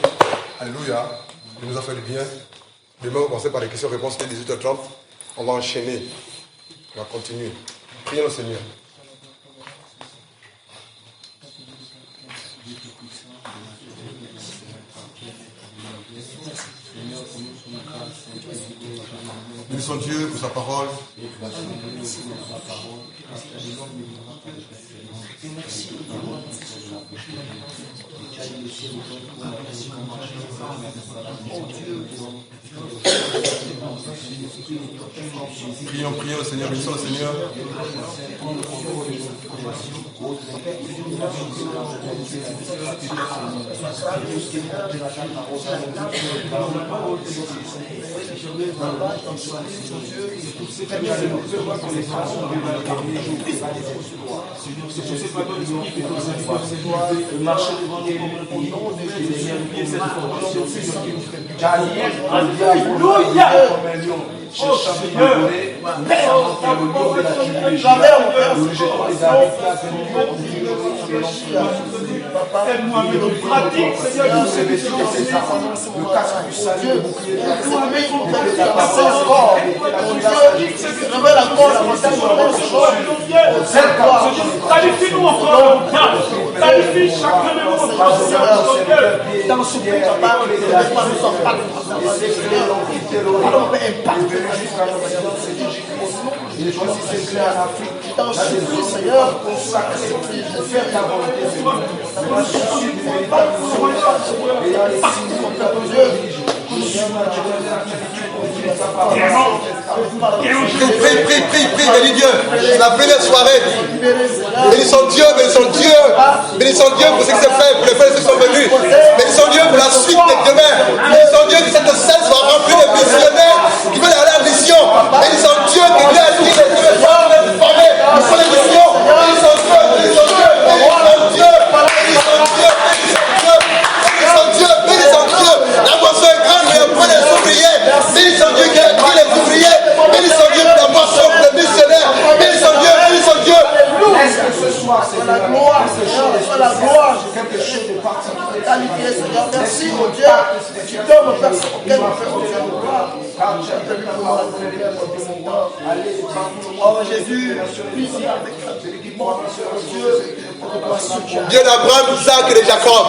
Alléluia. Il nous a fait du bien. Demain, on va commencer par les questions-réponses dès 18h30. On va enchaîner. On va continuer. Prions le Seigneur. Bénissons Dieu pour sa parole. Prions le Seigneur, bénissons le Seigneur. Marcher devant nous aide-nous à mettre en pratique, Seigneur, tous ces messieurs, le casque du salut, le bouclier de la qualifie-nous encore, qualifie chacun de nous encore, dans ce pays, il est choisi ses clés en Afrique. Dans ce pays, Seigneur, consacré, faire ta volonté, Seigneur. Prie, bénis Dieu. C'est la première soirée. Bénissons Dieu pour ce qui s'est fait, pour les frères qui sont venus. Bénissons Dieu pour la suite de demain. Bénissons Dieu que cette scène soit remplie de missionnaires qui veulent aller en mission. Bénissons Dieu qui vient à dire les formés pour les missions. Bénissons Dieu, bénissons Dieu, bénissons Dieu, bénissons Dieu, bénissons Dieu. La moisson est grande, mais il y a peu des ouvriers. Bénissons Dieu qui a pris les ouvriers. Bénissons Dieu pour la moisson pour les missionnaires. Bénissons Dieu, bénissons Dieu. Est-ce que ce soir, c'est la gloire, Seigneur, c'est la gloire, quelque chose de particulier. Qualifié, Seigneur. Merci, mon Dieu. Tu donnes aux personnes auxquelles on fait gloire. Oh Jésus, Dieu d'Abraham, d'Isaac et de Jacob.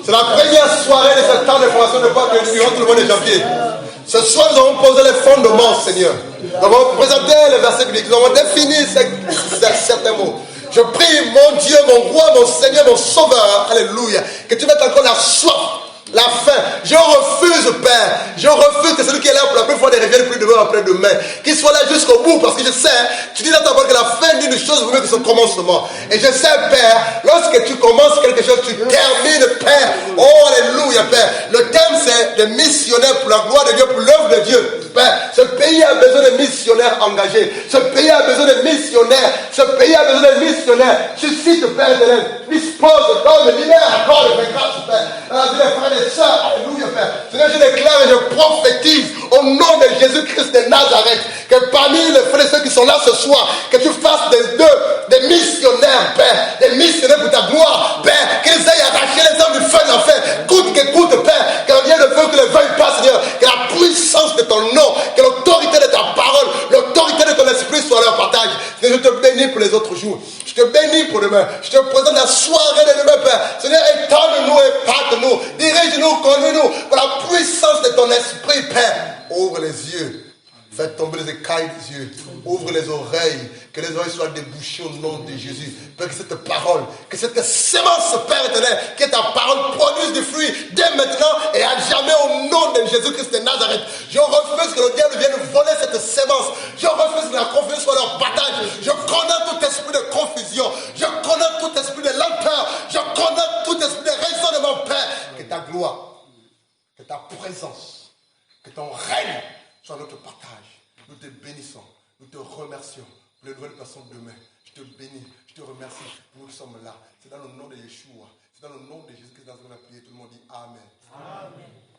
C'est la première soirée de ce temps de formation de foi que nous vivons tout le mois de janvier. Ce soir, nous avons posé les fondements, Seigneur. Nous avons présenté les versets bibliques. Nous avons défini certains mots. Je prie, mon Dieu, mon roi, mon Seigneur, mon sauveur, alléluia, que tu mettes encore la soif, la faim. Je refuse, Père. Je refuse que celui qui est là pour la première fois ne revienne plus demain après-demain. Qu'il soit là jusqu'au bout, parce que je sais, tu dis dans ta parole que la fin d'une chose vaut mieux que son commencement. Et je sais, Père, lorsque tu commences quelque chose, tu termines, Père. Oh, alléluia, Père. Le thème, c'est le missionnaire pour la gloire de Dieu, pour l'œuvre de Dieu. Père, ce pays a besoin de missionnaires engagés. Ce pays a besoin de missionnaires. Ce pays a besoin de missionnaires. Suscite, Père éternel. Dispose, donne, libère, accorde, fais grâce, Père. Dans la vie des frères et des sœurs, alléluia, Père. Seigneur, je déclare et je prophétise au nom de Jésus-Christ de Nazareth que parmi les frères et ceux qui sont là ce soir, que tu fasses des missionnaires, Père. Des missionnaires pour ta gloire, Père. Qu'ils aillent arracher les hommes du feu de l'enfer. Coûte que coûte, Père. Quand vient le feu, que ne veuille pas, Seigneur. Que la puissance de ton nom, que l'autorité de ta parole, l'autorité de ton esprit soit leur partage. Seigneur, je te bénis pour les autres jours. Je te bénis pour demain. Je te présente la soirée de demain, Père. Seigneur, étends-nous, épate-nous. Dirige-nous, conduis-nous par la puissance de ton esprit, Père. Ouvre les yeux. Fais tomber les écailles des yeux. Ouvre les oreilles. Que les oreilles soient débouchées au nom de Jésus. Père, que cette parole, que cette sémence, Père éternel, que ta parole produise du fruit dès maintenant et à jamais au nom de Jésus-Christ de Nazareth. Je refuse que le diable vienne voler cette sémence. Je refuse que la confusion soit leur partage. Je condamne tout esprit de confusion. Je condamne tout esprit de lenteur. Je condamne tout esprit de raisonnement, Père. Que ta gloire, que ta présence, que ton règne soit notre partage. Nous te bénissons, nous te remercions pour les nouvelles personnes demain. Je te bénis, je te remercie pour nous qui sommes là. C'est dans le nom de Yeshua, c'est dans le nom de Jésus-Christ que nous avons prié. Tout le monde dit Amen. Amen.